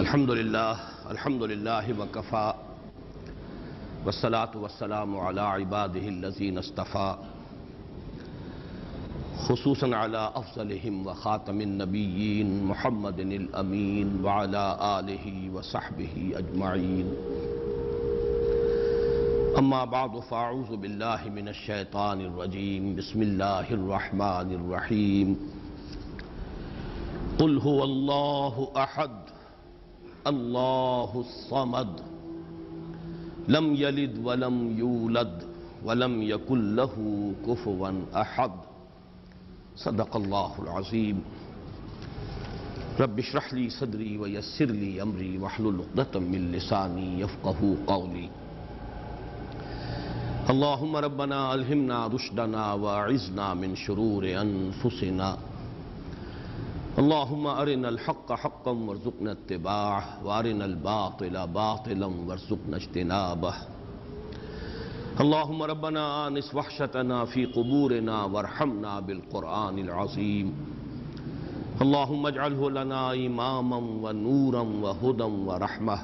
الحمدللہ وکفا والصلاة والسلام علی عبادہ الذین اصطفیٰ خصوصاً علی افضلہم وخاتم النبیین محمد الامین وعلی آلہ وصحبہ اجمعین اما بعد فاعوذ باللہ من الشیطان الرجیم بسم اللہ الرحمن الرحیم قل هو اللہ احد اللہ الصمد لم یلد ولم یولد ولم یکن لہ کفوا احد صدق اللہ العظیم رب اشرح لی صدری ویسر لی امری واحلل عقدۃ من لسانی یفقہوا قولی اللہم ربنا الہمنا رشدنا واعذنا من شرور انفسنا اللہم ارنا الحق حقا وارزقنا اتباعه وارنا الباطل باطلا وارزقنا اجتنابه اللہم ربنا آنس وحشتنا فی قبورنا وارحمنا بالقرآن العظیم اللہم اجعلہ لنا اماما ونورا وہدا ورحمہ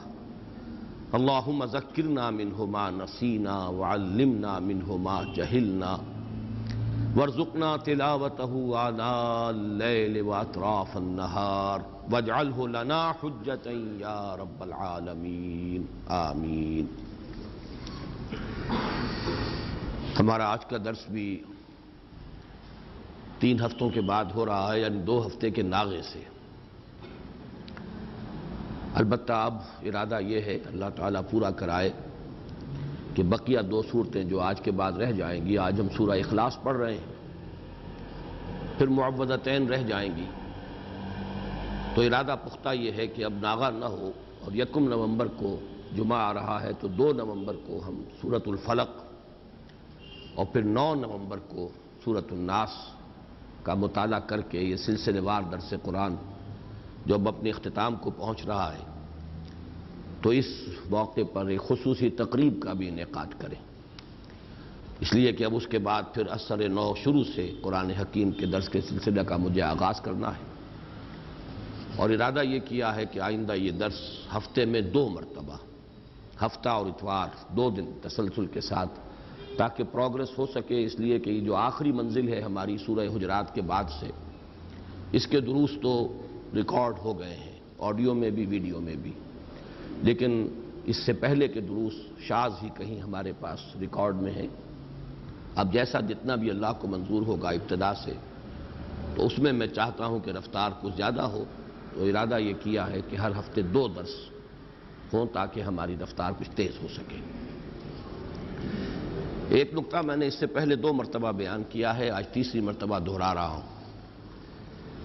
اللہم ذکرنا منہ ما نسینا وعلمنا منہ ما جہلنا وارزقنا تلاوته آناء اللیل واطراف النہار واجعلہ لنا حجتا یا رب العالمین آمین۔ ہمارا آج کا درس بھی 3 ہفتوں کے بعد ہو رہا ہے، یعنی 2 ہفتے کے ناغے سے۔ البتہ اب ارادہ یہ ہے اللہ تعالیٰ پورا کرائے کہ بقیہ 2 صورتیں جو آج کے بعد رہ جائیں گی، آج ہم سورہ اخلاص پڑھ رہے ہیں، پھر معوذتین رہ جائیں گی، تو ارادہ پختہ یہ ہے کہ اب ناغہ نہ ہو، اور 1 نومبر کو جمعہ آ رہا ہے تو 2 نومبر کو ہم سورۃ الفلق اور پھر 9 نومبر کو سورۃ الناس کا مطالعہ کر کے یہ سلسلے وار درس قرآن جو اب اپنے اختتام کو پہنچ رہا ہے، تو اس موقع پر ایک خصوصی تقریب کا بھی انعقاد کریں، اس لیے کہ اب اس کے بعد پھر اثر نو شروع سے قرآن حکیم کے درس کے سلسلے کا مجھے آغاز کرنا ہے، اور ارادہ یہ کیا ہے کہ آئندہ یہ درس ہفتے میں 2 مرتبہ، ہفتہ اور اتوار 2 دن تسلسل کے ساتھ، تاکہ پروگرس ہو سکے، اس لیے کہ یہ جو آخری منزل ہے ہماری سورہ حجرات کے بعد سے، اس کے دروس تو ریکارڈ ہو گئے ہیں، آڈیو میں بھی ویڈیو میں بھی، لیکن اس سے پہلے کے دروس شاذ ہی کہیں ہمارے پاس ریکارڈ میں ہیں۔ اب جیسا جتنا بھی اللہ کو منظور ہوگا ابتدا سے، تو اس میں چاہتا ہوں کہ رفتار کچھ زیادہ ہو، تو ارادہ یہ کیا ہے کہ ہر ہفتے 2 درس ہوں تاکہ ہماری رفتار کچھ تیز ہو سکے۔ ایک نقطہ میں نے اس سے پہلے 2 مرتبہ بیان کیا ہے، آج تیسری مرتبہ دہرا رہا ہوں۔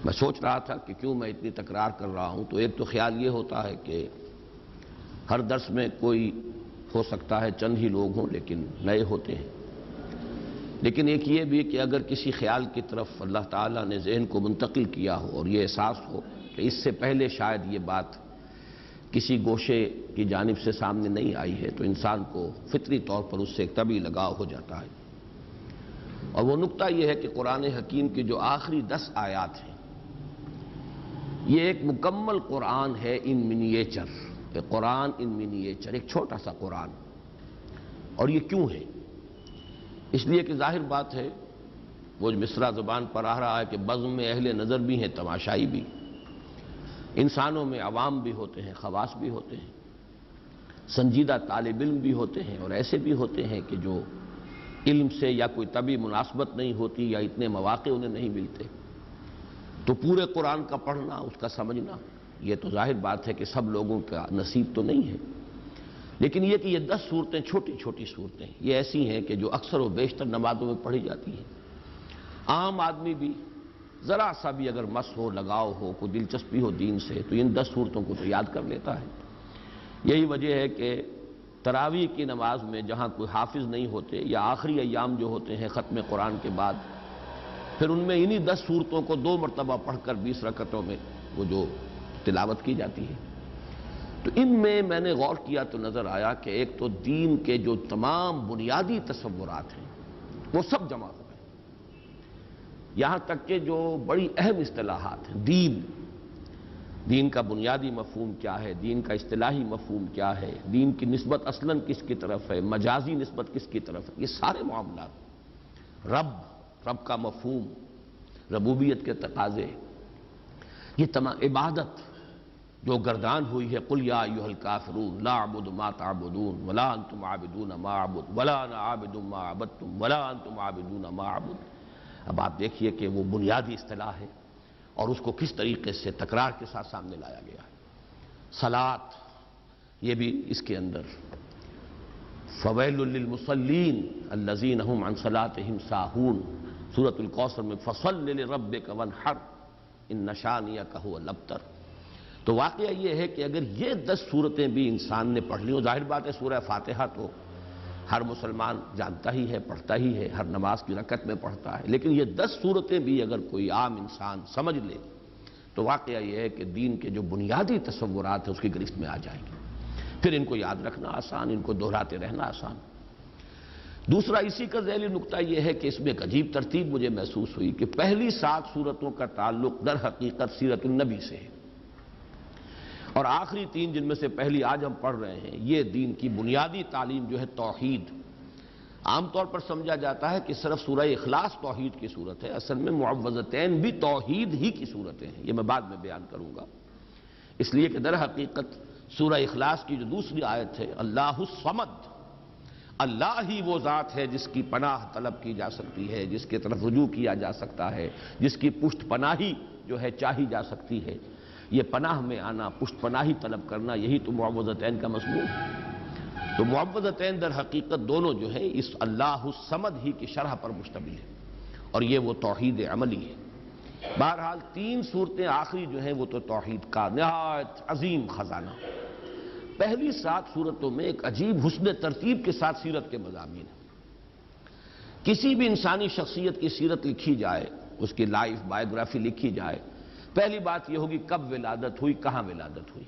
میں سوچ رہا تھا کہ کیوں میں اتنی تکرار کر رہا ہوں، تو ایک تو خیال یہ ہوتا ہے کہ ہر درس میں کوئی ہو سکتا ہے چند ہی لوگ ہوں لیکن نئے ہوتے ہیں، لیکن ایک یہ بھی کہ اگر کسی خیال کی طرف اللہ تعالیٰ نے ذہن کو منتقل کیا ہو اور یہ احساس ہو کہ اس سے پہلے شاید یہ بات کسی گوشے کی جانب سے سامنے نہیں آئی ہے، تو انسان کو فطری طور پر اس سے ایک طبعی لگاؤ ہو جاتا ہے، اور وہ نقطہ یہ ہے کہ قرآن حکیم کی جو آخری 10 آیات ہیں، یہ ایک مکمل قرآن ہے ان منیچر، ایک قرآن ان منیچر، ایک چھوٹا سا قرآن۔ اور یہ کیوں ہے؟ اس لیے کہ ظاہر بات ہے، وہ جو مصرع زبان پر آ رہا ہے کہ بزم میں اہل نظر بھی ہیں، تماشائی بھی، انسانوں میں عوام بھی ہوتے ہیں، خواص بھی ہوتے ہیں، سنجیدہ طالب علم بھی ہوتے ہیں، اور ایسے بھی ہوتے ہیں کہ جو علم سے یا کوئی طبعی مناسبت نہیں ہوتی یا اتنے مواقع انہیں نہیں ملتے، تو پورے قرآن کا پڑھنا، اس کا سمجھنا، یہ تو ظاہر بات ہے کہ سب لوگوں کا نصیب تو نہیں ہے، لیکن یہ کہ یہ 10 صورتیں چھوٹی چھوٹی صورتیں یہ ایسی ہیں کہ جو اکثر و بیشتر نمازوں میں پڑھی جاتی ہیں۔ عام آدمی بھی ذرا سا بھی اگر مس ہو، لگاؤ ہو، کوئی دلچسپی ہو دین سے، تو ان 10 صورتوں کو تو یاد کر لیتا ہے۔ یہی وجہ ہے کہ تراویح کی نماز میں جہاں کوئی حافظ نہیں ہوتے، یا آخری ایام جو ہوتے ہیں ختم قرآن کے بعد، پھر ان میں انہی 10 صورتوں کو 2 مرتبہ پڑھ کر 20 رکعتوں میں وہ جو تلاوت کی جاتی ہے۔ تو ان میں نے غور کیا تو نظر آیا کہ ایک تو دین کے جو تمام بنیادی تصورات ہیں وہ سب جمع ہو گئے، یہاں تک کہ جو بڑی اہم اصطلاحات ہیں، دین، دین کا بنیادی مفہوم کیا ہے، دین کا اصطلاحی مفہوم کیا ہے، دین کی نسبت اصلاً کس کی طرف ہے، مجازی نسبت کس کی طرف ہے، یہ سارے معاملات، رب کا مفہوم، ربوبیت کے تقاضے، یہ تمام عبادت جو گردان ہوئی ہے، قل یا ایھا الکافرون لا اعبد ما تعبدون ولا انتم عابدون ما اعبد ولا انا عابد ما عبدتم ولا انتم عابدون ما اعبد۔ اب آپ دیکھیے کہ وہ بنیادی اصطلاح ہے اور اس کو کس طریقے سے تکرار کے ساتھ سامنے لایا گیا ہے۔ صلاۃ، یہ بھی اس کے اندر، فویل للمصلین الذین هم عن صلاتهم ساہون، سورۃ الکوثر میں فصل لربک وانحر ان شانئک هو الابتر۔ تو واقعہ یہ ہے کہ اگر یہ 10 صورتیں بھی انسان نے پڑھ لی، اور ظاہر بات ہے سورہ فاتحہ تو ہر مسلمان جانتا ہی ہے، پڑھتا ہی ہے، ہر نماز کی رکعت میں پڑھتا ہے، لیکن یہ 10 صورتیں بھی اگر کوئی عام انسان سمجھ لے تو واقعہ یہ ہے کہ دین کے جو بنیادی تصورات ہیں اس کی گرفت میں آ جائیں گے، پھر ان کو یاد رکھنا آسان، ان کو دہراتے رہنا آسان۔ دوسرا اسی کا ذیلی نقطہ یہ ہے کہ اس میں ایک عجیب ترتیب مجھے محسوس ہوئی کہ پہلی 7 صورتوں کا تعلق در حقیقت سیرت النبی سے ہے، اور آخری 3 جن میں سے پہلی آج ہم پڑھ رہے ہیں یہ دین کی بنیادی تعلیم جو ہے توحید۔ عام طور پر سمجھا جاتا ہے کہ صرف سورہ اخلاص توحید کی صورت ہے، اصل میں معوذتین بھی توحید ہی کی صورتیں ہیں، یہ میں بعد میں بیان کروں گا، اس لیے کہ در حقیقت سورہ اخلاص کی جو دوسری آیت ہے، اللہ الصمد، اللہ ہی وہ ذات ہے جس کی پناہ طلب کی جا سکتی ہے، جس کی طرف رجوع کیا جا سکتا ہے، جس کی پشت پناہی جو ہے چاہی جا سکتی ہے۔ یہ پناہ میں آنا، پشت پناہی طلب کرنا، یہی تو معوذتین کا مضمون ہے۔ تو معوذتین در حقیقت دونوں جو ہے اس اللہ الصمد ہی کی شرح پر مشتمل ہے، اور یہ وہ توحید عملی ہے۔ بہرحال 3 صورتیں آخری جو ہیں وہ تو توحید کا نہایت عظیم خزانہ۔ پہلی 7 صورتوں میں ایک عجیب حسن ترتیب کے ساتھ سیرت کے مضامین ہیں۔ کسی بھی انسانی شخصیت کی سیرت لکھی جائے، اس کی لائف بائیوگرافی لکھی جائے، پہلی بات یہ ہوگی کب ولادت ہوئی، کہاں ولادت ہوئی۔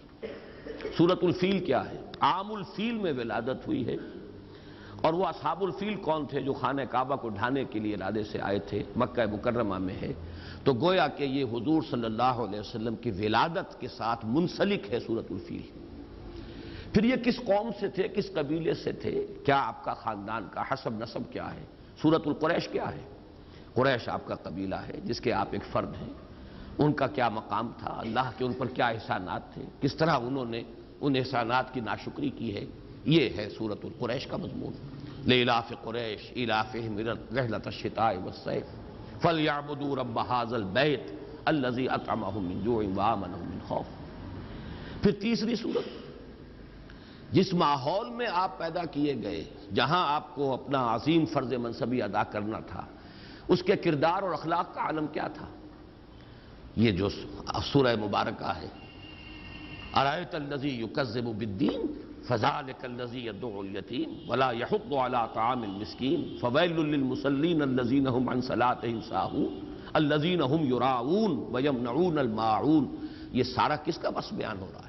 سورۃ الفیل کیا ہے؟ عام الفیل میں ولادت ہوئی ہے، اور وہ اصحاب الفیل کون تھے جو خانہ کعبہ کو ڈھانے کے لیے ارادے سے آئے تھے، مکہ مکرمہ میں ہے، تو گویا کہ یہ حضور صلی اللہ علیہ وسلم کی ولادت کے ساتھ منسلک ہے سورۃ الفیل۔ پھر یہ کس قوم سے تھے، کس قبیلے سے تھے، کیا آپ کا خاندان کا حسب نسب کیا ہے۔ سورۃ القریش کیا ہے؟ قریش آپ کا قبیلہ ہے جس کے آپ ایک فرد ہیں، ان کا کیا مقام تھا، اللہ کے ان پر کیا احسانات تھے، کس طرح انہوں نے ان احسانات کی ناشکری کی ہے، یہ ہے سورۃ القریش کا مضمون۔ لإلاف قریش إیلافہم رحلۃ الشتاء والصیف فلیعبدوا رب ھذا البیت الذی اطعمہم من جوع وآمنہم من خوف۔ پھر تیسری صورت، جس ماحول میں آپ پیدا کیے گئے، جہاں آپ کو اپنا عظیم فرض منصبی ادا کرنا تھا، اس کے کردار اور اخلاق کا عالم کیا تھا، یہ جو سورہ مبارکہ ہے۔ ارأیت الذی یکذب بالدین فذلک الذی یدع الیتیم ولا یحض علی طعام المسکین فویل للمصلین الذین هم عن صلاتهم ساہون الذین هم یراؤون ویمنعون الماعون۔ یہ سارا کس کا بس بیان ہو رہا ہے؟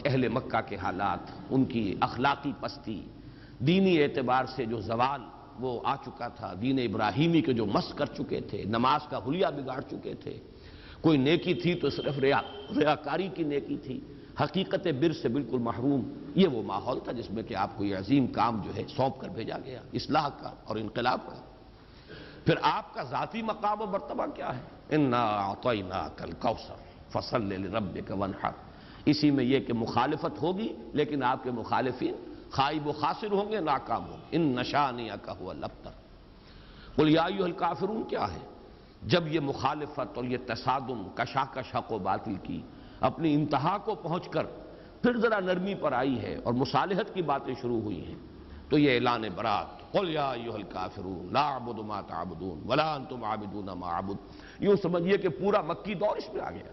اہل مکہ کے حالات، ان کی اخلاقی پستی، دینی اعتبار سے جو زوال وہ آ چکا تھا، دین ابراہیمی کے جو مس کر چکے تھے، نماز کا حلیہ بگاڑ چکے تھے، کوئی نیکی تھی تو صرف ریاکاری کی نیکی تھی، حقیقت بر سے بالکل محروم۔ یہ وہ ماحول تھا جس میں کہ آپ کو یہ عظیم کام جو ہے سونپ کر بھیجا گیا، اصلاح کا اور انقلاب کا۔ پھر آپ کا ذاتی مقام و مرتبہ کیا ہے؟ انا اعطیناک الکوثر فصل لربک وانحر۔ اسی میں یہ کہ مخالفت ہوگی، لیکن آپ کے مخالفین خائب و خاسر ہوں گے، ناکام ہوں گے۔ ان شانئک ھو الابتر۔ قل یا ایھا الکافرون کیا ہے؟ جب یہ مخالفت اور یہ تصادم، کشاکش حق و باطل کی اپنی انتہا کو پہنچ کر پھر ذرا نرمی پر آئی ہے اور مصالحت کی باتیں شروع ہوئی ہیں، تو یہ اعلان برات، قل یا ایھا الکافرون لا اعبد ما تعبدون ولا انتم عابدون ما اعبد، یوں سمجھیے کہ پورا مکی دور اس میں آ گیا۔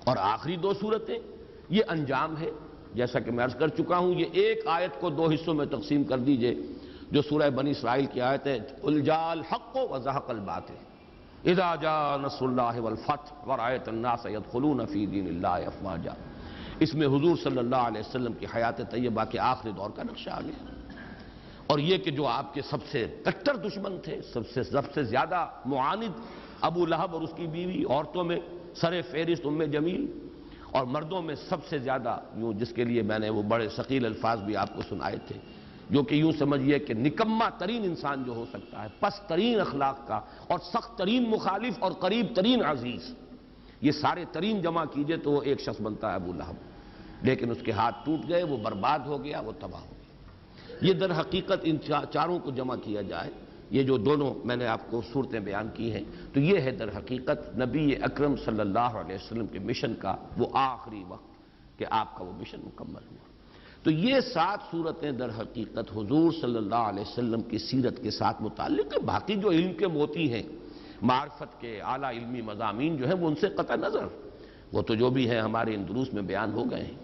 اور آخری 2 صورتیں یہ انجام ہے، جیسا کہ میں عرض کر چکا ہوں، یہ ایک آیت کو 2 حصوں میں تقسیم کر دیجئے، جو سورہ بنی اسرائیل کی آیت ہے، قل جاء الحق وزهق الباطل اذا جاء نصر اللہ والفتح ورأیت الناس يدخلون فی دین اللہ افواجا۔ اس میں حضور صلی اللہ علیہ وسلم کی حیات طیبہ کے آخری دور کا نقشہ آ گیا، اور یہ کہ جو آپ کے سب سے کٹر دشمن تھے، سب سے زیادہ معاند ابو لہب اور اس کی بیوی، عورتوں میں سر فہرست ام جمیل، اور مردوں میں سب سے زیادہ یوں جس کے لیے میں نے وہ بڑے ثقیل الفاظ بھی آپ کو سنائے تھے، جو کہ یوں سمجھیے کہ نکما ترین انسان جو ہو سکتا ہے، پست ترین اخلاق کا اور سخت ترین مخالف اور قریب ترین عزیز، یہ سارے ترین جمع کیجئے تو وہ ایک شخص بنتا ہے ابو لہب، لیکن اس کے ہاتھ ٹوٹ گئے، وہ برباد ہو گیا، وہ تباہ ہو گیا۔ یہ در حقیقت ان چاروں کو جمع کیا جائے، یہ جو دونوں میں نے آپ کو صورتیں بیان کی ہیں، تو یہ ہے در حقیقت نبی اکرم صلی اللہ علیہ وسلم کے مشن کا وہ آخری وقت کہ آپ کا وہ مشن مکمل ہوا۔ تو یہ 7 صورتیں در حقیقت حضور صلی اللہ علیہ وسلم کی سیرت کے ساتھ متعلق ہیں۔ باقی جو علم کے موتی ہیں، معرفت کے اعلیٰ علمی مضامین جو ہیں، وہ ان سے قطع نظر، وہ تو جو بھی ہے ہمارے ان دروس میں بیان ہو گئے ہیں۔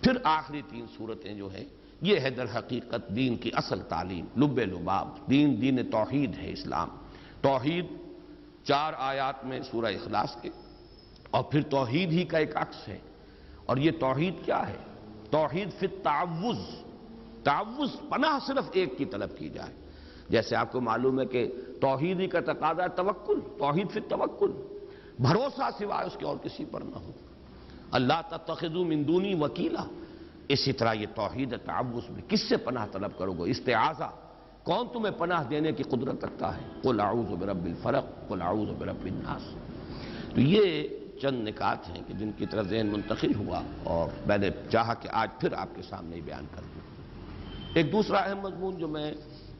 پھر آخری 3 صورتیں جو ہیں، یہ ہے در حقیقت دین کی اصل تعلیم، لب لباب، دین توحید ہے اسلام۔ توحید 4 آیات میں سورہ اخلاص کے، اور پھر توحید ہی کا ایک عکس ہے۔ اور یہ توحید کیا ہے؟ توحید فی التعوذ، تعوذ پناہ صرف ایک کی طلب کی جائے۔ جیسے آپ کو معلوم ہے کہ توحید ہی کا تقاضا ہے توکل، توحید فی التوکل، بھروسہ سوائے اس کے اور کسی پر نہ ہو، اللہ تتخذوا من دونی وکیلا۔ اسی طرح یہ توحید تعوذ میں کس سے پناہ طلب کرو گے؟ استعاذہ، کون تمہیں پناہ دینے کی قدرت رکھتا ہے؟ قل اعوذ برب الفلق، قل اعوذ برب الناس۔ تو یہ چند نکات ہیں کہ جن کی طرف ذہن منتقل ہوا، اور میں نے چاہا کہ آج پھر آپ کے سامنے ہی بیان کر دوں۔ ایک دوسرا اہم مضمون جو میں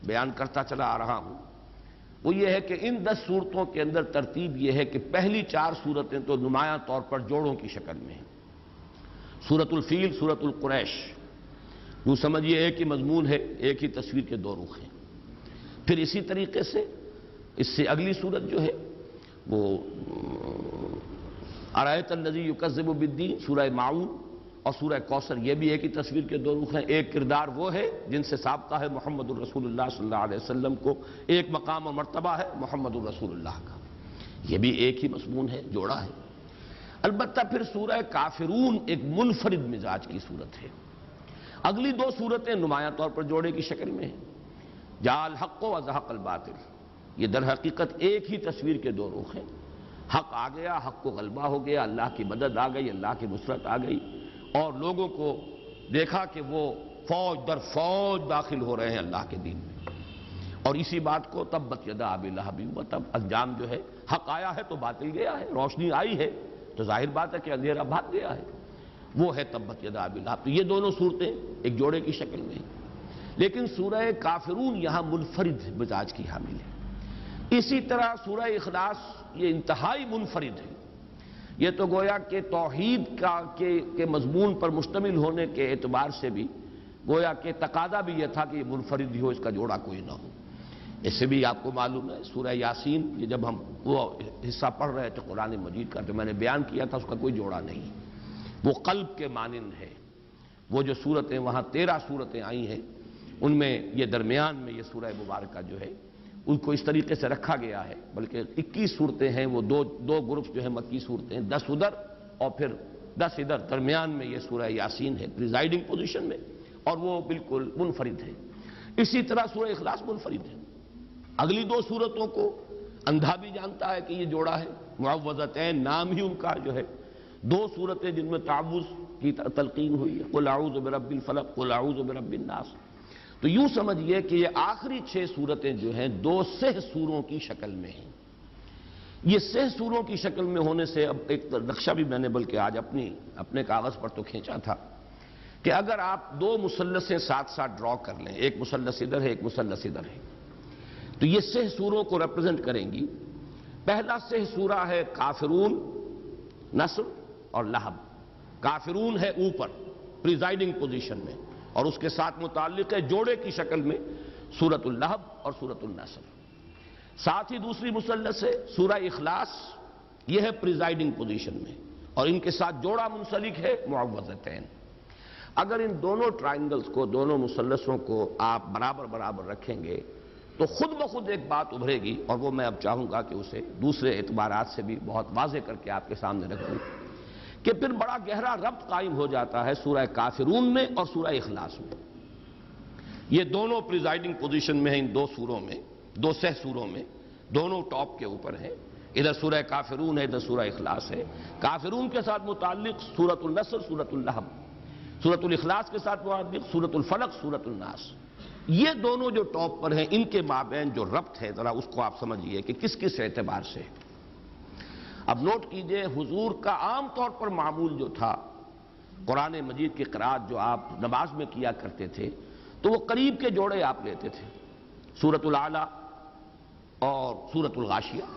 بیان کرتا چلا آ رہا ہوں، وہ یہ ہے کہ ان 10 صورتوں کے اندر ترتیب یہ ہے کہ پہلی 4 صورتیں تو نمایاں طور پر جوڑوں کی شکل میں ہیں۔ سورۃ الفیل، سورۃ القریش، یوں سمجھیے ایک ہی مضمون ہے، ایک ہی تصویر کے 2 رخ ہیں۔ پھر اسی طریقے سے اس سے اگلی صورت جو ہے وہ ارایت الذی یکذب بالدین، سورہ معون اور سورہ کوثر، یہ بھی ایک ہی تصویر کے 2 رخ ہیں۔ ایک کردار وہ ہے جن سے ثابتہ ہے محمد الرسول اللہ صلی اللہ علیہ وسلم کو، ایک مقام اور مرتبہ ہے محمد الرسول اللہ کا، یہ بھی ایک ہی مضمون ہے، جوڑا ہے۔ البتہ پھر سورہ کافرون ایک منفرد مزاج کی صورت ہے۔ اگلی 2 صورتیں نمایاں طور پر جوڑے کی شکل میں ہیں، جاء الحق وزهق الباطل، یہ در حقیقت ایک ہی تصویر کے 2 رخ ہیں۔ حق آ گیا، حق کو غلبہ ہو گیا، اللہ کی مدد آ گئی، اللہ کی نصرت آ گئی، اور لوگوں کو دیکھا کہ وہ فوج در فوج داخل ہو رہے ہیں اللہ کے دین میں۔ اور اسی بات کو تبت یدا ابی لہب وتب، انجام جو ہے حق آیا ہے تو باطل گیا ہے، روشنی آئی ہے تو ظاہر بات ہے کہ اندھیرا بھاگ گیا ہے، وہ ہے تبت یدا ابی لہب۔ تو یہ دونوں صورتیں ایک جوڑے کی شکل میں ہیں، لیکن سورہ کافرون یہاں منفرد مزاج کی حامل ہے۔ اسی طرح سورہ اخلاص یہ انتہائی منفرد ہے، یہ تو گویا کہ توحید کے مضمون پر مشتمل ہونے کے اعتبار سے بھی گویا کہ تقاضا بھی یہ تھا کہ یہ منفرد ہی ہو، اس کا جوڑا کوئی نہ ہو۔ اس سے بھی آپ کو معلوم ہے سورہ یاسین، یہ جب ہم وہ حصہ پڑھ رہے تھے قرآن مجید کا، تو میں نے بیان کیا تھا اس کا کوئی جوڑا نہیں، وہ قلب کے مانند ہے۔ وہ جو صورتیں وہاں 13 صورتیں آئی ہیں، ان میں یہ درمیان میں یہ سورہ مبارکہ جو ہے ان کو اس طریقے سے رکھا گیا ہے، بلکہ 21 صورتیں ہیں، وہ دو گروپس جو ہیں مکی صورتیں، 10 ادھر اور پھر 10 ادھر، درمیان میں یہ سورہ یاسین ہے پریزائڈنگ پوزیشن میں، اور وہ بالکل منفرد ہے۔ اسی طرح سورہ اخلاص منفرد ہے۔ اگلی 2 صورتوں کو اندھا بھی جانتا ہے کہ یہ جوڑا ہے، معوذتین نام ہی ان کا جو ہے، 2 صورتیں جن میں تعوذ کی تلقین ہوئی ہے، قل اعوذ برب الفلق، قل اعوذ برب الناس۔ تو یوں سمجھئے کہ یہ آخری 6 صورتیں جو ہیں 2 سہ سوروں کی شکل میں ہیں۔ یہ سہ سوروں کی شکل میں ہونے سے اب ایک نقشہ بھی میں نے بلکہ آج اپنے کاغذ پر تو کھینچا تھا کہ اگر آپ 2 مثلثیں ساتھ ساتھ ڈرا کر لیں، ایک مثلث ادھر ہے، ایک مثلث ادھر ہے، تو یہ سہ سوروں کو ریپرزنٹ کریں گی۔ پہلا سہ سورہ ہے کافرون، نصر اور لہب۔ کافرون ہے اوپر پریزائڈنگ پوزیشن میں، اور اس کے ساتھ متعلق ہے جوڑے کی شکل میں سورۃ اللہب اور سورۃ النصر۔ ساتھ ہی دوسری مثلث ہے سورہ اخلاص، یہ ہے پریزائڈنگ پوزیشن میں، اور ان کے ساتھ جوڑا منسلک ہے معوذتین۔ اگر ان دونوں ٹرائنگلز کو، دونوں مثلثوں کو آپ برابر برابر رکھیں گے تو خود بخود ایک بات ابھرے گی، اور وہ میں اب چاہوں گا کہ اسے دوسرے اعتبارات سے بھی بہت واضح کر کے آپ کے سامنے رکھوں، کہ پھر بڑا گہرا ربط قائم ہو جاتا ہے سورہ کافرون میں اور سورہ اخلاص میں۔ یہ دونوں پریزائڈنگ پوزیشن میں ہیں ان 2 سوروں میں، 2 سہ سوروں میں، دونوں ٹاپ کے اوپر ہیں۔ ادھر سورہ کافرون ہے، ادھر سورہ اخلاص ہے۔ کافرون کے ساتھ متعلق سورۃ النصر، سورۃ اللہب، سورۃ الاخلاص کے ساتھ متعلق سورۃ الفلق، سورۃ الناس۔ یہ دونوں جو ٹاپ پر ہیں، ان کے مابین جو ربط ہے ذرا اس کو آپ سمجھیے کہ کس کس اعتبار سے۔ اب نوٹ کیجئے، حضور کا عام طور پر معمول جو تھا، قرآن مجید کی قرأت جو آپ نماز میں کیا کرتے تھے، تو وہ قریب کے جوڑے آپ لیتے تھے، سورۃ الاعلیٰ اور سورۃ الغاشیہ۔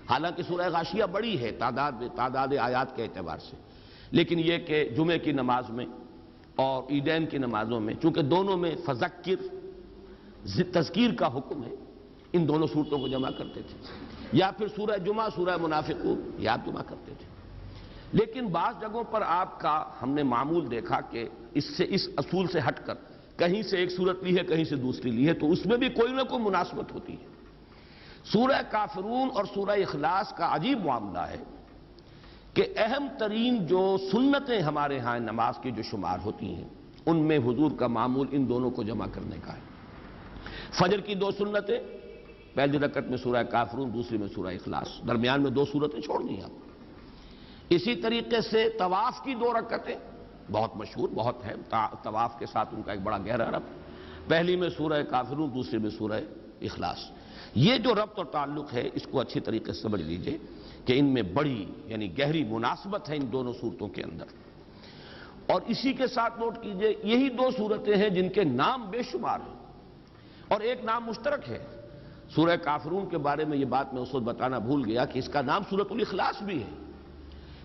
حالانکہ سورہ غاشیہ بڑی ہے تعداد آیات کے اعتبار سے، لیکن یہ کہ جمعے کی نماز میں اور عیدین کی نمازوں میں، چونکہ دونوں میں فذکر تذکیر کا حکم ہے، ان دونوں صورتوں کو جمع کرتے تھے، یا پھر سورہ جمعہ، سورہ منافقون یہ آپ جمع کرتے تھے۔ لیکن بعض جگہوں پر آپ کا ہم نے معمول دیکھا کہ اس اصول سے ہٹ کر کہیں سے ایک صورت لی ہے، کہیں سے دوسری لی ہے، تو اس میں بھی کوئی نہ کوئی مناسبت ہوتی ہے۔ سورہ کافرون اور سورہ اخلاص کا عجیب معاملہ ہے کہ اہم ترین جو سنتیں ہمارے ہاں نماز کی جو شمار ہوتی ہیں، ان میں حضور کا معمول ان دونوں کو جمع کرنے کا ہے۔ فجر کی 2 سنتیں، پہلی رکعت میں سورہ کافرون، دوسری میں سورہ اخلاص، درمیان میں 2 سورتیں چھوڑ دیں آپ۔ اسی طریقے سے طواف کی 2 رکعتیں بہت مشہور، بہت ہے، طواف کے ساتھ ان کا ایک بڑا گہرا ربط، پہلی میں سورہ کافرون، دوسری میں سورہ اخلاص۔ یہ جو ربط اور تعلق ہے، اس کو اچھی طریقے سے سمجھ لیجئے کہ ان میں بڑی یعنی گہری مناسبت ہے ان دونوں صورتوں کے اندر۔ اور اسی کے ساتھ نوٹ کیجئے، یہی 2 صورتیں ہیں جن کے نام بے شمار ہیں اور ایک نام مشترک ہے۔ سورہ کافرون کے بارے میں یہ بات میں اس وقت بتانا بھول گیا کہ اس کا نام سورۃ الاخلاص بھی ہے۔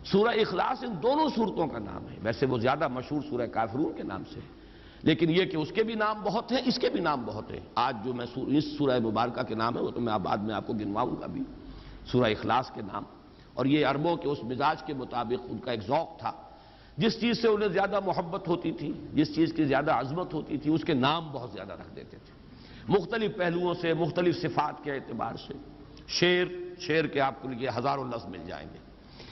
سورہ اخلاص ان دونوں صورتوں کا نام ہے، ویسے وہ زیادہ مشہور سورہ کافرون کے نام سے ہے، لیکن یہ کہ اس کے بھی نام بہت ہیں، اس کے بھی نام بہت ہیں۔ آج جو میں اس سورہ مبارکہ کے نام ہے وہ تو میں بعد میں آپ کو گنواؤں گا بھی، سورہ اخلاص کے نام۔ اور یہ عربوں کے اس مزاج کے مطابق ان کا ایک ذوق تھا، جس چیز سے انہیں زیادہ محبت ہوتی تھی، جس چیز کی زیادہ عظمت ہوتی تھی، اس کے نام بہت زیادہ رکھ دیتے تھے، مختلف پہلوؤں سے، مختلف صفات کے اعتبار سے۔ شیر کے آپ کو لیے ہزاروں لفظ مل جائیں گے،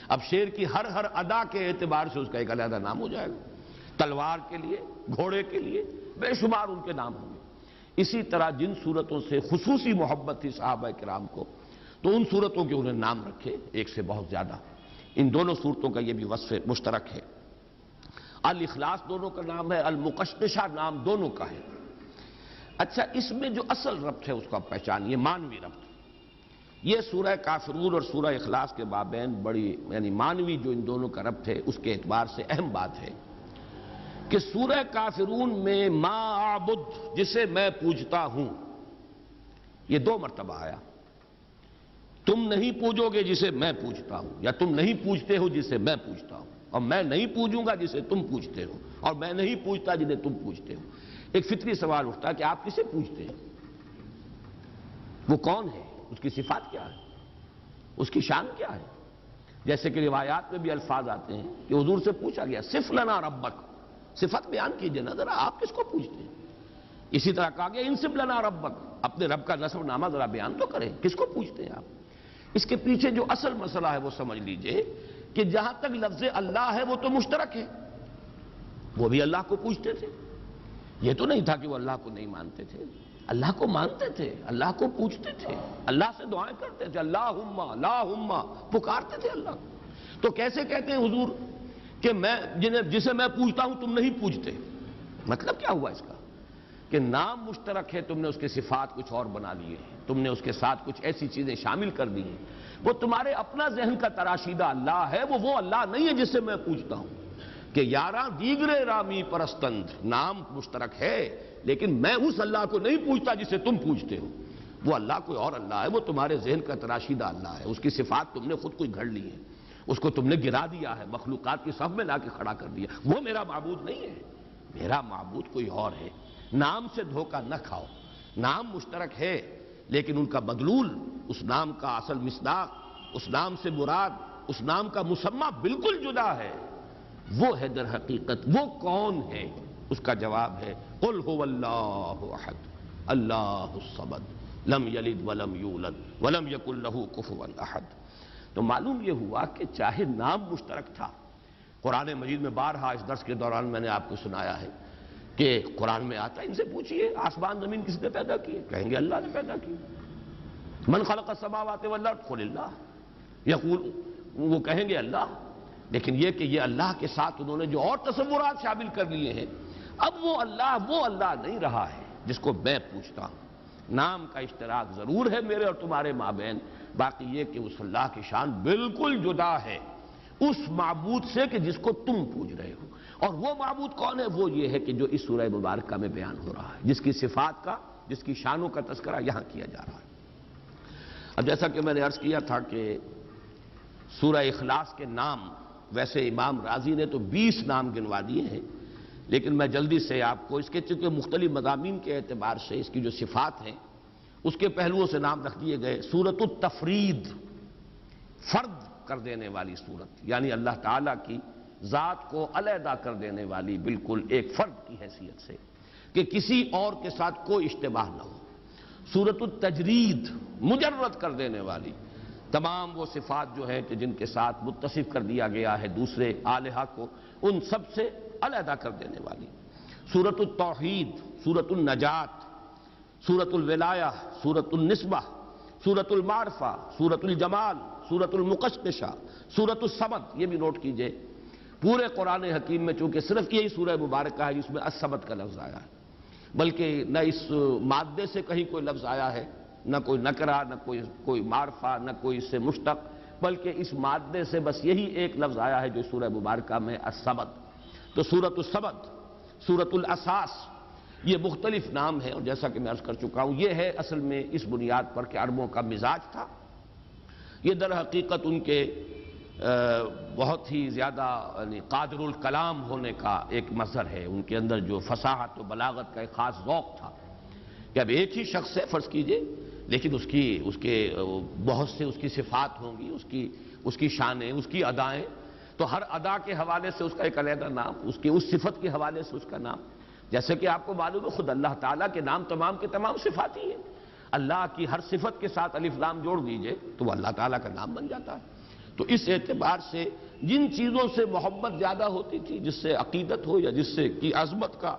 اب شیر کی ہر ادا کے اعتبار سے اس کا ایک علیحدہ نام ہو جائے گا۔ تلوار کے لیے، گھوڑے کے لیے بے شمار ان کے نام ہوں گے۔ اسی طرح جن صورتوں سے خصوصی محبت تھی صحابہ کرام کو، تو ان صورتوں کے انہیں نام رکھے، ایک سے بہت زیادہ۔ ان دونوں صورتوں کا یہ بھی وصف مشترک ہے۔ الاخلاص دونوں کا نام ہے، المقشقشہ نام دونوں کا ہے۔ اچھا، اس میں جو اصل ربط ہے اس کا پہچانیے، مانوی ربط۔ یہ سورہ کافرون اور سورہ اخلاص کے مابین بڑی یعنی مانوی جو ان دونوں کا ربط ہے، اس کے اعتبار سے اہم بات ہے کہ سورہ کافرون میں ما اعبد، جسے میں پوجتا ہوں، یہ 2 مرتبہ آیا۔ تم نہیں پوجو گے جسے میں پوجتا ہوں، یا تم نہیں پوجتے ہو جسے میں پوجتا ہوں، اور میں نہیں پوجوں گا جسے تم پوجتے ہو، اور میں نہیں پوجتا جنہیں تم پوجتے ہو۔ ایک فطری سوال اٹھتا ہے کہ آپ کسے پوجتے ہیں؟ وہ کون ہے؟ اس کی صفات کیا ہے؟ اس کی شان کیا ہے؟ جیسے کہ روایات میں بھی الفاظ آتے ہیں کہ حضور سے پوچھا گیا صف لنا ربک، صفت بیان کیجئے نا ذرا، آپ کس کو پوچھتے ہیں؟ اسی طرح کہا گیا انصب لنا ربک، اپنے رب کا نسب نامہ ذرا بیان تو کریں، کس کو پوچھتے ہیں آپ؟ اس کے پیچھے جو اصل مسئلہ ہے وہ سمجھ لیجئے کہ جہاں تک لفظ اللہ ہے وہ تو مشترک ہے، وہ بھی اللہ کو پوچھتے تھے۔ یہ تو نہیں تھا کہ وہ اللہ کو نہیں مانتے تھے، اللہ کو مانتے تھے، اللہ کو پوچھتے تھے، اللہ سے دعائیں کرتے تھے، اللہم اللہم پکارتے تھے اللہ کو۔ تو کیسے کہتے ہیں حضور کہ جسے میں پوچھتا ہوں تم نہیں پوچھتے؟ مطلب کیا ہوا اس کا کہ نام مشترک ہے، تم نے اس کے صفات کچھ اور بنا لیے ہیں، تم نے اس کے ساتھ کچھ ایسی چیزیں شامل کر دی ہیں، وہ تمہارے اپنا ذہن کا تراشیدہ اللہ ہے، وہ اللہ نہیں ہے جس سے میں پوچھتا ہوں۔ کہ یاراں دیگرے رامی پرستند، نام مشترک ہے لیکن میں اس اللہ کو نہیں پوچھتا جسے تم پوچھتے ہو، وہ اللہ کوئی اور اللہ ہے، وہ تمہارے ذہن کا تراشیدہ اللہ ہے، اس کی صفات تم نے خود کوئی گھڑ لی ہے، اس کو تم نے گرا دیا ہے، مخلوقات کی صف میں لا کے کھڑا کر دیا، وہ میرا معبود نہیں ہے، میرا معبود کوئی اور ہے۔ نام سے دھوکہ نہ کھاؤ، نام مشترک ہے لیکن ان کا مدلول، اس نام کا اصل مصداق، اس نام سے مراد، اس نام کا مسمى بالکل جدا ہے۔ وہ ہے در حقیقت، وہ کون ہے؟ اس کا جواب ہے قل هو اللہ احد اللہ الصمد لم یلد ولم یولد ولم یکن له کفوا احد۔ تو معلوم یہ ہوا کہ چاہے نام مشترک تھا، قرآن مجید میں بارہا اس درس کے دوران میں نے آپ کو سنایا ہے کہ قرآن میں آتا ہے، ان سے پوچھئے آسمان زمین کس نے پیدا کیے؟ کہیں گے اللہ نے پیدا کی۔ من خلق السماوات والارض قل اللہ، یقول وہ کہیں گے اللہ، لیکن یہ کہ یہ اللہ کے ساتھ انہوں نے جو اور تصورات شامل کر لیے ہیں، اب وہ اللہ نہیں رہا ہے جس کو میں پوچھتا ہوں۔ نام کا اشتراک ضرور ہے میرے اور تمہارے مابین، باقی یہ کہ اس اللہ کی شان بالکل جدا ہے اس معبود سے کہ جس کو تم پوج رہے ہو۔ اور وہ معبود کون ہے؟ وہ یہ ہے کہ جو اس سورہ مبارکہ میں بیان ہو رہا ہے، جس کی صفات کا، جس کی شانوں کا تذکرہ یہاں کیا جا رہا ہے۔ اب جیسا کہ میں نے عرض کیا تھا کہ سورہ اخلاص کے نام ویسے امام رازی نے تو 20 نام گنوا دیے ہیں، لیکن میں جلدی سے آپ کو اس کے چونکہ مختلف مضامین کے اعتبار سے اس کی جو صفات ہیں اس کے پہلوؤں سے نام رکھ دیے گئے۔ سورۃ التفرید، فرد کر دینے والی سورت، یعنی اللہ تعالیٰ کی ذات کو علیحدہ کر دینے والی، بالکل ایک فرد کی حیثیت سے کہ کسی اور کے ساتھ کوئی اشتباہ نہ ہو۔ سورۃ التجرید، مجرد کر دینے والی، تمام وہ صفات جو ہیں کہ جن کے ساتھ متصف کر دیا گیا ہے دوسرے الہہ کو، ان سب سے علیحدہ کر دینے والی۔ سورۃ التوحید، سورۃ النجات، سورۃ الولایہ، سورۃ النسبہ، سورۃ المعرفہ، سورۃ الجمال، سورۃ المقشقشہ، سورۃ الصمد۔ یہ بھی نوٹ کیجئے، پورے قرآن حکیم میں چونکہ صرف یہی سورہ مبارکہ ہے جس میں الصمد کا لفظ آیا ہے، بلکہ نہ اس مادے سے کہیں کوئی لفظ آیا ہے، نہ کوئی نکرہ، نہ کوئی معرفہ، نہ کوئی اس سے مشتق، بلکہ اس مادے سے بس یہی ایک لفظ آیا ہے جو سورہ مبارکہ میں الصمد۔ تو سورۃ الصمد، سورۃ الاساس، یہ مختلف نام ہیں، اور جیسا کہ میں عرض کر چکا ہوں یہ ہے اصل میں اس بنیاد پر کہ عربوں کا مزاج تھا، یہ در حقیقت ان کے بہت ہی زیادہ یعنی قادر الکلام ہونے کا ایک مظہر ہے، ان کے اندر جو فصاحت و بلاغت کا ایک خاص ذوق تھا کہ اب ایک ہی شخص ہے فرض کیجئے، لیکن اس کے بہت سے اس کی صفات ہوں گی، اس کی شانیں، اس کی ادائیں، تو ہر ادا کے حوالے سے اس کا ایک علیحدہ نام، اس صفت کے حوالے سے اس کا نام، جیسے کہ آپ کو معلوم ہے خود اللہ تعالیٰ کے نام تمام کے تمام صفاتی ہیں، اللہ کی ہر صفت کے ساتھ الف لام جوڑ دیجئے تو وہ اللہ تعالیٰ کا نام بن جاتا ہے۔ تو اس اعتبار سے جن چیزوں سے محبت زیادہ ہوتی تھی، جس سے عقیدت ہو یا جس سے کی عظمت کا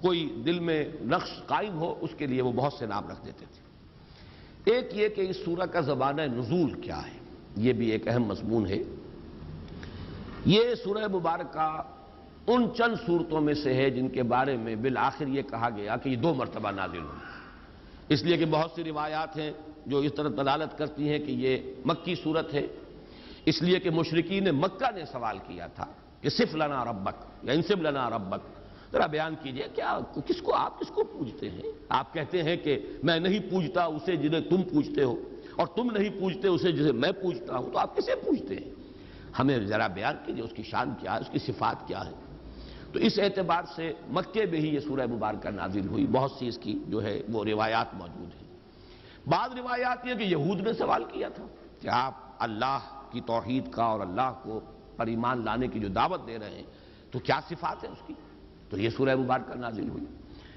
کوئی دل میں نقش قائم ہو، اس کے لیے وہ بہت سے نام رکھ دیتے تھے۔ ایک یہ کہ اس سورہ کا زمانہ نزول کیا ہے، یہ بھی ایک اہم مضمون ہے۔ یہ سورہ مبارکہ ان چند صورتوں میں سے ہے جن کے بارے میں بالآخر یہ کہا گیا کہ یہ 2 مرتبہ نازل ہوئی، اس لیے کہ بہت سی روایات ہیں جو اس طرح دلالت کرتی ہیں کہ یہ مکی صورت ہے، اس لیے کہ مشرکین مکہ نے سوال کیا تھا کہ صف لنا ربک یا انصب لنا ربک، ذرا بیان کیجئے کیا آپ کس کو پوجتے ہیں؟ آپ کہتے ہیں کہ میں نہیں پوجتا اسے جنہیں تم پوجتے ہو، اور تم نہیں پوجتے اسے جسے میں پوجتا ہوں، تو آپ کسے پوجتے ہیں؟ ہمیں ذرا بیان کیجئے اس کی شان کیا ہے، اس کی صفات کیا ہے۔ تو اس اعتبار سے مکے میں ہی یہ سورہ مبارکہ نازل ہوئی، بہت سی اس کی جو ہے وہ روایات موجود ہیں۔ بعض روایات یہ کہ یہود نے سوال کیا تھا کہ آپ اللہ کی توحید کا اور اللہ کو پر ایمان لانے کی جو دعوت دے رہے ہیں تو کیا صفات ہیں اس کی، تو یہ سورہ مبارکہ نازل ہوئی۔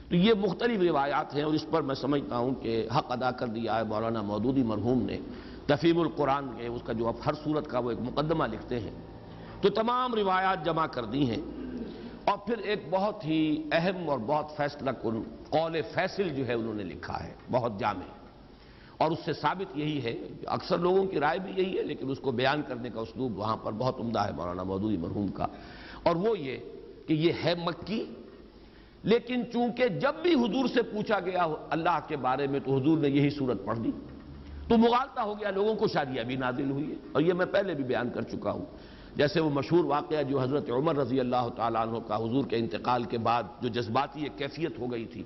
تو یہ مختلف روایات ہیں، اور اس پر میں سمجھتا ہوں کہ حق ادا کر دیا ہے مولانا مودودی مرحوم نے تفہیم القرآن کے، اس کا جو اب ہر سورت کا وہ ایک مقدمہ لکھتے ہیں، تو تمام روایات جمع کر دی ہیں، اور پھر ایک بہت ہی اہم اور بہت فیصلہ کن قول فیصل جو ہے انہوں نے لکھا ہے، بہت جامع، اور اس سے ثابت یہی ہے، اکثر لوگوں کی رائے بھی یہی ہے، لیکن اس کو بیان کرنے کا اسلوب وہاں پر بہت عمدہ ہے مولانا مودودی مرحوم کا، اور وہ یہ کہ یہ ہے مکی، لیکن چونکہ جب بھی حضور سے پوچھا گیا اللہ کے بارے میں تو حضور نے یہی صورت پڑھ دی، تو مغالطہ ہو گیا لوگوں کو، شاید یہ ابھی نازل ہوئی ہے، اور یہ میں پہلے بھی بیان کر چکا ہوں، جیسے وہ مشہور واقعہ جو حضرت عمر رضی اللہ تعالیٰ عنہ کا حضور کے انتقال کے بعد جو جذباتی ایک کیفیت ہو گئی تھی،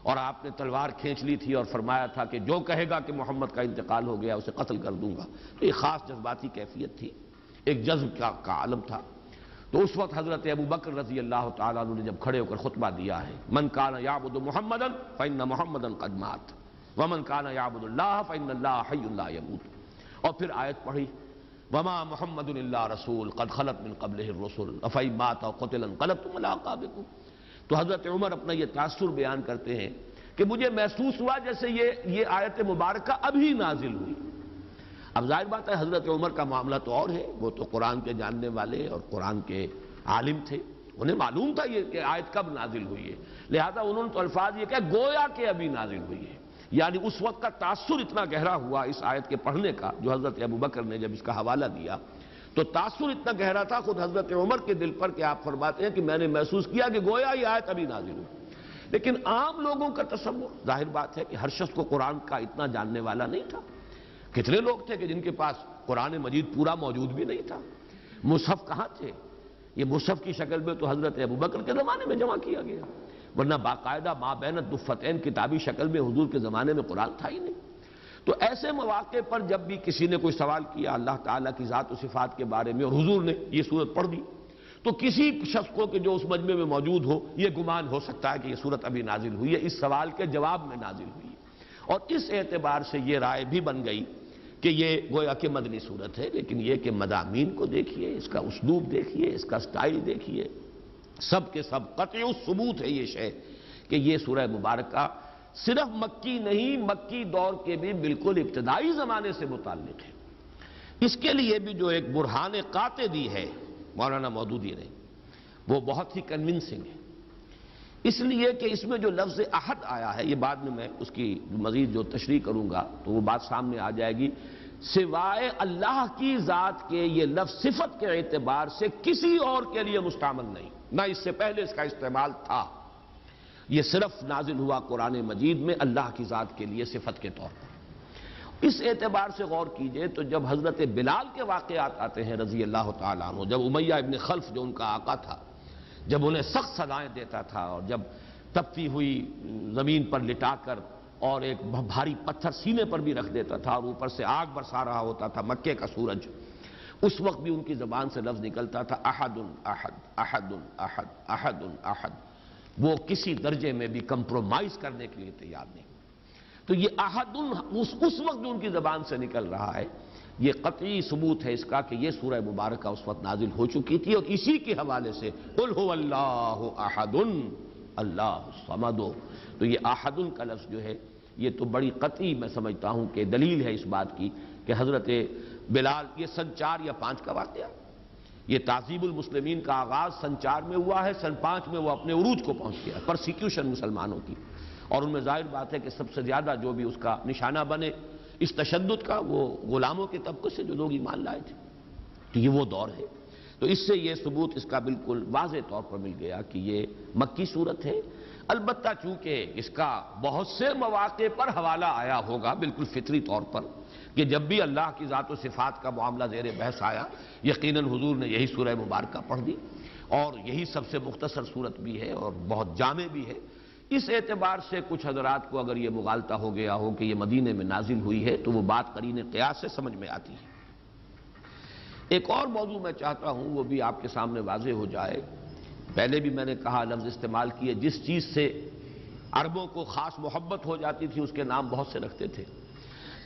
اور آپ نے تلوار کھینچ لی تھی اور فرمایا تھا کہ جو کہے گا کہ محمد کا انتقال ہو گیا اسے قتل کر دوں گا، تو یہ خاص جذباتی کیفیت تھی، ایک جذب کا عالم تھا۔ تو اس وقت حضرت ابو بکر رضی اللہ تعالیٰ عنہ نے جب کھڑے ہو کر خطبہ دیا ہے، من کان یعبد محمدا فإن محمدا قد مات ومن کان یعبد اللہ فإن اللہ حی لا یموت، اور پھر آیت پڑھی وما محمد الا رسول قد خلت من قبلہ الرسل افإن مات او قتل انقلبتم علی اعقابکم۔ تو حضرت عمر اپنا یہ تاثر بیان کرتے ہیں کہ مجھے محسوس ہوا جیسے یہ آیت مبارکہ ابھی نازل ہوئی۔ اب ظاہر بات ہے حضرت عمر کا معاملہ تو اور ہے، وہ تو قرآن کے جاننے والے اور قرآن کے عالم تھے، انہیں معلوم تھا یہ کہ آیت کب نازل ہوئی ہے، لہذا انہوں نے تو الفاظ یہ کہ گویا کہ ابھی نازل ہوئی ہے، یعنی اس وقت کا تاثر اتنا گہرا ہوا اس آیت کے پڑھنے کا، جو حضرت ابوبکر نے جب اس کا حوالہ دیا تو تاثر اتنا گہرا تھا خود حضرت عمر کے دل پر کہ آپ فرماتے ہیں کہ میں نے محسوس کیا کہ گویا یہ آیت ابھی نازل ہوئی۔ لیکن عام لوگوں کا تصور، ظاہر بات ہے کہ ہر شخص کو قرآن کا اتنا جاننے والا نہیں تھا۔ کتنے لوگ تھے کہ جن کے پاس قرآن مجید پورا موجود بھی نہیں تھا، مصحف کہاں تھے؟ یہ مصحف کی شکل میں تو حضرت ابوبکر کے زمانے میں جمع کیا گیا، ورنہ باقاعدہ ما بین الدفتین کتابی شکل میں حضور کے زمانے میں قرآن تھا ہی نہیں۔ تو ایسے مواقع پر جب بھی کسی نے کوئی سوال کیا اللہ تعالیٰ کی ذات و صفات کے بارے میں اور حضور نے یہ صورت پڑھ دی، تو کسی شخص کو کہ جو اس مجمع میں موجود ہو یہ گمان ہو سکتا ہے کہ یہ صورت ابھی نازل ہوئی ہے، اس سوال کے جواب میں نازل ہوئی ہے۔ اور اس اعتبار سے یہ رائے بھی بن گئی کہ یہ گویا کہ مدنی صورت ہے، لیکن یہ کہ مضامین کو دیکھیے، اس کا اسلوب دیکھیے، اس کا سٹائل دیکھیے، سب کے سب قطعی ثبوت ہے یہ شے کہ یہ سورہ مبارکہ صرف مکی نہیں، مکی دور کے بھی بالکل ابتدائی زمانے سے متعلق ہے۔ اس کے لیے بھی جو ایک برہان قاطع دی ہے مولانا مودودی نے، وہ بہت ہی کنونسنگ ہے، اس لیے کہ اس میں جو لفظ احد آیا ہے، یہ بعد میں اس کی مزید جو تشریح کروں گا تو وہ بات سامنے آ جائے گی، سوائے اللہ کی ذات کے یہ لفظ صفت کے اعتبار سے کسی اور کے لیے مستعمل نہیں، نہ اس سے پہلے اس کا استعمال تھا، یہ صرف نازل ہوا قرآن مجید میں اللہ کی ذات کے لیے صفت کے طور پر۔ اس اعتبار سے غور کیجئے تو جب حضرت بلال کے واقعات آتے ہیں رضی اللہ تعالیٰ عنہ، جب امیہ ابن خلف جو ان کا آقا تھا، جب انہیں سخت سزائیں دیتا تھا اور جب تپتی ہوئی زمین پر لٹا کر اور ایک بھاری پتھر سینے پر بھی رکھ دیتا تھا اور اوپر سے آگ برسا رہا ہوتا تھا مکے کا سورج، اس وقت بھی ان کی زبان سے لفظ نکلتا تھا احد احد احد احد احد احد، وہ کسی درجے میں بھی کمپرومائز کرنے کے لیے تیار نہیں۔ تو یہ احد اس وقت جو ان کی زبان سے نکل رہا ہے، یہ قطعی ثبوت ہے اس کا کہ یہ سورہ مبارکہ اس وقت نازل ہو چکی تھی، اور اسی کے حوالے سے قل هو اللہ احد اللہ الصمد، تو یہ احد کا لفظ جو ہے یہ تو بڑی قطعی میں سمجھتا ہوں کہ دلیل ہے اس بات کی کہ حضرت بلال، یہ سن 4 یا 5 کا واقعہ، یہ تعذیب المسلمین کا آغاز سن 4 میں ہوا ہے، سن 5 میں وہ اپنے عروج کو پہنچ گیا، پرسیکیوشن مسلمانوں کی، اور ان میں ظاہر بات ہے کہ سب سے زیادہ جو بھی اس کا نشانہ بنے اس تشدد کا، وہ غلاموں کے طبقے سے جو لوگ ایمان لائے تھے، تو یہ وہ دور ہے۔ تو اس سے یہ ثبوت اس کا بالکل واضح طور پر مل گیا کہ یہ مکی صورت ہے، البتہ چونکہ اس کا بہت سے مواقع پر حوالہ آیا ہوگا بالکل فطری طور پر کہ جب بھی اللہ کی ذات و صفات کا معاملہ زیر بحث آیا یقیناً حضور نے یہی سورہ مبارکہ پڑھ دی، اور یہی سب سے مختصر صورت بھی ہے اور بہت جامع بھی ہے۔ اس اعتبار سے کچھ حضرات کو اگر یہ مغالطہ ہو گیا ہو کہ یہ مدینے میں نازل ہوئی ہے تو وہ بات قرین قیاس سے سمجھ میں آتی ہے۔ ایک اور موضوع میں چاہتا ہوں وہ بھی آپ کے سامنے واضح ہو جائے، پہلے بھی میں نے کہا لفظ استعمال کیے، جس چیز سے عربوں کو خاص محبت ہو جاتی تھی اس کے نام بہت سے رکھتے تھے،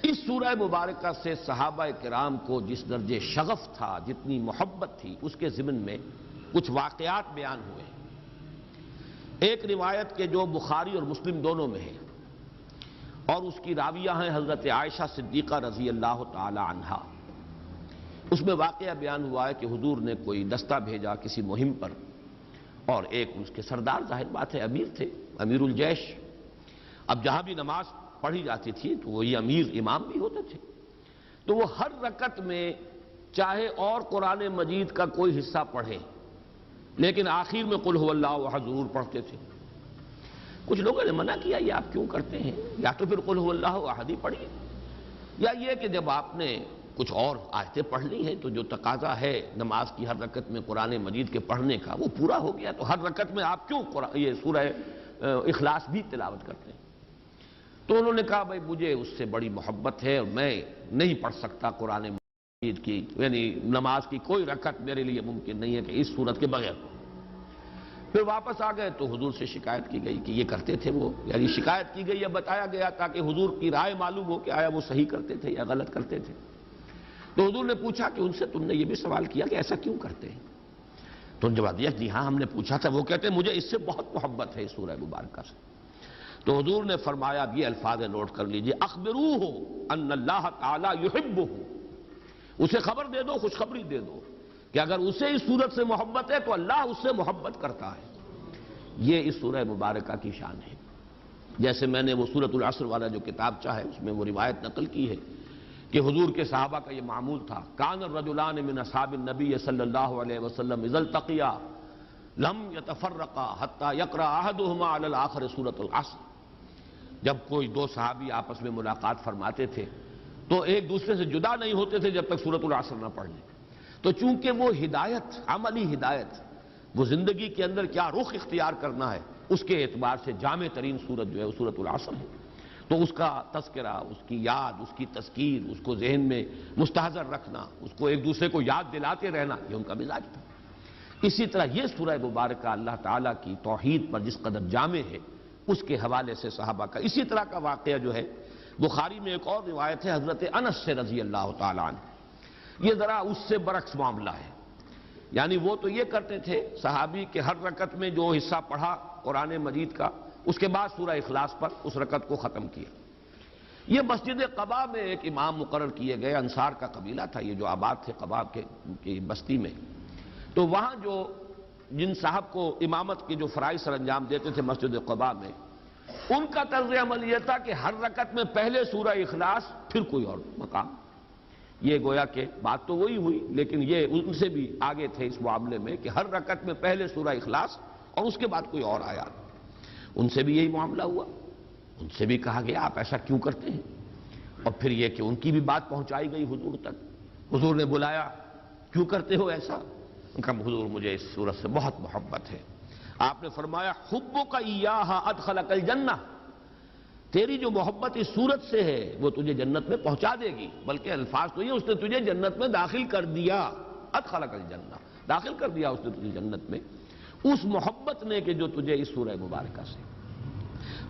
اس سورہ مبارکہ سے صحابہ کرام کو جس درجے شغف تھا، جتنی محبت تھی، اس کے ضمن میں کچھ واقعات بیان ہوئے۔ ایک روایت کے جو بخاری اور مسلم دونوں میں ہے اور اس کی راویہ ہیں حضرت عائشہ صدیقہ رضی اللہ تعالی عنہا، اس میں واقعہ بیان ہوا ہے کہ حضور نے کوئی دستہ بھیجا کسی مہم پر، اور ایک اس کے سردار ظاہر بات ہے امیر تھے، امیر الجیش، اب جہاں بھی نماز پڑھی جاتی تھی تو وہی امیر امام بھی ہوتے تھے، تو وہ ہر رکعت میں چاہے اور قرآن مجید کا کوئی حصہ پڑھے لیکن آخر میں قل هو اللہ احد ضرور پڑھتے تھے۔ کچھ لوگوں نے منع کیا یہ آپ کیوں کرتے ہیں، یا تو پھر قل هو اللہ احد ہی پڑھیے، یا یہ کہ جب آپ نے کچھ اور آیتیں پڑھ لی ہیں تو جو تقاضا ہے نماز کی ہر رکعت میں قرآن مجید کے پڑھنے کا وہ پورا ہو گیا، تو ہر رکعت میں آپ کیوں یہ سورہ اخلاص بھی تلاوت کرتے ہیں؟ تو انہوں نے کہا بھائی مجھے اس سے بڑی محبت ہے اور میں نہیں پڑھ سکتا قرآن مجید کی، یعنی نماز کی کوئی رکعت میرے لیے ممکن نہیں ہے کہ اس صورت کے بغیر۔ پھر واپس آ گئے تو حضور سے شکایت کی گئی کہ یہ کرتے تھے وہ، یعنی شکایت کی گئی یا بتایا گیا تاکہ حضور کی رائے معلوم ہو کہ آیا وہ صحیح کرتے تھے یا غلط کرتے تھے۔ تو حضور نے پوچھا کہ ان سے تم نے یہ بھی سوال کیا کہ ایسا کیوں کرتے ہیں؟ تو انہوں نے جواب دیا جی ہاں ہم نے پوچھا تھا، وہ کہتے ہیں مجھے اس سے بہت محبت ہے اس سورہ مبارکہ سے۔ تو حضور نے فرمایا اب یہ الفاظ نوٹ کر لیجئے، اخبروہ ان اللہ تعالی یحبہ، اسے خبر دے دو، خوشخبری دے دو کہ اگر اسے اس سورت سے محبت ہے تو اللہ اس سے محبت کرتا ہے۔ یہ اس سورہ مبارکہ کی شان ہے۔ جیسے میں نے وہ سورۃ العصر والا جو کتاب چاہے اس میں وہ روایت نقل کی ہے کہ حضور کے صحابہ کا یہ معمول تھا، کان الرجلان من اصحاب النبی صلی اللہ علیہ وسلم اذا التقیا لم يتفرقا حتى يقرأ احدهما على الاخر سورۃ العصر۔ جب کوئی دو صحابی آپس میں ملاقات فرماتے تھے تو ایک دوسرے سے جدا نہیں ہوتے تھے جب تک سورۃ العصر نہ پڑھ لیں۔ تو چونکہ وہ ہدایت، عملی ہدایت، وہ زندگی کے اندر کیا رخ اختیار کرنا ہے، اس کے اعتبار سے جامع ترین سورت جو ہے وہ سورۃ العصر ہے، تو اس کا تذکرہ، اس کی یاد، اس کی تذکیر، اس کو ذہن میں مستحضر رکھنا، اس کو ایک دوسرے کو یاد دلاتے رہنا، یہ ان کا مزاج تھا۔ اسی طرح یہ سورہ مبارکہ اللہ تعالیٰ کی توحید پر جس قدر جامع ہے، اس کے حوالے سے صحابہ کا اسی طرح کا واقعہ جو ہے، بخاری میں ایک اور روایت ہے حضرت انس سے رضی اللہ تعالیٰ عنہ، یہ ذرا اس سے برعکس معاملہ ہے۔ یعنی وہ تو یہ کرتے تھے صحابی کہ ہر رکعت میں جو حصہ پڑھا قرآن مجید کا، اس کے بعد سورہ اخلاص پر اس رکعت کو ختم کیا۔ یہ مسجد قباء میں ایک امام مقرر کیے گئے، انصار کا قبیلہ تھا یہ جو آباد تھے قباء کی بستی میں، تو وہاں جو جن صاحب کو امامت کے جو فرائض سر انجام دیتے تھے مسجد قباء میں، ان کا طرز عمل یہ تھا کہ ہر رکعت میں پہلے سورہ اخلاص پھر کوئی اور مقام۔ یہ گویا کہ بات تو وہی ہوئی، لیکن یہ ان سے بھی آگے تھے اس معاملے میں کہ ہر رکعت میں پہلے سورہ اخلاص اور اس کے بعد کوئی اور آیات۔ ان سے بھی یہی معاملہ ہوا، ان سے بھی کہا گیا آپ ایسا کیوں کرتے ہیں، اور پھر یہ کہ ان کی بھی بات پہنچائی گئی حضور تک۔ حضور نے بلایا، کیوں کرتے ہو ایسا؟ ان کا حضور مجھے اس صورت سے بہت محبت ہے۔ آپ نے فرمایا حبک ایہا ادخلک الجنہ، تیری جو محبت اس صورت سے ہے وہ تجھے جنت میں پہنچا دے گی، بلکہ الفاظ تو یہ اس نے تجھے جنت میں داخل کر دیا، ادخلک الجنہ، داخل کر دیا اس نے تجھے جنت میں، اس محبت نے کہ جو تجھے اس سورہ مبارکہ سے۔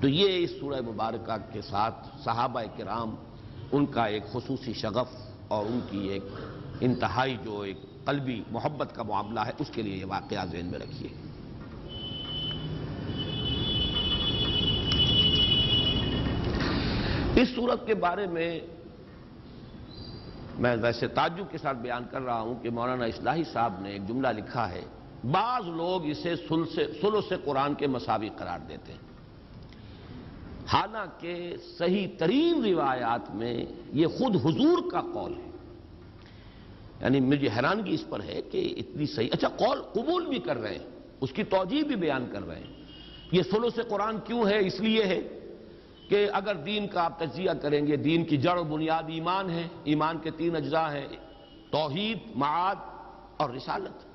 تو یہ اس سورہ مبارکہ کے ساتھ صحابہ کرام ان کا ایک خصوصی شغف اور ان کی ایک انتہائی جو ایک قلبی محبت کا معاملہ ہے، اس کے لیے یہ واقعہ ذہن میں رکھیے۔ اس صورت کے بارے میں ویسے تعجب کے ساتھ بیان کر رہا ہوں کہ مولانا اصلاحی صاحب نے ایک جملہ لکھا ہے، بعض لوگ اسے ثلث قرآن کے مساوی قرار دیتے ہیں، حالانکہ صحیح ترین روایات میں یہ خود حضور کا قول ہے۔ یعنی مجھے حیرانگی اس پر ہے کہ اتنی صحیح، اچھا قول قبول بھی کر رہے ہیں، اس کی توجیہ بھی بیان کر رہے ہیں۔ یہ ثلث قرآن کیوں ہے؟ اس لیے ہے کہ اگر دین کا آپ تجزیہ کریں گے، دین کی جڑ و بنیاد ایمان ہے، ایمان کے 3 اجزاء ہیں، توحید، معاد اور رسالت۔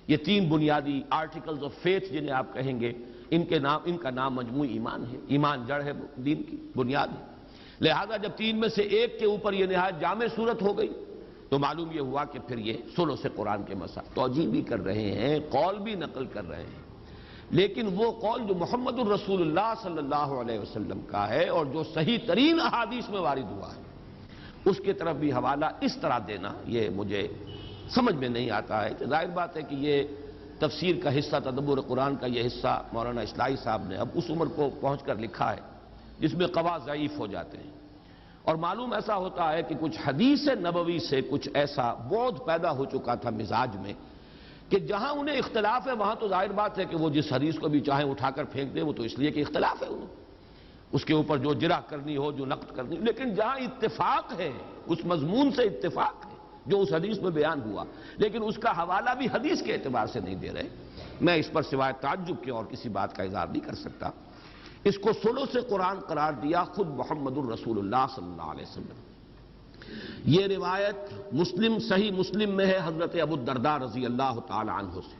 یہ 3 بنیادی آرٹیکلز آف فیتھ جنہیں آپ کہیں گے، ان کا نام مجموعی ایمان ہے۔ ایمان جڑ ہے، دین کی بنیاد ہے۔ لہذا جب 3 میں سے ایک کے اوپر یہ نہایت جامع صورت ہو گئی تو معلوم یہ ہوا کہ پھر یہ ثلث قرآن کے مسائل توجیہ بھی کر رہے ہیں، قول بھی نقل کر رہے ہیں، لیکن وہ قول جو محمد الرسول اللہ صلی اللہ علیہ وسلم کا ہے اور جو صحیح ترین احادیث میں وارد ہوا ہے، اس کی طرف بھی حوالہ اس طرح دینا یہ مجھے سمجھ میں نہیں آتا ہے۔ کہ ظاہر بات ہے کہ یہ تفسیر کا حصہ، تدبر قرآن کا یہ حصہ مولانا اصلاحی صاحب نے اب اس عمر کو پہنچ کر لکھا ہے جس میں قواعد ضعیف ہو جاتے ہیں، اور معلوم ایسا ہوتا ہے کہ کچھ حدیث نبوی سے کچھ ایسا بودھ پیدا ہو چکا تھا مزاج میں کہ جہاں انہیں اختلاف ہے وہاں تو ظاہر بات ہے کہ وہ جس حدیث کو بھی چاہیں اٹھا کر پھینک دیں، وہ تو اس لیے کہ اختلاف ہے انہیں، اس کے اوپر جو جرح کرنی ہو، جو نقد کرنی ہو، لیکن جہاں اتفاق ہے، اس مضمون سے اتفاق ہے جو اس حدیث میں بیان ہوا، لیکن اس کا حوالہ بھی حدیث کے اعتبار سے نہیں دے رہے، میں اس پر سوائے تعجب کے اور کسی بات کا اظہار نہیں کر سکتا۔ اس کو ثلث قرآن قرار دیا خود محمد الرسول اللہ صلی اللہ علیہ وسلم۔ یہ روایت مسلم، صحیح مسلم میں ہے حضرت ابو الدرداء رضی اللہ تعالی عنہ سے،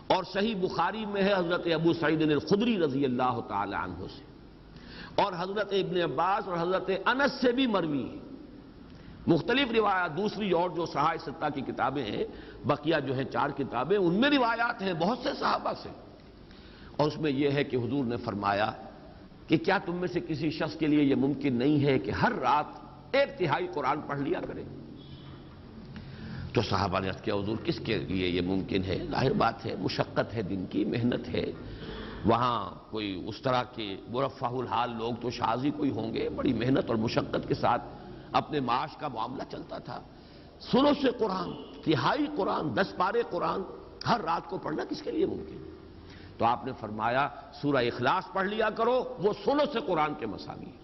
اور صحیح بخاری میں ہے حضرت ابو سعید الخدری رضی اللہ تعالی عنہ سے، اور حضرت ابن عباس اور حضرت انس سے بھی مروی ہے۔ مختلف روایات دوسری اور جو صحاح ستہ کی کتابیں ہیں، بقیہ جو ہیں 4 کتابیں، ان میں روایات ہیں بہت سے صحابہ سے، اور اس میں یہ ہے کہ حضور نے فرمایا کہ کیا تم میں سے کسی شخص کے لیے یہ ممکن نہیں ہے کہ ہر رات 1/3 قرآن پڑھ لیا کرے؟ تو صحابہ نے عرض کیا حضور کس کے لیے یہ ممکن ہے؟ ظاہر بات ہے مشقت ہے، دن کی محنت ہے، وہاں کوئی اس طرح کے مرفہ الحال لوگ تو شاذ ہی کوئی ہوں گے، بڑی محنت اور مشقت کے ساتھ اپنے معاش کا معاملہ چلتا تھا۔ ثلث قرآن، 1/3 قرآن، 10 پارے قرآن ہر رات کو پڑھنا کس کے لیے ممکن ہے؟ تو آپ نے فرمایا سورہ اخلاص پڑھ لیا کرو، وہ ثلث قرآن کے مساوی ہے۔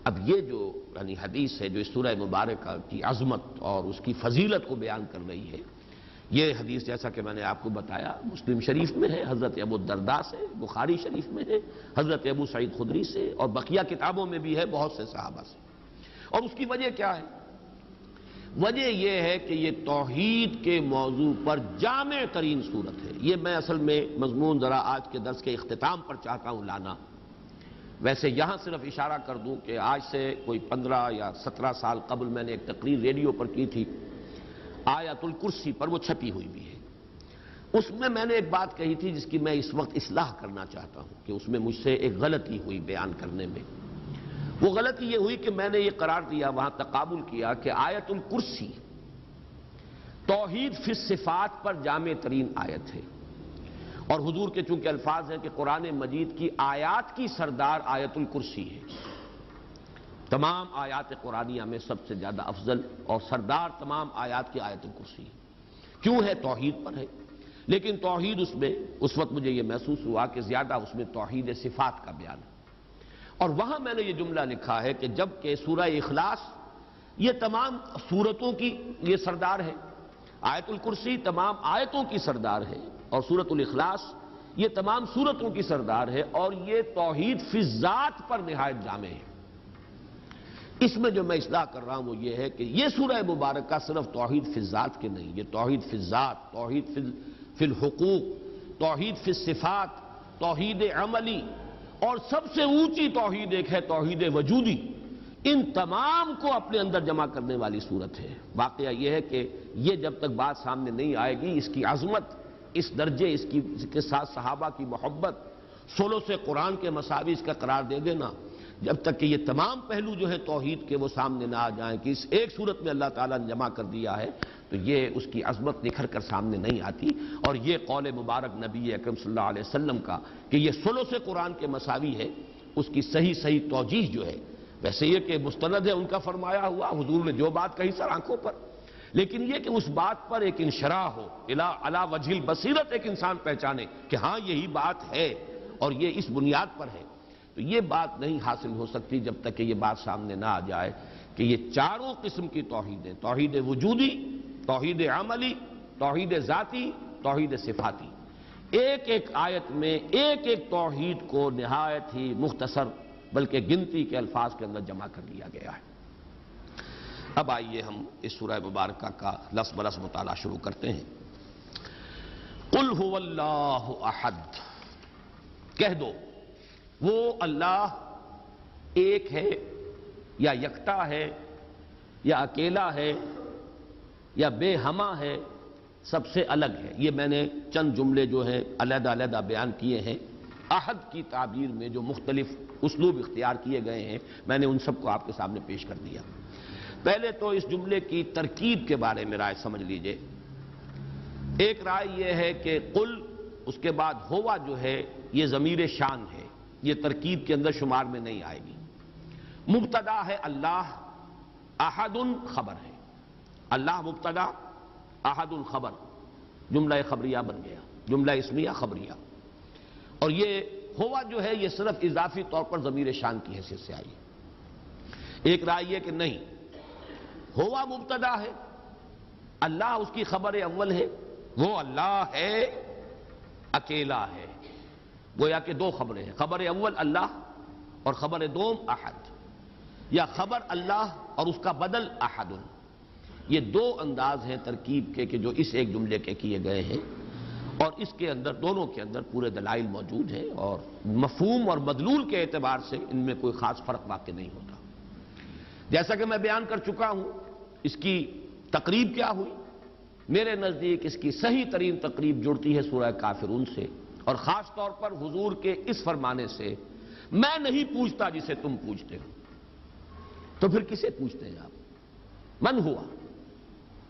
اب یہ جو یعنی حدیث ہے جو اس سورہ مبارکہ کی عظمت اور اس کی فضیلت کو بیان کر رہی ہے، یہ حدیث جیسا کہ میں نے آپ کو بتایا مسلم شریف میں ہے، حضرت ابو الدرداء سے، بخاری شریف میں ہے، حضرت ابو سعید خدری سے، اور بقیہ کتابوں میں بھی ہے بہت سے صحابہ سے۔ اور اس کی وجہ کیا ہے؟ وجہ یہ ہے کہ یہ توحید کے موضوع پر جامع ترین صورت ہے۔ یہ میں اصل میں مضمون ذرا آج کے درس کے اختتام پر چاہتا ہوں لانا۔ ویسے یہاں صرف اشارہ کر دوں کہ آج سے کوئی 15 یا 17 سال قبل میں نے ایک تقریر ریڈیو پر کی تھی آیت الکرسی پر، وہ چھپی ہوئی بھی ہے۔ اس میں نے ایک بات کہی تھی جس کی میں اس وقت اصلاح کرنا چاہتا ہوں کہ اس میں مجھ سے ایک غلطی ہوئی بیان کرنے میں۔ وہ غلطی یہ ہوئی کہ میں نے یہ قرار دیا، وہاں تقابل کیا کہ آیت الکرسی توحید فی الصفات پر جامع ترین آیت ہے، اور حضور کے چونکہ الفاظ ہیں کہ قرآن مجید کی آیات کی سردار آیت الکرسی ہے، تمام آیات قرآنیہ میں سب سے زیادہ افضل اور سردار تمام آیات کی آیت الکرسی ہے۔ کیوں ہے؟ توحید پر ہے، لیکن توحید اس میں اس وقت مجھے یہ محسوس ہوا کہ زیادہ اس میں توحید صفات کا بیان ہے، اور وہاں میں نے یہ جملہ لکھا ہے کہ جب کہ سورہ اخلاص یہ تمام سورتوں کی یہ سردار ہے، آیت الکرسی تمام آیتوں کی سردار ہے، اور سورۃ الاخلاص یہ تمام سورتوں کی سردار ہے، اور یہ توحید فی الذات پر نہایت جامع ہے۔ اس میں جو میں اصلاح کر رہا ہوں وہ یہ ہے کہ یہ سورہ مبارکہ صرف توحید فی الذات کے نہیں، یہ توحید فی الذات، توحید فی الحقوق، توحید فی الصفات، توحید عملی، اور سب سے اونچی توحید ایک ہے توحید وجودی، ان تمام کو اپنے اندر جمع کرنے والی صورت ہے۔ واقعہ یہ ہے کہ یہ جب تک بات سامنے نہیں آئے گی، اس کی عظمت، اس درجے، اس کے ساتھ صحابہ کی محبت، ثلث قرآن کے مساوی اس کا قرار دے دینا، جب تک کہ یہ تمام پہلو جو ہے توحید کے وہ سامنے نہ آ جائیں کہ اس ایک صورت میں اللہ تعالیٰ نے جمع کر دیا ہے، تو یہ اس کی عظمت نکھر کر سامنے نہیں آتی۔ اور یہ قول مبارک نبی اکرم صلی اللہ علیہ وسلم کا کہ یہ ثلث قرآن کے مساوی ہے، اس کی صحیح توجیہ جو ہے، ویسے یہ کہ مستند ہے ان کا فرمایا ہوا، حضور نے جو بات کہی سر آنکھوں پر، لیکن یہ کہ اس بات پر ایک انشراح ہو، علی وجہ البصیرت ایک انسان پہچانے کہ ہاں یہی بات ہے اور یہ اس بنیاد پر ہے، تو یہ بات نہیں حاصل ہو سکتی جب تک کہ یہ بات سامنے نہ آ جائے کہ یہ چاروں قسم کی توحیدیں، توحید وجودی، توحید عملی، توحید ذاتی، توحید صفاتی، ایک ایک آیت میں ایک ایک توحید کو نہایت ہی مختصر بلکہ گنتی کے الفاظ کے اندر جمع کر دیا گیا ہے۔ اب آئیے ہم اس سورہ مبارکہ کا لفظ بلفظ مطالعہ شروع کرتے ہیں۔ قل هو اللہ احد، کہہ دو وہ اللہ ایک ہے یا یکتا ہے یا اکیلا ہے یا بے ہمہ ہے، سب سے الگ ہے۔ یہ میں نے چند جملے جو ہیں علیحدہ علیحدہ بیان کیے ہیں۔ احد کی تعبیر میں جو مختلف اسلوب اختیار کیے گئے ہیں میں نے ان سب کو آپ کے سامنے پیش کر دیا۔ پہلے تو اس جملے کی ترکیب کے بارے میں رائے سمجھ لیجئے۔ ایک رائے یہ ہے کہ قل، اس کے بعد ہوا جو ہے یہ ضمیر شان ہے، یہ ترکیب کے اندر شمار میں نہیں آئے گی۔ مبتدا ہے اللہ، احد خبر ہے، اللہ مبتدا، احد خبر، جملہ خبریہ بن گیا، جملہ اسمیہ خبریہ۔ اور یہ ہوا جو ہے یہ صرف اضافی طور پر ضمیر شان کی حیثیت سے آئی۔ ایک رائے یہ کہ نہیں، ہوا مبتدا ہے، اللہ اس کی خبر اول ہے، وہ اللہ ہے، اکیلا ہے، گویا کہ دو خبریں ہیں، خبر اول اللہ اور خبر دوم احد، یا خبر اللہ اور اس کا بدل احد۔ یہ دو انداز ہیں ترکیب کے کہ جو اس ایک جملے کے کیے گئے ہیں، اور اس کے اندر دونوں کے اندر پورے دلائل موجود ہیں، اور مفہوم اور مدلول کے اعتبار سے ان میں کوئی خاص فرق واقع نہیں ہوتا۔ جیسا کہ میں بیان کر چکا ہوں، اس کی تقریب کیا ہوئی؟ میرے نزدیک اس کی صحیح ترین تقریب جڑتی ہے سورہ کافرون سے، اور خاص طور پر حضور کے اس فرمانے سے، میں نہیں پوچھتا جسے تم پوچھتے ہو۔ تو پھر کسے پوچھتے ہیں آپ؟ من ہوا،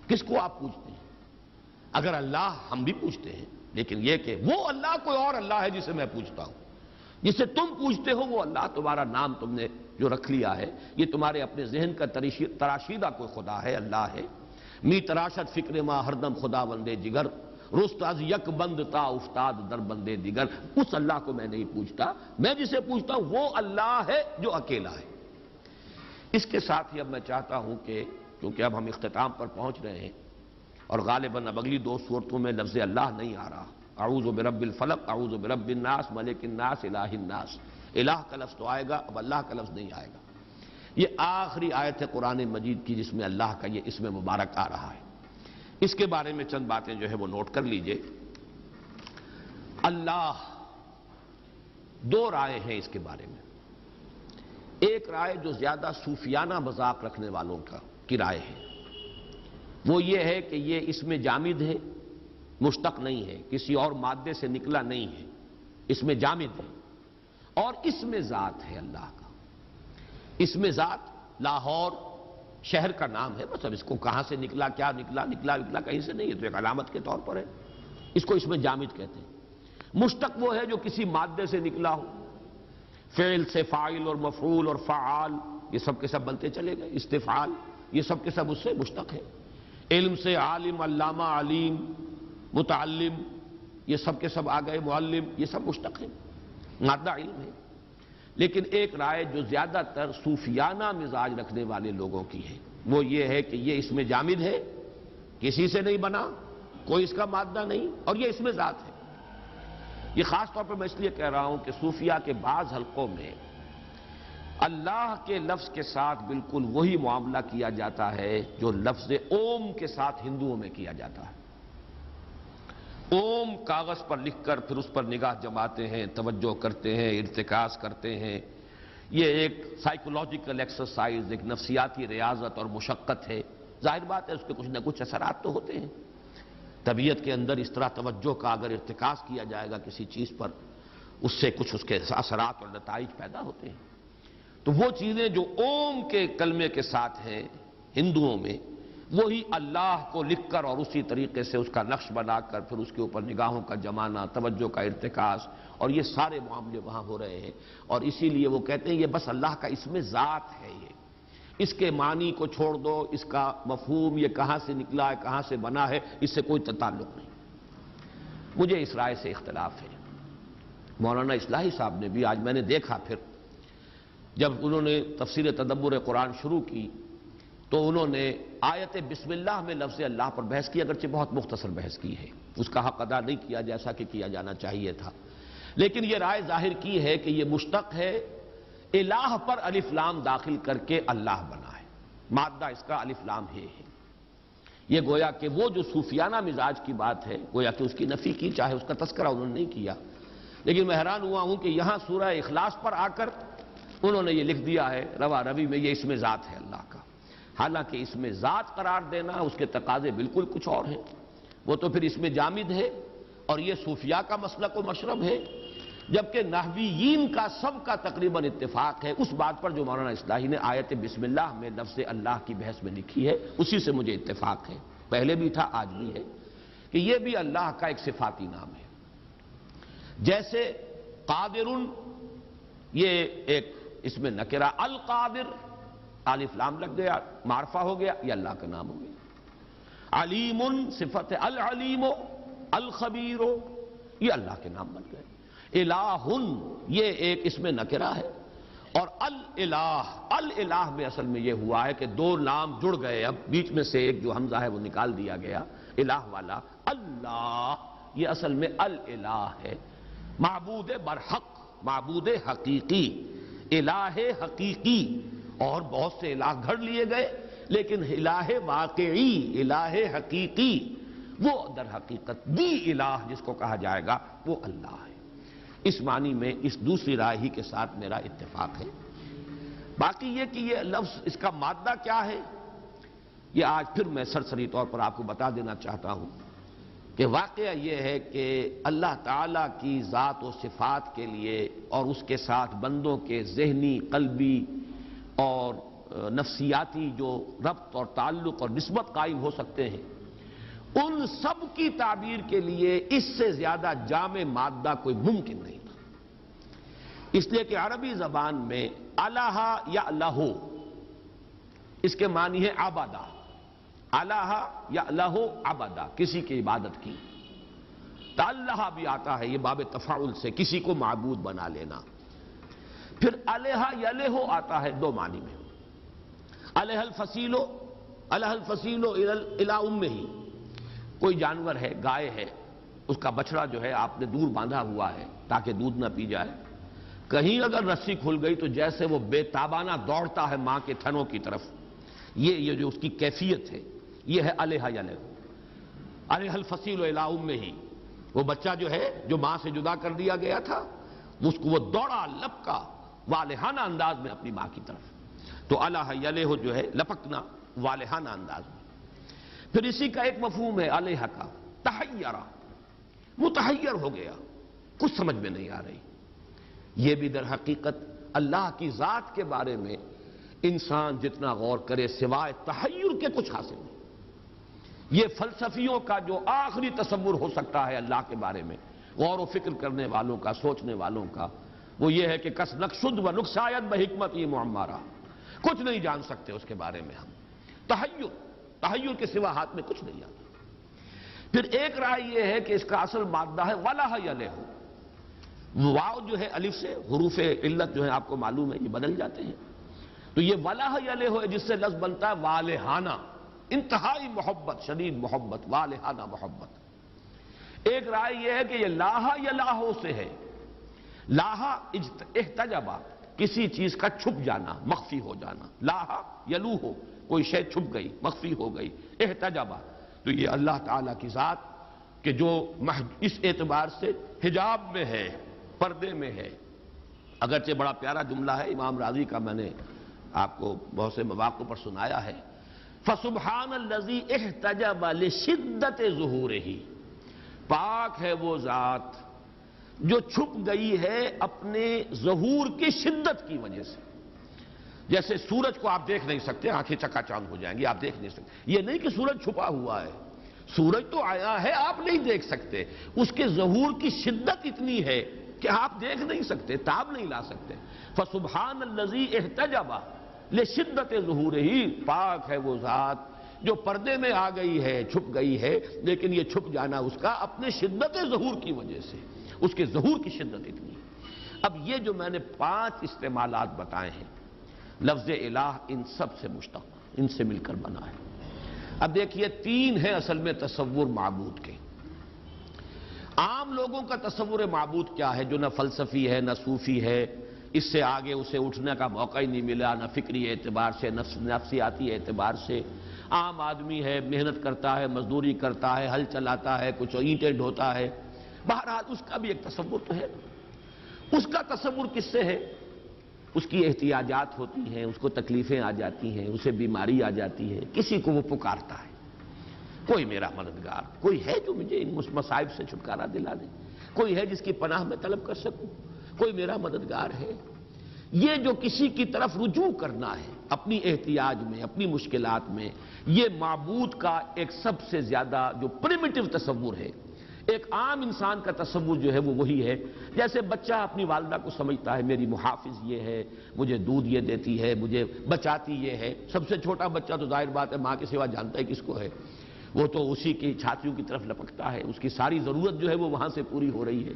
کس کو آپ پوچھتے ہیں؟ اگر اللہ ہم بھی پوچھتے ہیں، لیکن یہ کہ وہ اللہ کوئی اور اللہ ہے جسے میں پوچھتا ہوں، جسے تم پوچھتے ہو وہ اللہ، تمہارا نام تم نے جو رکھ لیا ہے، یہ تمہارے اپنے ذہن کا تراشیدہ کوئی خدا ہے، اللہ ہے۔ می تراشد فکر ما ہردم خدا وندے جگر، رست از یک بند تا افتاد در بندے دیگر، اس اللہ کو میں نہیں پوچھتا، میں جسے پوچھتا ہوں وہ اللہ ہے جو اکیلا ہے۔ اس کے ساتھ ہی اب میں چاہتا ہوں کہ کیونکہ اب ہم اختتام پر پہنچ رہے ہیں اور غالباً اب اگلی 2 صورتوں میں لفظ اللہ نہیں آ رہا، اعوذ برب الفلق، اعوذ برب الناس، ملک الناس، الہ الناس، الہ کا لفظ تو آئے گا، اب اللہ کا لفظ نہیں آئے گا۔ یہ آخری آیت ہے قرآن مجید کی جس میں اللہ کا یہ اسم مبارک آ رہا ہے۔ اس کے بارے میں چند باتیں جو ہے وہ نوٹ کر لیجئے۔ اللہ، 2 رائے ہیں اس کے بارے میں۔ ایک رائے جو زیادہ صوفیانہ مذاق رکھنے والوں کی رائے ہے، وہ یہ ہے کہ یہ اسم جامد ہے، مشتق نہیں ہے، کسی اور مادے سے نکلا نہیں ہے، اسم جامد ہے اور اسم ذات ہے اللہ کا۔ اسم ذات لاہور شہر کا نام ہے، مطلب اس کو کہاں سے نکلا، کیا نکلا کہیں سے نہیں ہے، تو ایک علامت کے طور پر ہے، اس کو اسم جامد کہتے ہیں۔ مشتق وہ ہے جو کسی مادے سے نکلا ہو، فعل سے فاعل اور مفعول اور فعال یہ سب کے سب بنتے چلے گئے، استفعال یہ سب کے سب اس سے مشتق ہے۔ علم سے عالم، علامہ، علیم، متعلم یہ سب کے سب آ گئے، معلم یہ سب مشتق ہے، مادہ علم ہے۔ لیکن ایک رائے جو زیادہ تر صوفیانہ مزاج رکھنے والے لوگوں کی ہے وہ یہ ہے کہ یہ اسم جامد ہے، کسی سے نہیں بنا، کوئی اس کا مادہ نہیں، اور یہ اسم ذات ہے۔ یہ خاص طور پر میں اس لیے کہہ رہا ہوں کہ صوفیہ کے بعض حلقوں میں اللہ کے لفظ کے ساتھ بالکل وہی معاملہ کیا جاتا ہے جو لفظ اوم کے ساتھ ہندوؤں میں کیا جاتا ہے۔ اوم کاغذ پر لکھ کر پھر اس پر نگاہ جماتے ہیں، توجہ کرتے ہیں، ارتکاز کرتے ہیں۔ یہ ایک سائیکولوجیکل ایکسرسائز، ایک نفسیاتی ریاضت اور مشقت ہے۔ ظاہر بات ہے اس کے کچھ نہ کچھ اثرات تو ہوتے ہیں۔ طبیعت کے اندر اس طرح توجہ کا اگر ارتکاز کیا جائے گا کسی چیز پر، اس سے کچھ اس کے اثرات اور نتائج پیدا ہوتے ہیں۔ تو وہ چیزیں جو اوم کے کلمے کے ساتھ ہیں ہندوؤں میں، وہی اللہ کو لکھ کر اور اسی طریقے سے اس کا نقش بنا کر پھر اس کے اوپر نگاہوں کا جمانا، توجہ کا ارتکاز، اور یہ سارے معاملے وہاں ہو رہے ہیں۔ اور اسی لیے وہ کہتے ہیں یہ بس اللہ کا اسم ذات ہے، یہ اس کے معنی کو چھوڑ دو، اس کا مفہوم یہ کہاں سے نکلا ہے، کہاں سے بنا ہے، اس سے کوئی تعلق نہیں۔ مجھے اس رائے سے اختلاف ہے۔ مولانا اصلاحی صاحب نے بھی، آج میں نے دیکھا پھر جب انہوں نے تفسیر تدبر قرآن شروع کی تو انہوں نے آیت بسم اللہ میں لفظ اللہ پر بحث کی، اگرچہ بہت مختصر بحث کی ہے، اس کا حق ادا نہیں کیا جیسا کہ کیا جانا چاہیے تھا، لیکن یہ رائے ظاہر کی ہے کہ یہ مشتق ہے، الہ پر الف لام داخل کر کے اللہ بنا ہے، مادہ اس کا الف لام ہے۔ یہ گویا کہ وہ جو صوفیانہ مزاج کی بات ہے گویا کہ اس کی نفی کی، چاہے اس کا تذکرہ انہوں نے نہیں کیا، لیکن میں حیران ہوا ہوں کہ یہاں سورہ اخلاص پر آ کر انہوں نے یہ لکھ دیا ہے روا روی میں یہ اسم ذات ہے اللہ کا، حالانکہ اسم ذات قرار دینا اس کے تقاضے بالکل کچھ اور ہیں، وہ تو پھر اسم جامد ہے، اور یہ صوفیاء کا مسلک و مشرب ہے، جبکہ نحویین کا سب کا تقریباً اتفاق ہے اس بات پر جو مولانا اصلاحی نے آیت بسم اللہ میں لفظ اللہ کی بحث میں لکھی ہے، اسی سے مجھے اتفاق ہے، پہلے بھی تھا آج بھی ہے، کہ یہ بھی اللہ کا ایک صفاتی نام ہے۔ جیسے قادر یہ ایک اس میں نکرہ، القادر الف لام لگ گیا، معرفہ ہو گیا، یہ اللہ کا نام ہو گیا۔ علیم صفت العلیم، الخبیر یہ اللہ کے نام بن گئے۔ الہ یہ ایک اس میں نکرہ ہے، اور الالہ میں اصل میں یہ ہوا ہے کہ 2 نام جڑ گئے، اب بیچ میں سے ایک جو حمزہ ہے وہ نکال دیا گیا، الہ والا اللہ یہ اصل میں الالہ ہے، معبود برحق، معبود حقیقی، الہ حقیقی، اور بہت سے الہ گھڑ لیے گئے، لیکن الہ واقعی، الہ حقیقی وہ در حقیقت دی الہ جس کو کہا جائے گا وہ اللہ ہے۔ اس معنی میں اس دوسری رائے ہی کے ساتھ میرا اتفاق ہے۔ باقی یہ کہ یہ لفظ اس کا مادہ کیا ہے، یہ آج پھر میں سرسری طور پر آپ کو بتا دینا چاہتا ہوں کہ واقعہ یہ ہے کہ اللہ تعالیٰ کی ذات و صفات کے لیے اور اس کے ساتھ بندوں کے ذہنی، قلبی اور نفسیاتی جو ربط اور تعلق اور نسبت قائم ہو سکتے ہیں، ان سب کی تعبیر کے لیے اس سے زیادہ جامع مادہ کوئی ممکن نہیں تھا، اس لیے کہ عربی زبان میں الہ یا لہو اس کے معنی ہے عبادہ، الہ یا لہو عبادہ، کسی کی عبادت کی، تعلہ بھی آتا ہے، یہ باب تفاعل سے کسی کو معبود بنا لینا۔ پھر الہ یلہ آتا ہے دو معنی میں، الہ الفصیل الی امہ، کوئی جانور ہے، گائے ہے، اس کا بچڑا جو ہے آپ نے دور باندھا ہوا ہے تاکہ دودھ نہ پی جائے، کہیں اگر رسی کھل گئی تو جیسے وہ بے تابانہ دوڑتا ہے ماں کے تھنوں کی طرف، یہ جو اس کی کیفیت ہے، یہ ہے الہ یلہ، الہ الفصیل الی امہ، وہ بچہ جو ہے جو ماں سے جدا کر دیا گیا تھا، اس کو وہ دوڑا لپکا والہانہ انداز میں اپنی ماں کی طرف، تو الہ یلہ جو ہے لپکنا والہانہ انداز میں۔ پھر اسی کا ایک مفہوم ہے الہ کا تحیرہ، متحیر ہو گیا، کچھ سمجھ میں نہیں آ رہی۔ یہ بھی در حقیقت اللہ کی ذات کے بارے میں انسان جتنا غور کرے سوائے تحیر کے کچھ حاصل نہیں۔ یہ فلسفیوں کا جو آخری تصور ہو سکتا ہے اللہ کے بارے میں، غور و فکر کرنے والوں کا، سوچنے والوں کا، وہ یہ ہے کہ کس نقشد و نقشایت بحکمت یہ معمارہ، کچھ نہیں جان سکتے اس کے بارے میں ہم، تحیر کے سوا ہاتھ میں کچھ نہیں آتا۔ پھر ایک رائے یہ ہے کہ اس کا اصل مادہ ہے والہ یلہ، واو جو ہے الف سے، حروف علت جو ہے آپ کو معلوم ہے یہ بدل جاتے ہیں، تو یہ والہ یلہ ہے جس سے لفظ بنتا ہے والہانہ، انتہائی محبت، شدید محبت، والہانہ محبت۔ ایک رائے یہ ہے کہ یہ لاہ یلاہ سے ہے، لاہ احتجبہ، کسی چیز کا چھپ جانا، مخفی ہو جانا، لاہ یلوہ، کوئی شے چھپ گئی، مخفی ہو گئی، احتجبہ، تو یہ اللہ تعالیٰ کی ذات کہ جو اس اعتبار سے حجاب میں ہے، پردے میں ہے۔ اگرچہ بڑا پیارا جملہ ہے امام راضی کا، میں نے آپ کو بہت سے مواقع پر سنایا ہے، فَسُبْحَانَ الَّذِي احْتَجَبَ لِشِدَّتِ ظُہُورِهِ، پاک ہے وہ ذات جو چھپ گئی ہے اپنے ظہور کی شدت کی وجہ سے۔ جیسے سورج کو آپ دیکھ نہیں سکتے، آنکھیں چکا چاند ہو جائیں گی، آپ دیکھ نہیں سکتے، یہ نہیں کہ سورج چھپا ہوا ہے، سورج تو آیا ہے، آپ نہیں دیکھ سکتے، اس کے ظہور کی شدت اتنی ہے کہ آپ دیکھ نہیں سکتے، تاب نہیں لا سکتے۔ فَسُبْحَانَ الَّذِي احْتَجَبَ لِشِدَّتِ ظُہُورِهِ، پاک ہے وہ ذات جو پردے میں آ گئی ہے، چھپ گئی ہے، لیکن یہ چھپ جانا اس کا اپنے شدت ظہور کی وجہ سے، اس کے ظہور کی شدت اتنی ہے۔ اب یہ جو میں نے 5 استعمالات بتائے ہیں، لفظ الہ ان سب سے مشتق، ان سے مل کر بنا ہے۔ اب دیکھیے 3 ہیں اصل میں تصور معبود کے۔ عام لوگوں کا تصور معبود کیا ہے، جو نہ فلسفی ہے، نہ صوفی ہے، اس سے آگے اسے اٹھنے کا موقع ہی نہیں ملا، نہ فکری اعتبار سے، نفسیاتی اعتبار سے۔ عام آدمی ہے، محنت کرتا ہے، مزدوری کرتا ہے، ہل چلاتا ہے، کچھ اینٹیں ڈھوتا ہے، بہرحال اس کا بھی ایک تصور تو ہے۔ اس کا تصور کس سے ہے؟ اس کی احتیاجات ہوتی ہیں، اس کو تکلیفیں آ جاتی ہیں، اسے بیماری آ جاتی ہے، کسی کو وہ پکارتا ہے، کوئی میرا مددگار، کوئی ہے جو مجھے ان مصائب سے چھٹکارا دلا دے، کوئی ہے جس کی پناہ میں طلب کر سکوں، کوئی میرا مددگار ہے۔ یہ جو کسی کی طرف رجوع کرنا ہے اپنی احتیاج میں، اپنی مشکلات میں، یہ معبود کا ایک سب سے زیادہ جو پریمیٹو تصور ہے۔ ایک عام انسان کا تصور جو ہے وہ وہی ہے، جیسے بچہ اپنی والدہ کو سمجھتا ہے میری محافظ یہ ہے، مجھے دودھ یہ دیتی ہے، مجھے بچاتی یہ ہے۔ سب سے چھوٹا بچہ تو ظاہر بات ہے ماں کے سوا جانتا ہے کس کو ہے، وہ تو اسی کی چھاتیوں کی طرف لپکتا ہے، اس کی ساری ضرورت جو ہے وہ وہاں سے پوری ہو رہی ہے۔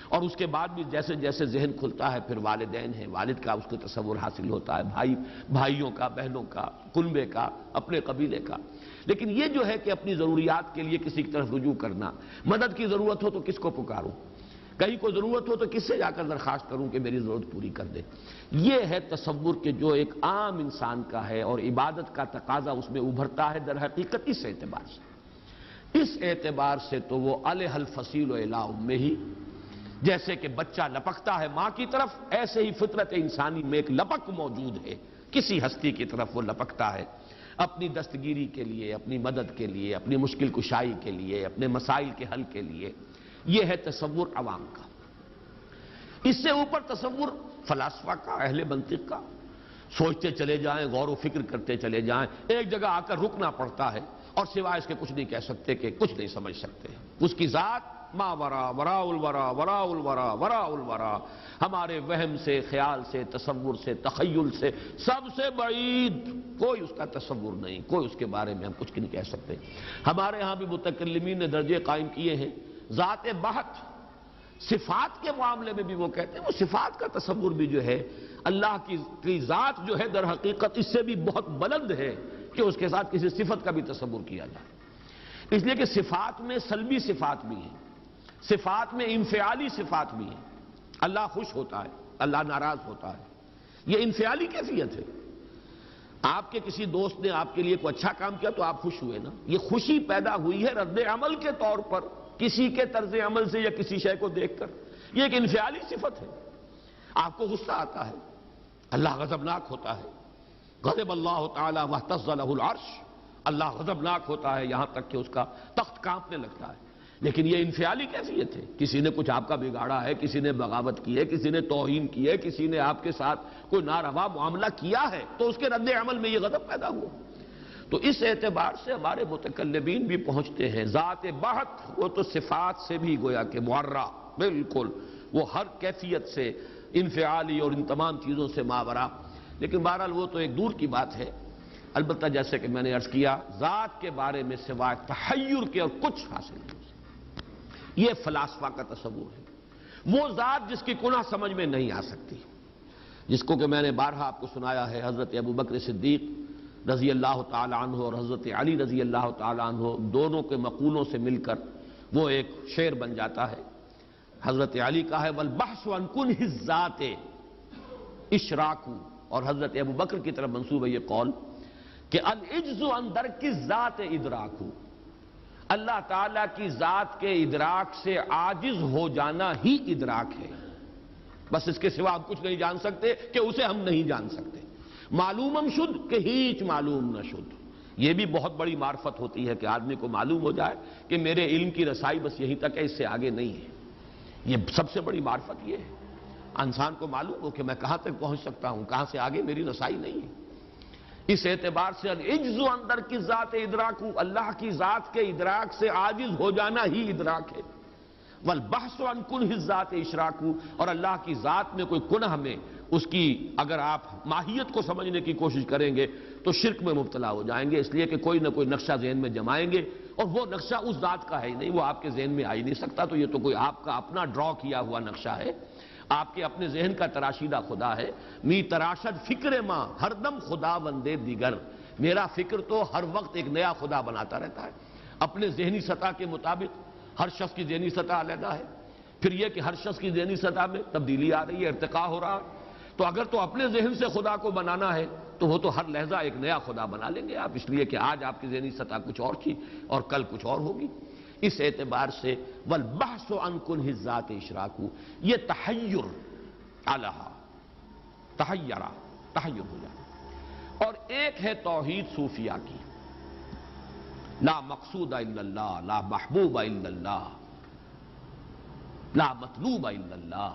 اور اس کے بعد بھی جیسے جیسے ذہن کھلتا ہے پھر والدین ہیں، والد کا اس کو تصور حاصل ہوتا ہے، بھائیوں کا، بہنوں کا، کنبے کا، اپنے قبیلے کا۔ لیکن یہ جو ہے کہ اپنی ضروریات کے لیے کسی کی طرف رجوع کرنا، مدد کی ضرورت ہو تو کس کو پکاروں، کہیں کو ضرورت ہو تو کس سے جا کر درخواست کروں کہ میری ضرورت پوری کر دے، یہ ہے تصور کہ جو ایک عام انسان کا ہے، اور عبادت کا تقاضا اس میں ابھرتا ہے در حقیقت اس اعتبار سے۔ اس اعتبار سے تو وہ الہ الفصیل الی امہ، جیسے کہ بچہ لپکتا ہے ماں کی طرف، ایسے ہی فطرت انسانی میں ایک لپک موجود ہے، کسی ہستی کی طرف وہ لپکتا ہے اپنی دستگیری کے لیے، اپنی مدد کے لیے، اپنی مشکل کشائی کے لیے، اپنے مسائل کے حل کے لیے۔ یہ ہے تصور عوام کا۔ اس سے اوپر تصور فلاسفہ کا، اہل منطق کا، سوچتے چلے جائیں، غور و فکر کرتے چلے جائیں، ایک جگہ آ کر رکنا پڑتا ہے، اور سوائے اس کے کچھ نہیں کہہ سکتے کہ کچھ نہیں سمجھ سکتے۔ اس کی ذات ما ورا، وراء الورا، وراء الورا، وراء الورا، ہمارے وہم سے، خیال سے، تصور سے، تخیل سے سب سے بعید، کوئی اس کا تصور نہیں، کوئی اس کے بارے میں ہم کچھ نہیں کہہ سکتے۔ ہمارے ہاں بھی متکلمین نے درجے قائم کیے ہیں ذات بحت، صفات کے معاملے میں بھی وہ کہتے ہیں وہ صفات کا تصور بھی جو ہے اللہ کی ذات جو ہے در حقیقت اس سے بھی بہت بلند ہے کہ اس کے ساتھ کسی صفت کا بھی تصور کیا جائے، اس لیے کہ صفات میں سلبی صفات بھی ہیں، صفات میں انفعالی صفات بھی ہیں۔ اللہ خوش ہوتا ہے، اللہ ناراض ہوتا ہے، یہ انفعالی کیفیت ہے۔ آپ کے کسی دوست نے آپ کے لیے کوئی اچھا کام کیا تو آپ خوش ہوئے نا، یہ خوشی پیدا ہوئی ہے رد عمل کے طور پر کسی کے طرز عمل سے یا کسی شے کو دیکھ کر، یہ ایک انفعالی صفت ہے۔ آپ کو غصہ آتا ہے، اللہ غضبناک ہوتا ہے، غضب اللہ تعالی واہتز لہ العرش، اللہ غضبناک ہوتا ہے یہاں تک کہ اس کا تخت کانپنے لگتا ہے، لیکن یہ انفعالی کیفیت ہے۔ کسی نے کچھ آپ کا بگاڑا ہے، کسی نے بغاوت کی ہے، کسی نے توہین کی ہے، کسی نے آپ کے ساتھ کوئی ناروا معاملہ کیا ہے تو اس کے رد عمل میں یہ غضب پیدا ہوا۔ تو اس اعتبار سے ہمارے متکلمین بھی پہنچتے ہیں ذات بحت وہ تو صفات سے بھی گویا کہ معرہ، بالکل وہ ہر کیفیت سے انفعالی اور ان تمام چیزوں سے ماورا، لیکن بہرحال وہ تو ایک دور کی بات ہے۔ البتہ جیسے کہ میں نے عرض کیا ذات کے بارے میں سوائے تحیر کے اور کچھ حاصل نہیں، یہ فلاسفہ کا تصور ہے۔ وہ ذات جس کی کنہ سمجھ میں نہیں آ سکتی، جس کو کہ میں نے بارہا آپ کو سنایا ہے، حضرت ابوبکر صدیق رضی اللہ تعالی عنہ اور حضرت علی رضی اللہ تعالی عنہ دونوں کے مقولوں سے مل کر وہ ایک شعر بن جاتا ہے۔ حضرت علی کا ہے والبحث عن کنہ الذات اشراک، اور حضرت ابوبکر کی طرف منسوب ہے یہ قول کہ العجز عن درک الذات ادراک، اللہ تعالیٰ کی ذات کے ادراک سے عاجز ہو جانا ہی ادراک ہے، بس اس کے سوا ہم کچھ نہیں جان سکتے کہ اسے ہم نہیں جان سکتے۔ معلومم شد کہ ہیچ معلوم نہ شد، یہ بھی بہت بڑی معرفت ہوتی ہے کہ آدمی کو معلوم ہو جائے کہ میرے علم کی رسائی بس یہیں تک ہے، اس سے آگے نہیں ہے۔ یہ سب سے بڑی معرفت یہ ہے، انسان کو معلوم ہو کہ میں کہاں تک پہنچ سکتا ہوں، کہاں سے آگے میری رسائی نہیں ہے۔ اس اعتبار سے العجز عن درک الذات ادراک، اللہ کی ذات کے ادراک سے عاجز ہو جانا ہی ادراک ہے۔ والبحث عن کنہ الذات اشراک، اور اللہ کی ذات میں کوئی کنہ میں اس کی اگر آپ ماہیت کو سمجھنے کی کوشش کریں گے تو شرک میں مبتلا ہو جائیں گے، اس لیے کہ کوئی نہ کوئی نقشہ ذہن میں جمائیں گے اور وہ نقشہ اس ذات کا ہے ہی نہیں، وہ آپ کے ذہن میں آ ہی نہیں سکتا، تو یہ تو کوئی آپ کا اپنا ڈرا کیا ہوا نقشہ ہے، آپ کے اپنے ذہن کا تراشیدہ خدا ہے۔ می تراشد فکر ماں ہر دم خدا بندے دیگر، میرا فکر تو ہر وقت ایک نیا خدا بناتا رہتا ہے اپنے ذہنی سطح کے مطابق۔ ہر شخص کی ذہنی سطح علیحدہ ہے، پھر یہ کہ ہر شخص کی ذہنی سطح میں تبدیلی آ رہی ہے، ارتقاء ہو رہا ہے، تو اگر تو اپنے ذہن سے خدا کو بنانا ہے تو وہ تو ہر لحظہ ایک نیا خدا بنا لیں گے آپ، اس لیے کہ آج آپ کی ذہنی سطح کچھ اور تھی اور کل کچھ اور ہوگی۔ اس اعتبار سے والبحث عن کنہ الذات اشراک، یہ تحیر علیہ، تحیر ہو جائے۔ اور ایک ہے توحید صوفیہ کی، لا مقصود الا اللہ، لا محبوب الا اللہ، لا مطلوب الا اللہ،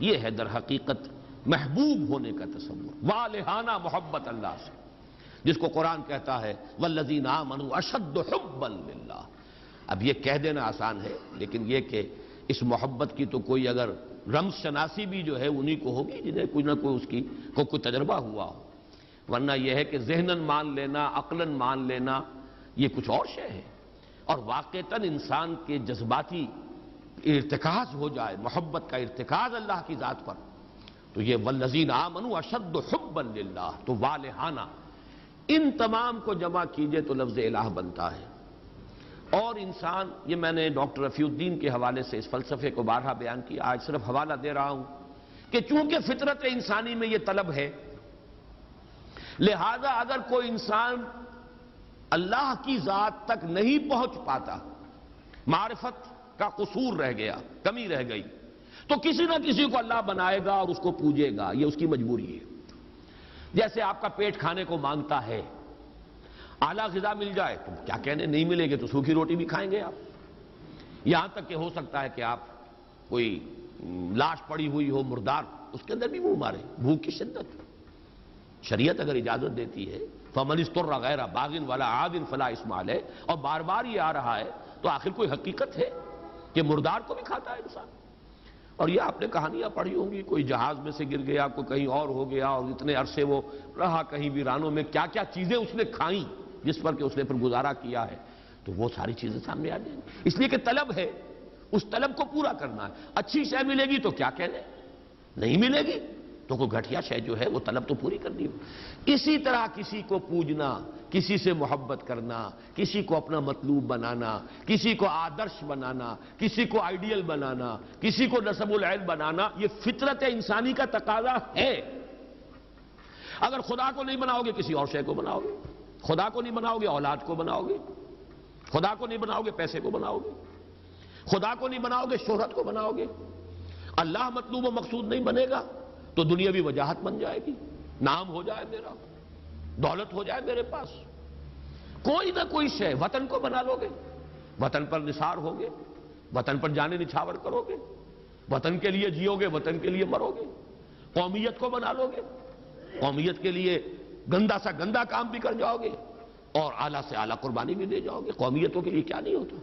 یہ ہے در حقیقت محبوب ہونے کا تصور، والہانہ محبت اللہ سے، جس کو قرآن کہتا ہے والذین آمنوا اشد حبا للہ۔ اب یہ کہہ دینا آسان ہے، لیکن یہ کہ اس محبت کی تو کوئی اگر رمز شناسی بھی جو ہے انہی کو ہوگی جنہیں کوئی نہ کوئی اس کی کوئی تجربہ ہوا ہو، ورنہ یہ ہے کہ ذہناً مان لینا، عقلاً مان لینا یہ کچھ اور شے ہے، اور واقعتاً انسان کے جذباتی ارتکاز ہو جائے، محبت کا ارتکاز اللہ کی ذات پر، تو یہ والذین آمنوا اشد حبا للہ، تو والہانہ، ان تمام کو جمع کیجئے تو لفظ الہ بنتا ہے۔ اور انسان، یہ میں نے ڈاکٹر رفیع الدین کے حوالے سے اس فلسفے کو بارہا بیان کیا، آج صرف حوالہ دے رہا ہوں کہ چونکہ فطرت انسانی میں یہ طلب ہے، لہذا اگر کوئی انسان اللہ کی ذات تک نہیں پہنچ پاتا، معرفت کا قصور رہ گیا، کمی رہ گئی، تو کسی نہ کسی کو اللہ بنائے گا اور اس کو پوجے گا، یہ اس کی مجبوری ہے۔ جیسے آپ کا پیٹ کھانے کو مانگتا ہے، اعلیٰ غذا مل جائے تو کیا کہنے، نہیں ملے گے تو سوکھی روٹی بھی کھائیں گے آپ، یہاں تک کہ ہو سکتا ہے کہ آپ کوئی لاش پڑی ہوئی ہو مردار، اس کے اندر بھی منہ مارے، بھوک کی شدت۔ شریعت اگر اجازت دیتی ہے فَمَنِ اسْتُرَّ غَيْرَ بَاغٍ وَلَا عَادٍ فَلَا إِثْمَ عَلَيْهِ، اور بار بار یہ آ رہا ہے، تو آخر کوئی حقیقت ہے کہ مردار کو بھی کھاتا ہے انسان۔ اور یہ آپ نے کہانیاں پڑھی ہوں گی، کوئی جہاز میں سے گر گیا، کوئی کہیں اور ہو گیا، اور اتنے عرصے وہ رہا کہیں ویرانوں میں، کیا کیا چیزیں اس نے کھائیں جس پر کہ اس نے پھر گزارا کیا ہے، تو وہ ساری چیزیں سامنے آ جائیں گی، اس لیے کہ طلب ہے، اس طلب کو پورا کرنا ہے۔ اچھی شے ملے گی تو کیا کہنے، نہیں ملے گی تو کوئی گھٹیا شے جو ہے وہ طلب تو پوری کرنی ہو۔ اسی طرح کسی کو پوجنا، کسی سے محبت کرنا، کسی کو اپنا مطلوب بنانا، کسی کو آدرش بنانا، کسی کو آئیڈیل بنانا، کسی کو نسب العین بنانا، یہ فطرت انسانی کا تقاضا ہے۔ اگر خدا کو نہیں بناؤ گے کسی اور شے کو بناؤ گے، خدا کو نہیں بناؤ گے اولاد کو بناؤ گے، خدا کو نہیں بناؤ گے پیسے کو بناؤ گے، خدا کو نہیں بناؤ گے شہرت کو بناؤ گے۔ اللہ مطلوب و مقصود نہیں بنے گا تو دنیاوی وجاہت بن جائے گی، نام ہو جائے میرا، دولت ہو جائے میرے پاس، کوئی نہ کوئی شے۔ وطن کو بنا لو گے، وطن پر نثار ہوگے، وطن پر جانے نچھاور کرو گے، وطن کے لیے جیو گے، وطن کے لیے مرو گے۔ قومیت کو بنا لو گے، قومیت کے لیے گندا سا گندا کام بھی کر جاؤ گے اور اعلیٰ سے اعلیٰ قربانی بھی دے جاؤ گے۔ قومیتوں کے لیے کیا نہیں ہوتا؟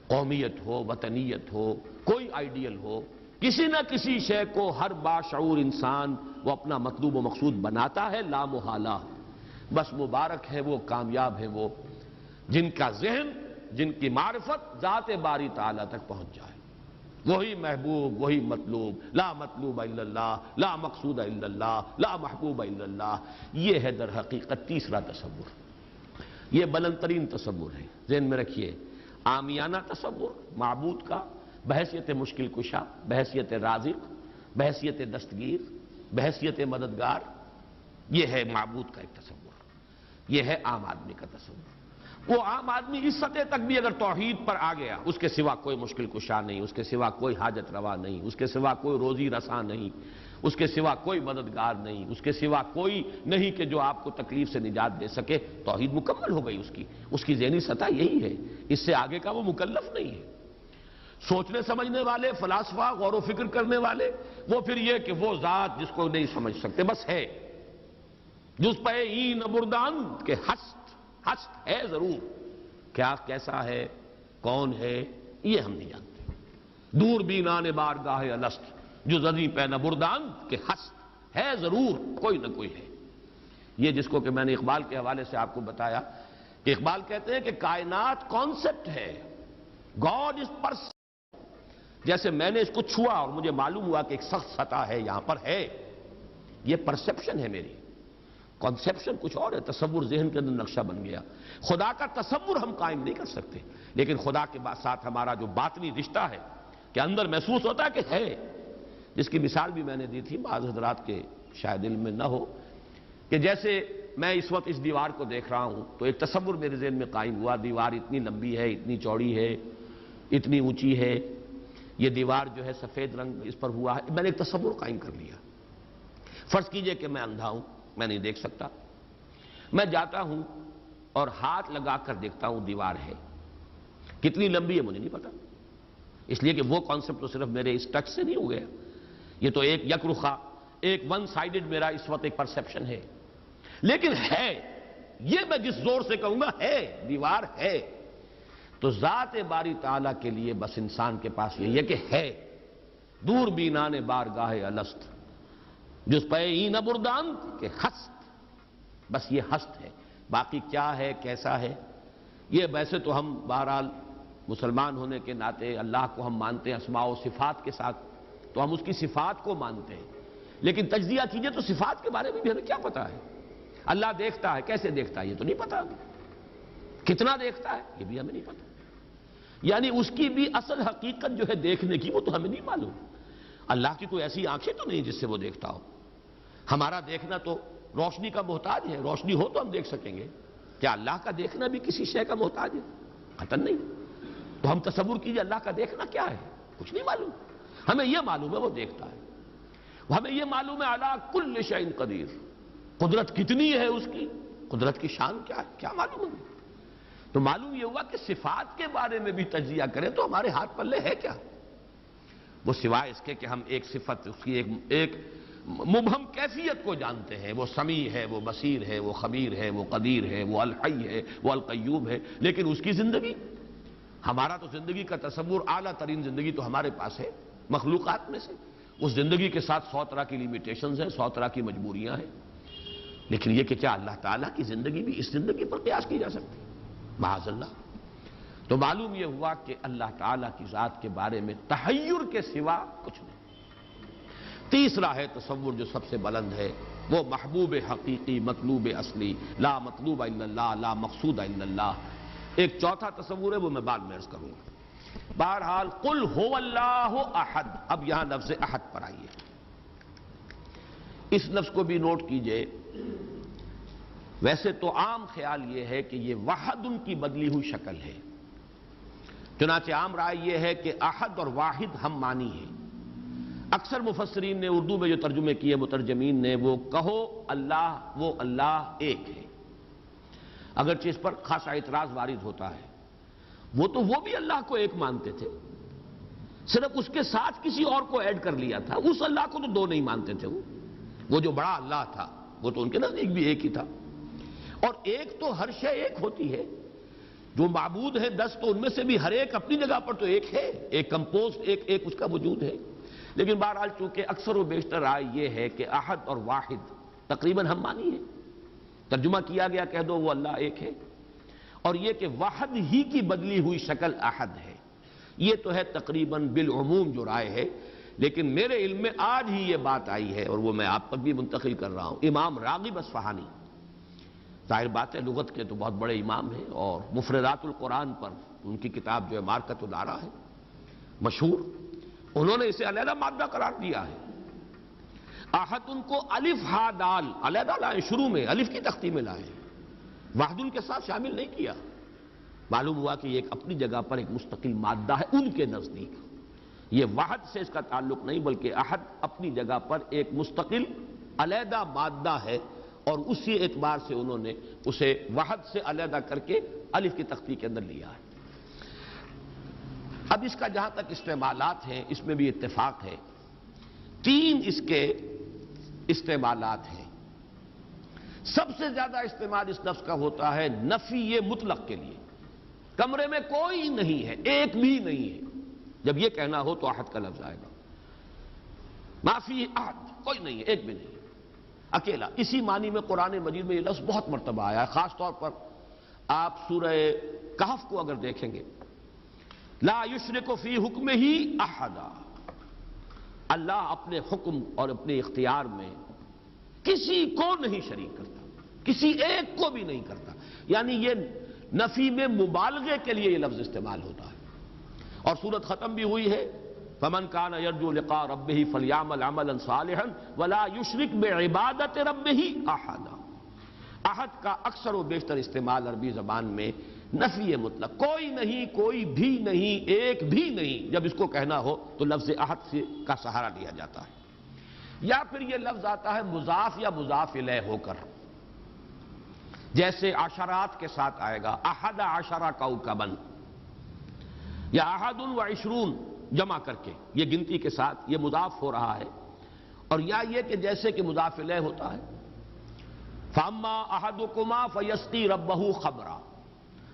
قومیت ہو، وطنیت ہو، کوئی آئیڈیل ہو، کسی نہ کسی شے کو ہر باشعور انسان وہ اپنا مطلوب و مقصود بناتا ہے لا محالہ۔ بس مبارک ہے وہ، کامیاب ہے وہ جن کا ذہن، جن کی معرفت ذات باری تعالیٰ تک پہنچ جائے۔ وہی محبوب، وہی مطلوب، لا مطلوب الا اللہ، لا مقصود الا اللہ، لا محبوب الا اللہ۔ یہ ہے در حقیقت تیسرا تصور، یہ بلند ترین تصور ہے۔ ذہن میں رکھیے، عامیانہ تصور معبود کا بحیثیت مشکل کشا، بحیثیت رازق، بحیثیت دستگیر، بحیثیت مددگار، یہ ہے معبود کا ایک تصور، یہ ہے عام آدمی کا تصور۔ وہ عام آدمی اس سطح تک بھی اگر توحید پر آ گیا، اس کے سوا کوئی مشکل کشا نہیں، اس کے سوا کوئی حاجت روا نہیں، اس کے سوا کوئی روزی رساں نہیں، اس کے سوا کوئی مددگار نہیں، اس کے سوا کوئی نہیں کہ جو آپ کو تکلیف سے نجات دے سکے، توحید مکمل ہو گئی اس کی ذہنی سطح یہی ہے، اس سے آگے کا وہ مکلف نہیں ہے۔ سوچنے سمجھنے والے فلاسفہ، غور و فکر کرنے والے، وہ پھر یہ کہ وہ ذات جس کو نہیں سمجھ سکتے، بس ہے، جس پہ این بردان کے ہست ہے ضرور، کیا کیسا ہے، کون ہے، یہ ہم نہیں جانتے۔ دور بینان بارگاہ الست، جو زدی پہ نبردان کے ہست ہے ضرور، کوئی نہ کوئی ہے۔ یہ جس کو کہ میں نے اقبال کے حوالے سے آپ کو بتایا کہ اقبال کہتے ہیں کہ کائنات کانسیپٹ ہے، گاڈ از پرسن۔ جیسے میں نے اس کو چھوا اور مجھے معلوم ہوا کہ ایک سخت سطح ہے یہاں پر ہے، یہ پرسیپشن ہے میری، کنسیپشن کچھ اور ہے، تصور ذہن کے اندر نقشہ بن گیا۔ خدا کا تصور ہم قائم نہیں کر سکتے، لیکن خدا کے ساتھ ہمارا جو باطنی رشتہ ہے کہ اندر محسوس ہوتا ہے کہ ہے، جس کی مثال بھی میں نے دی تھی، بعض حضرات کے شاید علم میں نہ ہو، کہ جیسے میں اس وقت اس دیوار کو دیکھ رہا ہوں تو ایک تصور میرے ذہن میں قائم ہوا، دیوار اتنی لمبی ہے، اتنی چوڑی ہے، اتنی اونچی ہے، یہ دیوار جو ہے سفید رنگ اس پر ہوا ہے، میں نے ایک تصور قائم کر لیا۔ فرض کیجئے کہ میں اندھا ہوں، میں نہیں دیکھ سکتا، میں جاتا ہوں اور ہاتھ لگا کر دیکھتا ہوں دیوار ہے، کتنی لمبی ہے مجھے نہیں پتا، اس لیے کہ وہ کانسیپٹ تو صرف میرے اس ٹچ سے نہیں ہو گیا، یہ تو ایک یک رخا، ایک ون سائیڈڈ میرا اس وقت ایک پرسیپشن ہے، لیکن ہے، یہ میں جس زور سے کہوں گا ہے، دیوار ہے۔ تو ذات باری تعالیٰ کے لیے بس انسان کے پاس یہ کہ ہے، دور بینان بارگاہ الست، جس پہ این بردان کے ہست، بس یہ ہست ہے، باقی کیا ہے، کیسا ہے، یہ ویسے تو ہم بہرحال مسلمان ہونے کے ناطے اللہ کو ہم مانتے ہیں اسماء و صفات کے ساتھ، تو ہم اس کی صفات کو مانتے ہیں، لیکن تجزیہ کیجئے تو صفات کے بارے میں بھی ہمیں کیا پتا ہے؟ اللہ دیکھتا ہے، کیسے دیکھتا ہے یہ تو نہیں پتا، کتنا دیکھتا ہے یہ بھی ہمیں نہیں پتا، یعنی اس کی بھی اصل حقیقت جو ہے دیکھنے کی وہ تو ہمیں نہیں معلوم۔ اللہ کی کوئی ایسی آنکھیں تو نہیں جس سے وہ دیکھتا ہو، ہمارا دیکھنا تو روشنی کا محتاج ہے، روشنی ہو تو ہم دیکھ سکیں گے، کیا اللہ کا دیکھنا بھی کسی شے کا محتاج ہے؟ قطعاً نہیں۔ تو ہم تصور کیجئے اللہ کا دیکھنا کیا ہے، کچھ نہیں معلوم، ہمیں یہ معلوم ہے وہ دیکھتا ہے، ہمیں یہ معلوم ہے علی کل شیء قدیر، قدرت کتنی ہے اس کی، قدرت کی شان کیا ہے، کیا معلوم ہے؟ تو معلوم یہ ہوا کہ صفات کے بارے میں بھی تجزیہ کریں تو ہمارے ہاتھ پلے ہے کیا؟ وہ سوائے اس کے کہ ہم ایک صفت، اس کی ایک مبہم کیفیت کو جانتے ہیں، وہ سمیع ہے، وہ بصیر ہے، وہ خبیر ہے، وہ قدیر ہے، وہ الحی ہے، وہ القیوم ہے، لیکن اس کی زندگی، ہمارا تو زندگی کا تصور اعلیٰ ترین زندگی تو ہمارے پاس ہے مخلوقات میں سے، اس زندگی کے ساتھ 100 طرح کی لیمیٹیشنز ہیں، 100 طرح کی مجبوریاں ہیں، لیکن یہ کہ کیا اللہ تعالیٰ کی زندگی بھی اس زندگی پر قیاس کی جا سکتی؟ معاذ اللہ۔ تو معلوم یہ ہوا کہ اللہ تعالیٰ کی ذات کے بارے میں تحیر کے سوا کچھ نہیں۔ تیسرا ہے تصور جو سب سے بلند ہے، وہ محبوب حقیقی، مطلوب اصلی، لا مطلوب الا اللہ، لا مقصود الا اللہ۔ ایک چوتھا تصور ہے، وہ میں بعد میں عرض کروں گا۔ بہرحال قل هو اللہ احد، اب یہاں لفظ احد پر آئیے، اس لفظ کو بھی نوٹ کیجئے۔ ویسے تو عام خیال یہ ہے کہ یہ وحد ان کی بدلی ہوئی شکل ہے، چنانچہ عام رائے یہ ہے کہ احد اور واحد ہم معنی ہیں۔ اکثر مفسرین نے اردو میں جو ترجمے کیے مترجمین نے، وہ کہو اللہ، وہ اللہ ایک ہے، اگرچہ اس پر خاصا اعتراض وارد ہوتا ہے۔ وہ بھی اللہ کو ایک مانتے تھے، صرف اس کے ساتھ کسی اور کو ایڈ کر لیا تھا، اس اللہ کو تو دو نہیں مانتے تھے۔ وہ جو بڑا اللہ تھا وہ تو ان کے نزدیک بھی ایک ہی تھا، اور ایک تو ہر شے ایک ہوتی ہے، جو معبود ہیں 10 تو ان میں سے بھی ہر ایک اپنی جگہ پر تو ایک ہے، ایک کمپوزڈ ایک اس کا وجود ہے۔ لیکن بہرحال چونکہ اکثر و بیشتر رائے یہ ہے کہ احد اور واحد تقریباً ہم مانی ہے، ترجمہ کیا گیا کہہ دو وہ اللہ ایک ہے، اور یہ کہ واحد ہی کی بدلی ہوئی شکل احد ہے، یہ تو ہے تقریباً بالعموم جو رائے ہے۔ لیکن میرے علم میں آج ہی یہ بات آئی ہے، اور وہ میں آپ تک بھی منتقل کر رہا ہوں۔ امام راغب اصفہانی، ظاہر بات ہے لغت کے تو بہت بڑے امام ہیں، اور مفردات القرآن پر ان کی کتاب جو ہے مارکۃ الدارہ ہے مشہور، انہوں نے اسے علیحدہ مادہ قرار دیا ہے۔ احد ان کو الف ہا دال علیحدہ لائے، شروع میں الف کی تختی میں لائے، واحد ان کے ساتھ شامل نہیں کیا۔ معلوم ہوا کہ یہ ایک اپنی جگہ پر ایک مستقل مادہ ہے ان کے نزدیک، یہ واحد سے اس کا تعلق نہیں، بلکہ احد اپنی جگہ پر ایک مستقل علیحدہ مادہ ہے، اور اسی اعتبار سے انہوں نے اسے واحد سے علیحدہ کر کے الف کی تختی کے اندر لیا ہے۔ اب اس کا جہاں تک استعمالات ہیں اس میں بھی اتفاق ہے، 3 اس کے استعمالات ہیں۔ سب سے زیادہ استعمال اس لفظ کا ہوتا ہے نفی مطلق کے لیے، کمرے میں کوئی نہیں ہے، ایک بھی نہیں ہے، جب یہ کہنا ہو تو احد کا لفظ آئے گا، ما فی احد، کوئی نہیں ہے، ایک بھی نہیں ہے، اکیلا۔ اسی معنی میں قرآن مجید میں یہ لفظ بہت مرتبہ آیا ہے، خاص طور پر آپ سورہ کہف کو اگر دیکھیں گے، لا یشرک فی حکمہ احدا، اللہ اپنے حکم اور اپنے اختیار میں کسی کو نہیں شریک کرتا، کسی ایک کو بھی نہیں کرتا، یعنی یہ نفی میں مبالغے کے لیے یہ لفظ استعمال ہوتا ہے۔ اور سورت ختم بھی ہوئی ہے، فمن کان یرجو لقاء ربہ فلیعمل عملا صالحا ولا یشرک بعبادۃ ربہ احدا۔ احد کا اکثر و بیشتر استعمال عربی زبان میں نفی مطلق، کوئی نہیں، کوئی بھی نہیں، ایک بھی نہیں، جب اس کو کہنا ہو تو لفظ احد کا سہارا لیا جاتا ہے۔ یا پھر یہ لفظ آتا ہے مضاف یا مضاف الیہ ہو کر، جیسے عشرات کے ساتھ آئے گا، احد عشر کوكبا، یا احد و عشرون جمع کر کے، یہ گنتی کے ساتھ یہ مضاف ہو رہا ہے۔ اور یا یہ کہ جیسے کہ مضاف الیہ ہوتا ہے، فاما احدکما فیسقی ربہ خمرا،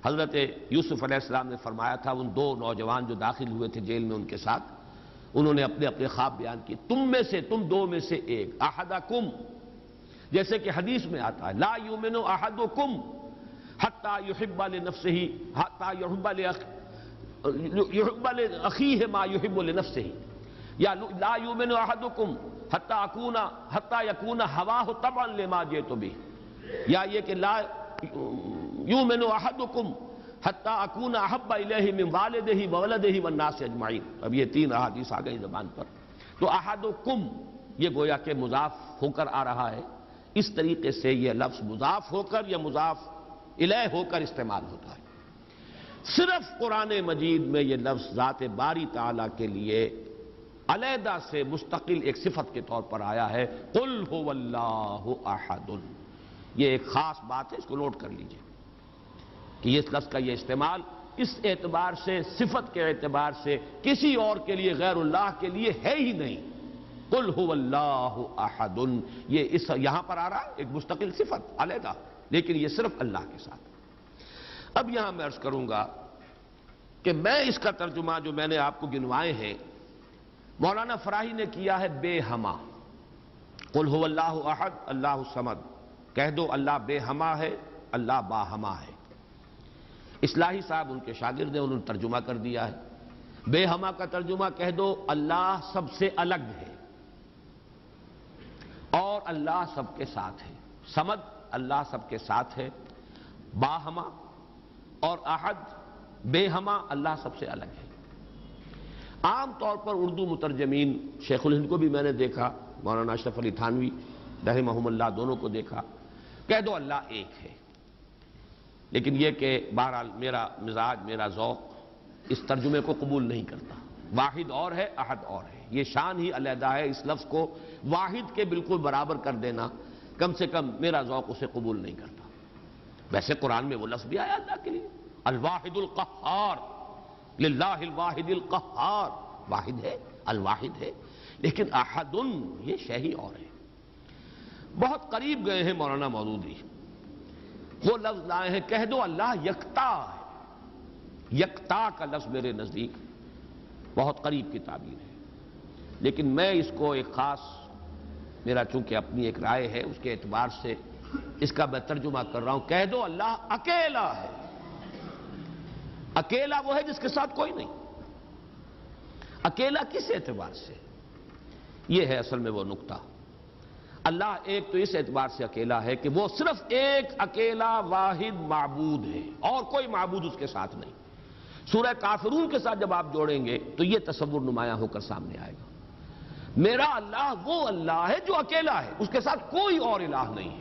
حضرت یوسف علیہ السلام نے فرمایا تھا، ان 2 نوجوان جو داخل ہوئے تھے جیل میں ان کے ساتھ، انہوں نے اپنے اپنے خواب بیان کیے، تم 2 میں سے ایک، احدکم، جیسے کہ حدیث میں آتا ہے لا یؤمن احدکم حتی یحب لنفسہ یحب لاخیہ ما یحب لنفسہ، یا لا یؤمن احدکم حتی یکون ہواہ طبعا لما جئت بہ، یا یہ کہ لا یؤمن احدکم حتی اکون احب الیہ من والدہ وولدہ والناس اجمعین۔ اب یہ 3 احادیث آ گئی زبان پر، تو احدکم یہ گویا کہ مضاف ہو کر آ رہا ہے، اس طریقے سے یہ لفظ مضاف ہو کر یا مضاف الیہ ہو کر استعمال ہوتا ہے۔ صرف قرآن مجید میں یہ لفظ ذات باری تعالیٰ کے لیے علیحدہ سے مستقل ایک صفت کے طور پر آیا ہے، قل هو اللہ احد۔ یہ ایک خاص بات ہے، اس کو نوٹ کر لیجئے کہ اس لفظ کا یہ استعمال اس اعتبار سے، صفت کے اعتبار سے کسی اور کے لیے، غیر اللہ کے لیے ہے ہی نہیں۔ قل هو اللہ احد، یہ یہاں پر آ رہا ہے ایک مستقل صفت علیحدہ، لیکن یہ صرف اللہ کے ساتھ۔ اب یہاں میں عرض کروں گا کہ میں اس کا ترجمہ جو میں نے آپ کو گنوائے ہیں، مولانا فراہی نے کیا ہے بے ہما، قل هو اللہ احد اللہ الصمد، کہہ دو اللہ بے ہما ہے، اللہ باہما ہے۔ اصلاحی صاحب ان کے شاگرد ہیں، انہوں نے ترجمہ کر دیا ہے، بے ہما کا ترجمہ کہہ دو اللہ سب سے الگ ہے اور اللہ سب کے ساتھ ہے۔ صمد اللہ سب کے ساتھ ہے، باہما اور احد بے ہما اللہ سب سے الگ ہے۔ عام طور پر اردو مترجمین، شیخ الہند کو بھی میں نے دیکھا، مولانا اشرف علی تھانوی رحمہم اللہ دونوں کو دیکھا، کہہ دو اللہ ایک ہے۔ لیکن یہ کہ بہرحال میرا مزاج، میرا ذوق اس ترجمے کو قبول نہیں کرتا۔ واحد اور ہے، احد اور ہے، یہ شان ہی علیحدہ ہے۔ اس لفظ کو واحد کے بالکل برابر کر دینا کم سے کم میرا ذوق اسے قبول نہیں کرتا۔ ویسے قرآن میں وہ لفظ بھی آیا اللہ کے لیے، الواحد القہار، للہ الواحد القہار، واحد ہے، الواحد ہے، لیکن احد یہ شے ہی اور ہے۔ بہت قریب گئے ہیں مولانا مودودی، وہ لفظ لائے ہیں، کہہ دو اللہ یکتا ہے۔ یکتا کا لفظ میرے نزدیک بہت قریب کی تعبیر ہے، لیکن میں اس کو ایک خاص، میرا چونکہ اپنی ایک رائے ہے اس کے اعتبار سے اس کا میں ترجمہ کر رہا ہوں، کہہ دو اللہ اکیلا ہے۔ اکیلا وہ ہے جس کے ساتھ کوئی نہیں۔ اکیلا کس اعتبار سے؟ یہ ہے اصل میں وہ نقطہ۔ اللہ ایک تو اس اعتبار سے اکیلا ہے کہ وہ صرف ایک اکیلا واحد معبود ہے اور کوئی معبود اس کے ساتھ نہیں۔ سورہ کافرون کے ساتھ جب آپ جوڑیں گے تو یہ تصور نمایاں ہو کر سامنے آئے گا۔ میرا اللہ وہ اللہ ہے جو اکیلا ہے، اس کے ساتھ کوئی اور الہ نہیں ہے۔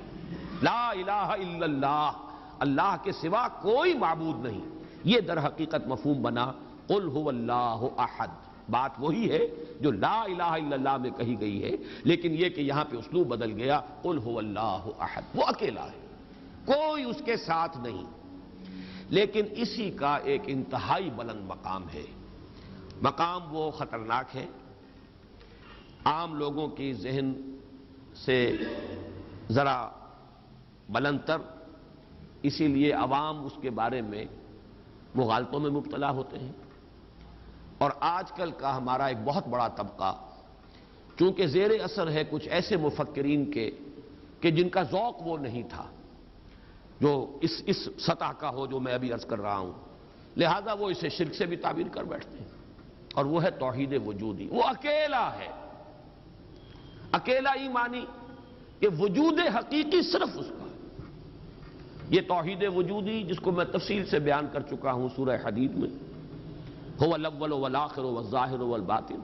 لا الہ الا اللہ، اللہ کے سوا کوئی معبود نہیں۔ یہ در حقیقت مفہوم بنا قل هو اللہ احد۔ بات وہی ہے جو لا الہ الا اللہ میں کہی گئی ہے، لیکن یہ کہ یہاں پہ اسلوب بدل گیا، قل هو اللہ احد، وہ اکیلا ہے، کوئی اس کے ساتھ نہیں۔ لیکن اسی کا ایک انتہائی بلند مقام ہے۔ مقام وہ خطرناک ہے، عام لوگوں کی ذہن سے ذرا بلند تر، اسی لیے عوام اس کے بارے میں مغالطوں میں مبتلا ہوتے ہیں۔ اور آج کل کا ہمارا ایک بہت بڑا طبقہ چونکہ زیر اثر ہے کچھ ایسے مفکرین کے کہ جن کا ذوق وہ نہیں تھا جو اس سطح کا ہو جو میں ابھی عرض کر رہا ہوں، لہذا وہ اسے شرک سے بھی تعبیر کر بیٹھتے ہیں، اور وہ ہے توحید وجودی۔ وہ اکیلا ہے، اکیلا ہی مانی کہ وجود حقیقی صرف اس کا ہے۔ یہ توحید وجودی جس کو میں تفصیل سے بیان کر چکا ہوں سورہ حدید میں، هو الاول والآخر والظاہر والباطن،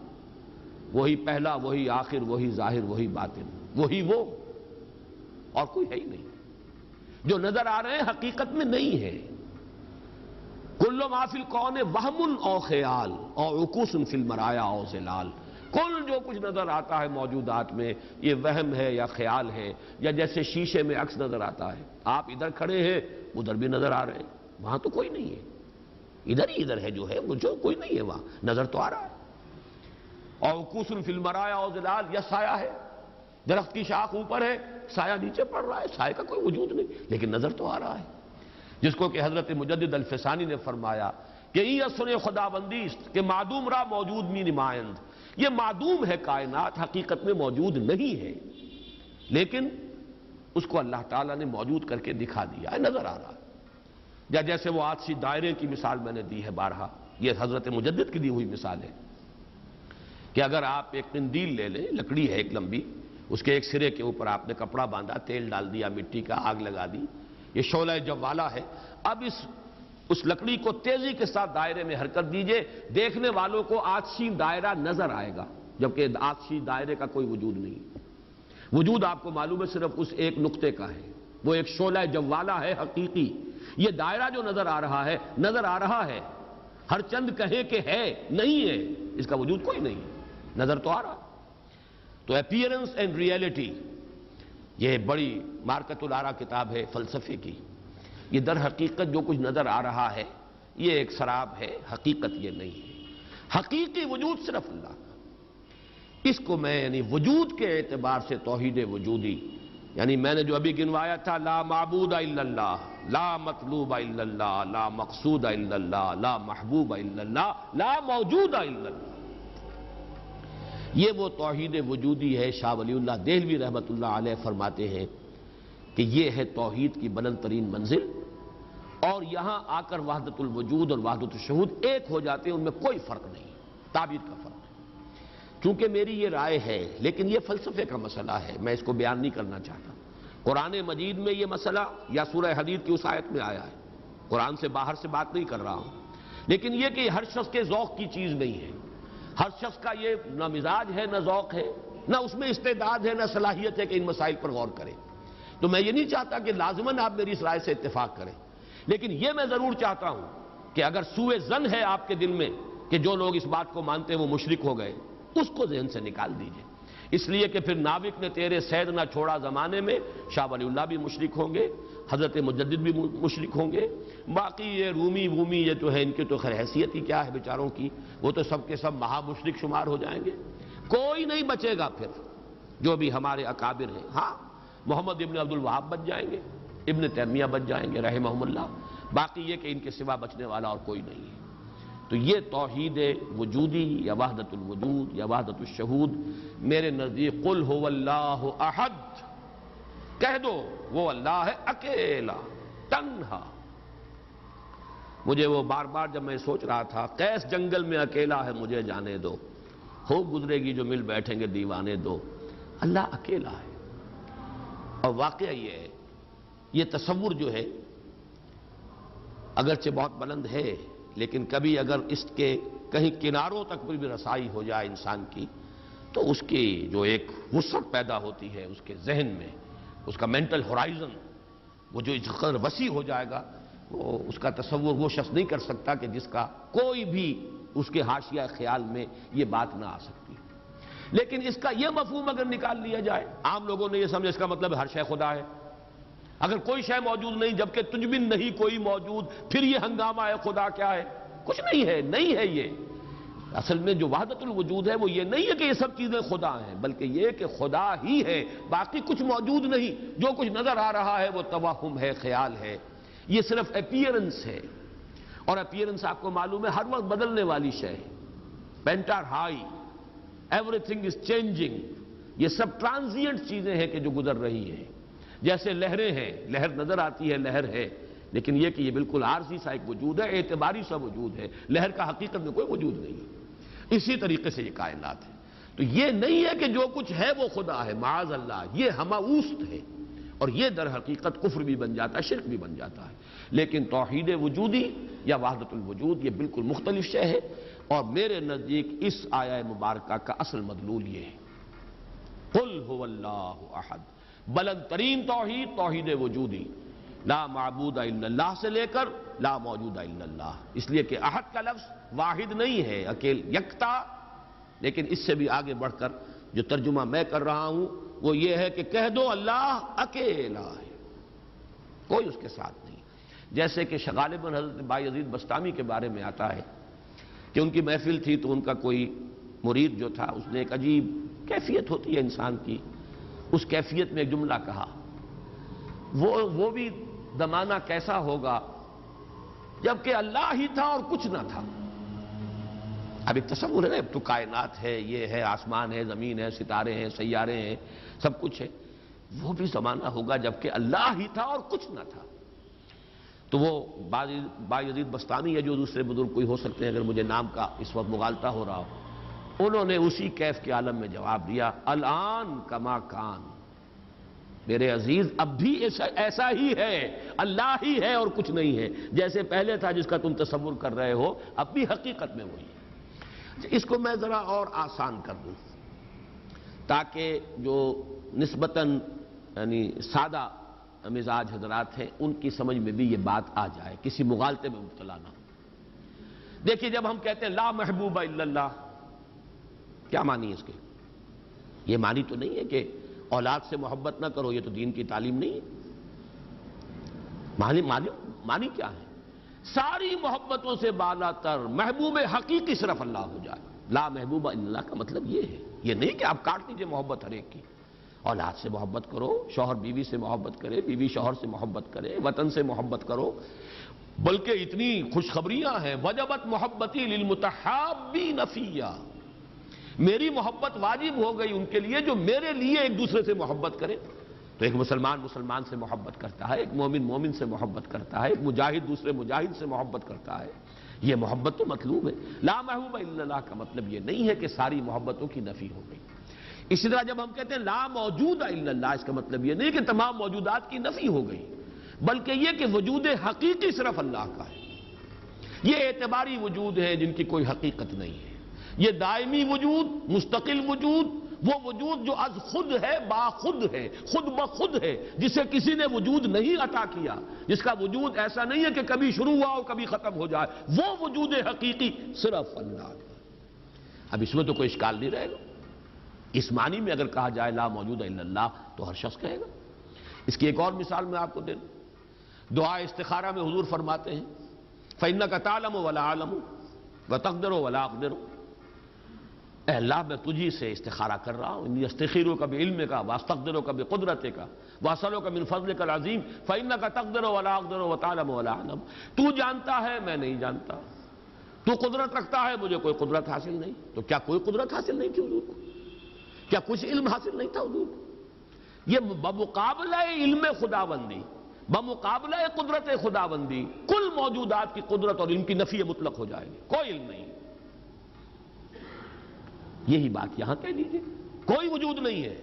وہی پہلا، وہی آخر، وہی ظاہر، وہی باطن، وہی وہ، اور کوئی ہے ہی نہیں۔ جو نظر آ رہے ہیں حقیقت میں نہیں ہے۔ کل ما فی الکون وہم او خیال او عکوس فی المرایا او ظلال، کل جو کچھ نظر آتا ہے موجودات میں یہ وہم ہے یا خیال ہے، یا جیسے شیشے میں عکس نظر آتا ہے، آپ ادھر کھڑے ہیں ادھر بھی نظر آ رہے ہیں، وہاں تو کوئی نہیں ہے، ادھر ہی ادھر ہے جو ہے، جو کوئی نہیں ہے وہاں، نظر تو آ رہا ہے۔ اور عکوس فی المرایا او ظلال، یا سایہ ہے، درخت کی شاخ اوپر ہے، سایہ نیچے پڑ رہا ہے، سایہ کا کوئی وجود نہیں لیکن نظر تو آ رہا ہے۔ جس کو کہ حضرت مجدد الفسانی نے فرمایا کہ یہ اثر خدا بندی است کہ معدوم را موجود می نمائند، یہ معدوم ہے کائنات، حقیقت میں موجود نہیں ہے، لیکن اس کو اللہ تعالیٰ نے موجود کر کے دکھا دیا ہے، نظر آ رہا ہے۔ یا جیسے وہ آتشی دائرے کی مثال میں نے دی ہے بارہا، یہ حضرت مجدد کی دی ہوئی مثال ہے کہ اگر آپ ایک قندیل لے لیں، لکڑی ہے ایک لمبی، اس کے ایک سرے کے اوپر آپ نے کپڑا باندھا، تیل ڈال دیا، مٹی کا آگ لگا دی، یہ شعلہ جوالا ہے، اب اس لکڑی کو تیزی کے ساتھ دائرے میں حرکت دیجئے، دیکھنے والوں کو آتشی دائرہ نظر آئے گا، جبکہ آتشی دائرے کا کوئی وجود نہیں۔ وجود آپ کو معلوم ہے صرف اس ایک نقطے کا ہے، وہ ایک شعلہ جوالا ہے حقیقی۔ یہ دائرہ جو نظر آ رہا ہے، نظر آ رہا ہے، ہر چند کہے کہ ہے، نہیں ہے، اس کا وجود کوئی نہیں ہے، نظر تو آ رہا ہے۔ تو اپیئرنس اینڈ ریئلٹی، یہ بڑی مارکت الآرا کتاب ہے فلسفے کی، یہ در حقیقت جو کچھ نظر آ رہا ہے یہ ایک سراب ہے، حقیقت یہ نہیں ہے۔ حقیقی وجود صرف اللہ کا، اس کو میں یعنی وجود کے اعتبار سے توحید وجودی، یعنی میں نے جو ابھی گنوایا تھا، لا معبود الا اللہ، لا مطلوب الا اللہ، لا مقصود الا اللہ، لا محبوب الا اللہ، لا موجود الا اللہ، یہ وہ توحید وجودی ہے۔ شاہ ولی اللہ دہلوی رحمۃ اللہ علیہ فرماتے ہیں کہ یہ ہے توحید کی بلند ترین منزل، اور یہاں آ کر وحدت الوجود اور وحدت الشہود ایک ہو جاتے ہیں، ان میں کوئی فرق نہیں، تعبیر کا فرق ہے۔ چونکہ میری یہ رائے ہے، لیکن یہ فلسفے کا مسئلہ ہے، میں اس کو بیان نہیں کرنا چاہتا۔ قرآن مجید میں یہ مسئلہ یا سورہ حدید کی اس آیت میں آیا ہے، قرآن سے باہر سے بات نہیں کر رہا ہوں، لیکن یہ کہ ہر شخص کے ذوق کی چیز نہیں ہے، ہر شخص کا یہ نہ مزاج ہے، نہ ذوق ہے، نہ اس میں استعداد ہے، نہ صلاحیت ہے کہ ان مسائل پر غور کرے۔ تو میں یہ نہیں چاہتا کہ لازماً آپ میری اس رائے سے اتفاق کریں، لیکن یہ میں ضرور چاہتا ہوں کہ اگر سوء ظن ہے آپ کے دل میں کہ جو لوگ اس بات کو مانتے ہیں وہ مشرک ہو گئے، اس کو ذہن سے نکال دیجئے، اس لیے کہ پھر ناوک نے تیرے سید نہ چھوڑا زمانے میں، شاہ ولی اللہ بھی مشرک ہوں گے، حضرت مجدد بھی مشرک ہوں گے، باقی یہ رومی وومی یہ تو ہے، ان کی تو خیر حیثیت ہی کیا ہے بیچاروں کی، وہ تو سب کے سب مہا مشرک شمار ہو جائیں گے، کوئی نہیں بچے گا پھر جو بھی ہمارے اکابر ہیں۔ ہاں محمد ابن عبد الوہاب بچ جائیں گے، ابن تیمیہ بچ جائیں گے رحمہم اللہ، باقی یہ کہ ان کے سوا بچنے والا اور کوئی نہیں ہے۔ تو یہ توحید وجودی یا وحدت الوجود یا وحدت الشہود میرے نزدیک قل هو اللہ احد، کہہ دو وہ اللہ ہے اکیلا تنہا۔ مجھے وہ بار بار جب میں سوچ رہا تھا قیس جنگل میں اکیلا ہے مجھے جانے دو، ہو گزرے گی جو مل بیٹھیں گے دیوانے دو، اللہ اکیلا ہے۔ اور واقعہ یہ ہے، یہ تصور جو ہے اگرچہ بہت بلند ہے، لیکن کبھی اگر اس کے کہیں کناروں تک بھی رسائی ہو جائے انسان کی، تو اس کی جو ایک وسعت پیدا ہوتی ہے اس کے ذہن میں، اس کا مینٹل ہورائزن وہ جو اس قدر وسیع ہو جائے گا، وہ اس کا تصور وہ شخص نہیں کر سکتا کہ جس کا کوئی بھی اس کے حاشیہ خیال میں یہ بات نہ آ سکتی۔ لیکن اس کا یہ مفہوم اگر نکال لیا جائے، عام لوگوں نے یہ سمجھا اس کا مطلب ہر شے خدا ہے، اگر کوئی شے موجود نہیں جبکہ تجھ بن نہیں کوئی موجود، پھر یہ ہنگامہ ہے خدا کیا ہے؟ کچھ نہیں ہے، نہیں ہے۔ یہ اصل میں جو وحدت الوجود ہے وہ یہ نہیں ہے کہ یہ سب چیزیں خدا ہیں، بلکہ یہ کہ خدا ہی ہے، باقی کچھ موجود نہیں، جو کچھ نظر آ رہا ہے وہ توہم ہے، خیال ہے، یہ صرف اپیئرنس ہے، اور اپیئرنس آپ کو معلوم ہے ہر وقت بدلنے والی شے ہے، painter high, every thing is changing, یہ سب ٹرانزینٹ چیزیں ہیں کہ جو گزر رہی ہیں، جیسے لہریں ہیں، لہر نظر آتی ہے لہر ہے، لیکن یہ کہ یہ بالکل عارضی سا ایک وجود ہے، اعتباری سا وجود ہے، لہر کا حقیقت میں کوئی وجود نہیں ہے۔ اسی طریقے سے یہ کائنات ہے، تو یہ نہیں ہے کہ جو کچھ ہے وہ خدا ہے، معاذ اللہ، یہ ہماوست ہے، اور یہ در حقیقت کفر بھی بن جاتا ہے، شرک بھی بن جاتا ہے۔ لیکن توحید وجودی یا وحدت الوجود یہ بالکل مختلف شے ہے، اور میرے نزدیک اس آیہ مبارکہ کا اصل مدلول یہ ہے، قل هو اللہ احد، بلند ترین توحید توحید وجودی، لا معبود الا اللہ سے لے کر لا موجود الا اللہ، اس لیے کہ احد کا لفظ واحد نہیں ہے، اکیل یکتا، لیکن اس سے بھی آگے بڑھ کر جو ترجمہ میں کر رہا ہوں وہ یہ ہے کہ کہہ دو اللہ اکیلا ہے، کوئی اس کے ساتھ نہیں۔ جیسے کہ غالباً حضرت بایزید بسطامی کے بارے میں آتا ہے کہ ان کی محفل تھی تو ان کا کوئی مرید جو تھا اس نے ایک عجیب کیفیت ہوتی ہے انسان کی، اس کیفیت میں ایک جملہ کہا، وہ بھی زمانہ کیسا ہوگا جبکہ اللہ ہی تھا اور کچھ نہ تھا۔ اب ایک تصور ہے نا، اب تو کائنات ہے، یہ ہے، آسمان ہے، زمین ہے، ستارے ہیں، سیارے ہیں، سب کچھ ہے، وہ بھی زمانہ ہوگا جبکہ اللہ ہی تھا اور کچھ نہ تھا۔ تو وہ بایزید بسطامی یا جو دوسرے بزرگ کوئی ہو سکتے ہیں، اگر مجھے نام کا اس وقت مغالطہ ہو رہا ہو، انہوں نے اسی کیف کے عالم میں جواب دیا، الان کما کان، میرے عزیز اب بھی ایسا ہی ہے، اللہ ہی ہے اور کچھ نہیں ہے، جیسے پہلے تھا جس کا تم تصور کر رہے ہو، اب بھی حقیقت میں وہی ہے۔ اس کو میں ذرا اور آسان کر دوں تاکہ جو نسبتاً یعنی سادہ مزاج حضرات ہیں ان کی سمجھ میں بھی یہ بات آ جائے، کسی مغالطے میں مبتلا نہ ہو۔ دیکھیے جب ہم کہتے ہیں لا محبوب الا اللہ، کیا معنی ہے اس کے؟ یہ معنی تو نہیں ہے کہ اولاد سے محبت نہ کرو، یہ تو دین کی تعلیم نہیں ہے۔ معنی کیا ہے؟ ساری محبتوں سے بالا تر محبوب حقیقی صرف اللہ ہو جائے۔ لا محبوب الا اللہ کا مطلب یہ ہے، یہ نہیں کہ آپ کاٹ دیجئے محبت ہر ایک کی، اولاد سے محبت کرو، شوہر بیوی سے محبت کرے، بیوی شوہر سے محبت کرے، وطن سے محبت کرو، بلکہ اتنی خوشخبریاں ہیں، وجبت محبتی للمتحابین فیہ، میری محبت واجب ہو گئی ان کے لیے جو میرے لیے ایک دوسرے سے محبت کرے۔ تو ایک مسلمان مسلمان سے محبت کرتا ہے، ایک مومن مومن سے محبت کرتا ہے، ایک مجاہد دوسرے مجاہد سے محبت کرتا ہے، یہ محبت تو مطلوب ہے۔ لا محبوب الا اللہ کا مطلب یہ نہیں ہے کہ ساری محبتوں کی نفی ہو گئی۔ اسی طرح جب ہم کہتے ہیں لا موجود الا اللہ، اس کا مطلب یہ نہیں کہ تمام موجودات کی نفی ہو گئی، بلکہ یہ کہ وجود حقیقی صرف اللہ کا ہے۔ یہ اعتباری وجود ہے جن کی کوئی حقیقت نہیں ہے، یہ دائمی وجود، مستقل وجود، وہ وجود جو از خود ہے، با خود ہے، خود بخود ہے، جسے کسی نے وجود نہیں عطا کیا، جس کا وجود ایسا نہیں ہے کہ کبھی شروع ہوا اور کبھی ختم ہو جائے، وہ وجود حقیقی صرف اللہ کا۔ اب اس میں تو کوئی اشکال نہیں رہے گا۔ اس معنی میں اگر کہا جائے لا موجود الا اللہ تو ہر شخص کہے گا۔ اس کی ایک اور مثال میں آپ کو دے دوں، دعا استخارہ میں حضور فرماتے ہیں فَإِنَّكَ تَعْلَمُ وَلَا أَعْلَمُ وَتَقْدِرُ وَلَا أَقْدِرُ، اے اللہ میں تجھی سے استخارہ کر رہا ہوں، انی استخیرک بعلمک واستقدرک بقدرتک واسألک من فضلک العظیم فإنک تقدر ولا اقدر وتعلم ولا اعلم، تو جانتا ہے میں نہیں جانتا، تو قدرت رکھتا ہے مجھے کوئی قدرت حاصل نہیں۔ تو کیا کوئی قدرت حاصل نہیں تھی حضور کو؟ کیا کچھ علم حاصل نہیں تھا حضور کو؟ یہ بمقابلہ علم خداوندی، بمقابلہ قدرت خداوندی کل موجودات کی قدرت اور علم کی نفی مطلق ہو جائے گی، کوئی علم نہیں۔ یہی بات یہاں کہہ دیجیے، کوئی وجود نہیں ہے،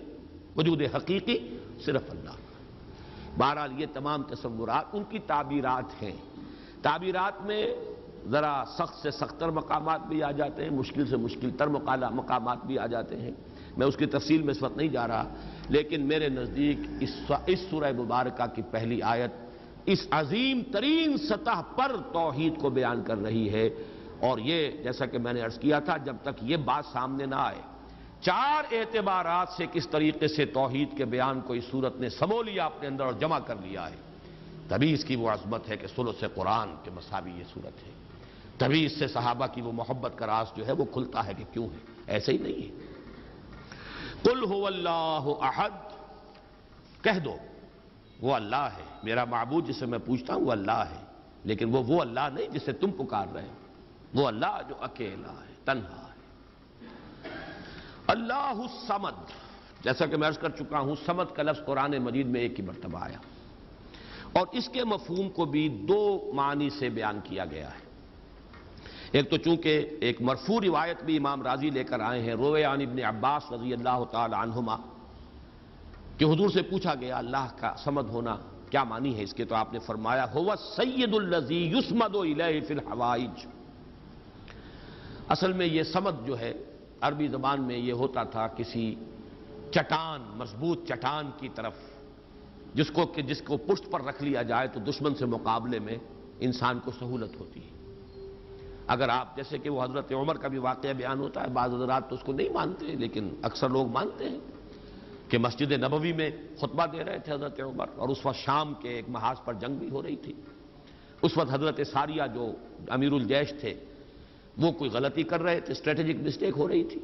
وجود حقیقی صرف اللہ۔ بہرحال یہ تمام تصورات ان کی تعبیرات ہیں۔ تعبیرات میں ذرا سخت سے سخت تر مقامات بھی آ جاتے ہیں، مشکل سے مشکل تر مقامات بھی آ جاتے ہیں۔ میں اس کی تفصیل میں اس وقت نہیں جا رہا، لیکن میرے نزدیک اس سورہ مبارکہ کی پہلی آیت اس عظیم ترین سطح پر توحید کو بیان کر رہی ہے، اور یہ جیسا کہ میں نے عرض کیا تھا جب تک یہ بات سامنے نہ آئے، چار اعتبارات سے کس طریقے سے توحید کے بیان کو اس صورت نے سمو لیا اپنے اندر اور جمع کر لیا ہے، تبھی اس کی وہ عظمت ہے کہ ثلث قرآن کے مساوی یہ صورت ہے، تبھی اس سے صحابہ کی وہ محبت کا راز جو ہے وہ کھلتا ہے کہ کیوں ہے، ایسے ہی نہیں ہے۔ قل هو اللہ احد، کہہ دو وہ اللہ ہے، میرا معبود جسے میں پوچھتا ہوں وہ اللہ ہے، لیکن وہ اللہ نہیں جسے تم پکار رہے ہو، وہ اللہ جو اکیلا ہے، تنہا ہے۔ اللہ الصمد، جیسا کہ میں عرض کر چکا ہوں صمد کا لفظ قرآن مجید میں ایک ہی مرتبہ آیا، اور اس کے مفہوم کو بھی دو معنی سے بیان کیا گیا ہے۔ ایک تو چونکہ ایک مرفوع روایت بھی امام راضی لے کر آئے ہیں، روی عن ابن عباس رضی اللہ تعالی عنہما، کہ حضور سے پوچھا گیا اللہ کا صمد ہونا کیا معنی ہے اس کے، تو آپ نے فرمایا هو السید الذی یصمد الیہ فی الحوائج۔ اصل میں یہ صمد جو ہے عربی زبان میں یہ ہوتا تھا کسی چٹان، مضبوط چٹان کی طرف جس کو پشت پر رکھ لیا جائے تو دشمن سے مقابلے میں انسان کو سہولت ہوتی ہے۔ اگر آپ جیسے کہ وہ حضرت عمر کا بھی واقعہ بیان ہوتا ہے، بعض حضرات تو اس کو نہیں مانتے لیکن اکثر لوگ مانتے ہیں کہ مسجد نبوی میں خطبہ دے رہے تھے حضرت عمر، اور اس وقت شام کے ایک محاذ پر جنگ بھی ہو رہی تھی۔ اس وقت حضرت ساریہ جو امیر الجیش تھے وہ کوئی غلطی کر رہے تھے، اسٹریٹجک مسٹیک ہو رہی تھی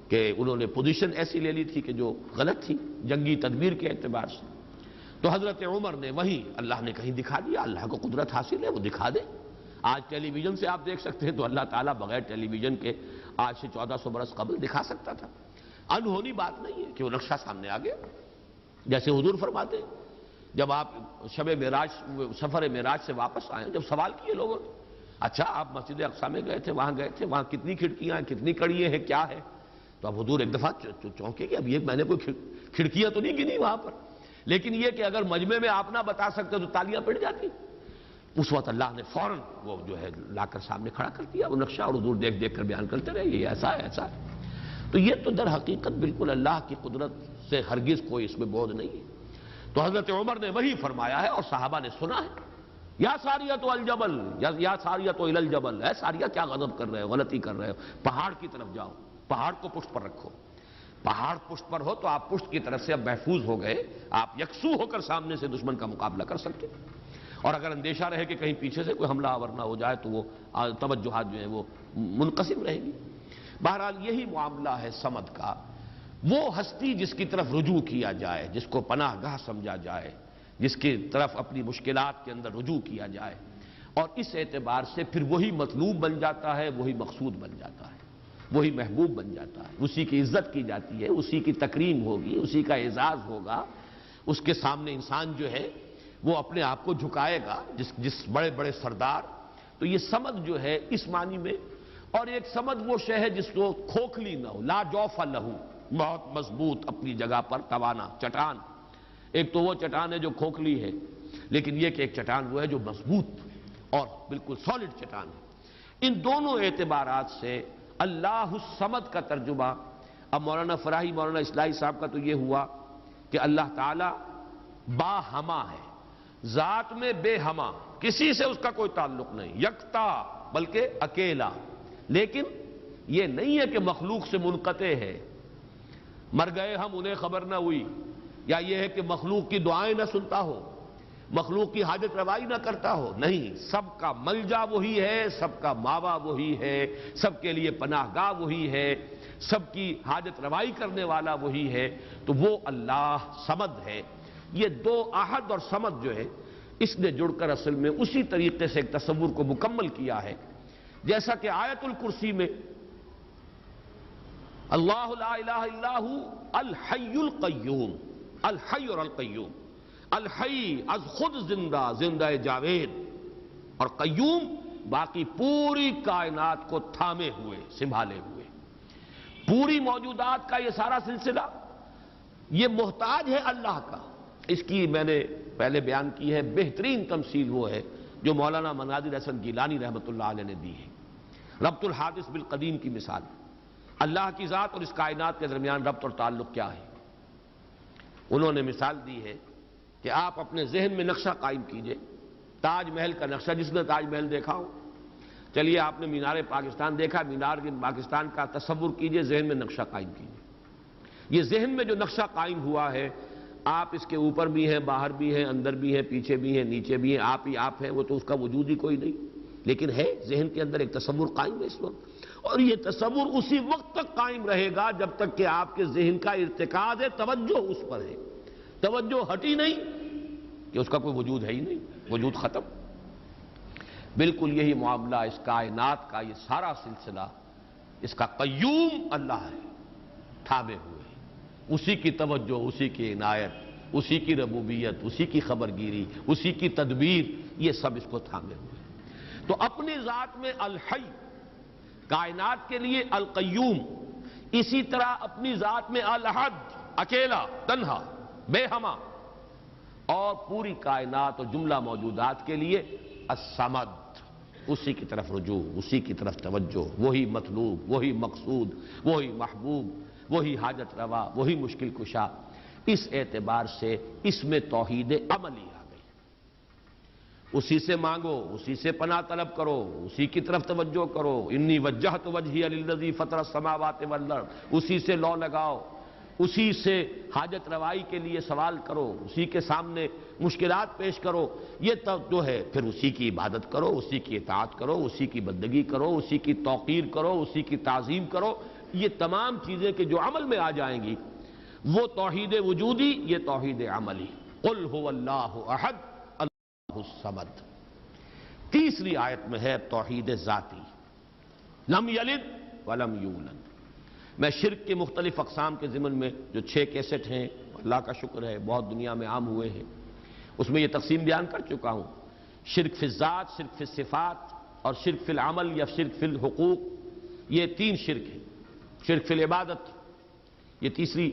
کہ انہوں نے پوزیشن ایسی لے لی تھی کہ جو غلط تھی جنگی تدبیر کے اعتبار سے۔ تو حضرت عمر نے وہی اللہ نے کہیں دکھا دیا، اللہ کو قدرت حاصل ہے وہ دکھا دے۔ آج ٹیلی ویژن سے آپ دیکھ سکتے ہیں تو اللہ تعالیٰ بغیر ٹیلی ویژن کے آج سے 1400 برس قبل دکھا سکتا تھا۔ انہونی بات نہیں ہے کہ وہ نقشہ سامنے آ گیا، جیسے حضور فرماتے ہیں جب آپ سفر معراج سے واپس آئے، جب سوال کیے لوگوں نے اچھا آپ مسجد اقصی میں گئے تھے، وہاں کتنی کھڑکیاں ہیں، کتنی کڑیاں ہیں، کیا ہے؟ تو اب حضور ایک دفعہ چونکے کہ اب یہ میں نے کوئی کھڑکیاں تو نہیں گنی وہاں پر، لیکن یہ کہ اگر مجمع میں آپ نہ بتا سکتے تو تالیاں پڑ جاتی۔ اس وقت اللہ نے فوراً وہ جو ہے لا کر سامنے کھڑا کر دیا وہ نقشہ، اور حضور دیکھ دیکھ کر بیان کرتے رہے یہ ایسا ہے ایسا ہے۔ تو یہ تو در حقیقت بالکل اللہ کی قدرت سے ہرگز کوئی اس میں بعد نہیں ہے۔ تو حضرت عمر نے وہی فرمایا ہے اور صحابہ نے سنا ہے، یا ساریۃ الجبل، یا ساریۃ الی الجبل، اے ساریہ کیا غضب کر رہے ہو، غلطی کر رہے ہو، پہاڑ کی طرف جاؤ، پہاڑ کو پشت پر رکھو۔ پہاڑ پشت پر ہو تو آپ پشت کی طرف سے اب محفوظ ہو گئے، آپ یکسو ہو کر سامنے سے دشمن کا مقابلہ کر سکتے، اور اگر اندیشہ رہے کہ کہیں پیچھے سے کوئی حملہ آور نہ ہو جائے تو وہ توجہات جو ہیں وہ منقسم رہے گی۔ بہرحال یہی معاملہ ہے صمد کا، وہ ہستی جس کی طرف رجوع کیا جائے، جس کو پناہ گاہ سمجھا جائے، جس کی طرف اپنی مشکلات کے اندر رجوع کیا جائے، اور اس اعتبار سے پھر وہی مطلوب بن جاتا ہے، وہی مقصود بن جاتا ہے، وہی محبوب بن جاتا ہے، اسی کی عزت کی جاتی ہے، اسی کی تکریم ہوگی، اسی کا اعزاز ہوگا، اس کے سامنے انسان جو ہے وہ اپنے آپ کو جھکائے گا، جس بڑے بڑے سردار. تو یہ سمد جو ہے اس معنی میں، اور ایک سمد وہ شے ہے جس کو کھوکھلی نہ ہو، لا جوف لہو، بہت مضبوط اپنی جگہ پر توانا چٹان. ایک تو وہ چٹان ہے جو کھوکھلی ہے، لیکن یہ کہ ایک چٹان وہ ہے جو مضبوط اور بالکل سالڈ چٹان ہے. ان دونوں اعتبارات سے اللہ الصمد کا ترجمہ اب مولانا فراہی، مولانا اصلاحی صاحب کا تو یہ ہوا کہ اللہ تعالی با ہما ہے، ذات میں بے ہما، کسی سے اس کا کوئی تعلق نہیں، یکتا بلکہ اکیلا. لیکن یہ نہیں ہے کہ مخلوق سے منقطع ہے، مر گئے ہم انہیں خبر نہ ہوئی، یا یہ ہے کہ مخلوق کی دعائیں نہ سنتا ہو، مخلوق کی حاجت روائی نہ کرتا ہو. نہیں، سب کا ملجا وہی ہے، سب کا ماوا وہی ہے، سب کے لیے پناہ گاہ وہی ہے، سب کی حاجت روائی کرنے والا وہی ہے. تو وہ اللہ صمد ہے. یہ دو احد اور صمد جو ہے اس نے جڑ کر اصل میں اسی طریقے سے ایک تصور کو مکمل کیا ہے، جیسا کہ آیت الکرسی میں اللہ لا الہ الا ہو الحی القیوم، الحی اور القیوم، الحی از خود زندہ، زندہ جاوید، اور قیوم باقی پوری کائنات کو تھامے ہوئے، سنبھالے ہوئے. پوری موجودات کا یہ سارا سلسلہ یہ محتاج ہے اللہ کا. اس کی میں نے پہلے بیان کی ہے، بہترین تمثیل وہ ہے جو مولانا مناظر حسن گیلانی رحمۃ اللہ علیہ نے دی ہے. ربط الحادث بالقدیم کی مثال، اللہ کی ذات اور اس کائنات کے درمیان ربط اور تعلق کیا ہے. انہوں نے مثال دی ہے کہ آپ اپنے ذہن میں نقشہ قائم کیجئے، تاج محل کا نقشہ. جس نے تاج محل دیکھا ہو، چلیے آپ نے مینار پاکستان دیکھا، مینار پاکستان کا تصور کیجئے، ذہن میں نقشہ قائم کیجئے. یہ ذہن میں جو نقشہ قائم ہوا ہے، آپ اس کے اوپر بھی ہیں، باہر بھی ہیں، اندر بھی ہیں، پیچھے بھی ہیں، نیچے بھی ہیں، آپ ہی آپ ہیں. وہ تو اس کا وجود ہی کوئی نہیں، لیکن ہے ذہن کے اندر ایک تصور قائم ہے اس وقت. اور یہ تصور اسی وقت تک قائم رہے گا جب تک کہ آپ کے ذہن کا ارتکاز ہے، توجہ اس پر ہے. توجہ ہٹی نہیں کہ اس کا کوئی وجود ہے ہی نہیں، وجود ختم. بالکل یہی معاملہ اس کائنات کا، یہ سارا سلسلہ اس کا قیوم اللہ ہے، تھامے ہوئے، اسی کی توجہ، اسی کی عنایت، اسی کی ربوبیت، اسی کی خبرگیری، اسی کی تدبیر، یہ سب اس کو تھامے ہوئے. تو اپنی ذات میں الحی، کائنات کے لیے القیوم، اسی طرح اپنی ذات میں الاحد، اکیلا، تنہا، بے ہما، اور پوری کائنات اور جملہ موجودات کے لیے الصمد، اسی کی طرف رجوع، اسی کی طرف توجہ، وہی مطلوب، وہی مقصود، وہی محبوب، وہی حاجت روا، وہی مشکل کشا. اس اعتبار سے اس میں توحید عملی آ گئی. اسی سے مانگو، اسی سے پناہ طلب کرو، اسی کی طرف توجہ کرو. انی وجہت وجہی للذی فطر السماوات والارض، اسی سے لو لگاؤ، اسی سے حاجت روائی کے لیے سوال کرو، اسی کے سامنے مشکلات پیش کرو. یہ جو ہے پھر اسی کی عبادت کرو، اسی کی اطاعت کرو، اسی کی بندگی کرو، اسی کی توقیر کرو، اسی کی تعظیم کرو. یہ تمام چیزیں کہ جو عمل میں آ جائیں گی وہ توحید وجودی، یہ توحید عملی. قل هو اللہ احد اللہ الصمد. تیسری آیت میں ہے توحید ذاتی، لم یلد ولم یولد. میں شرک کے مختلف اقسام کے ضمن میں جو 6 کیسٹ ہیں، اللہ کا شکر ہے بہت دنیا میں عام ہوئے ہیں، اس میں یہ تقسیم بیان کر چکا ہوں. شرک فی الذات، شرک فی الصفات، اور شرک فی العمل یا شرک فی الحقوق. یہ 3 شرک ہیں. شرک فی العبادت، یہ تیسری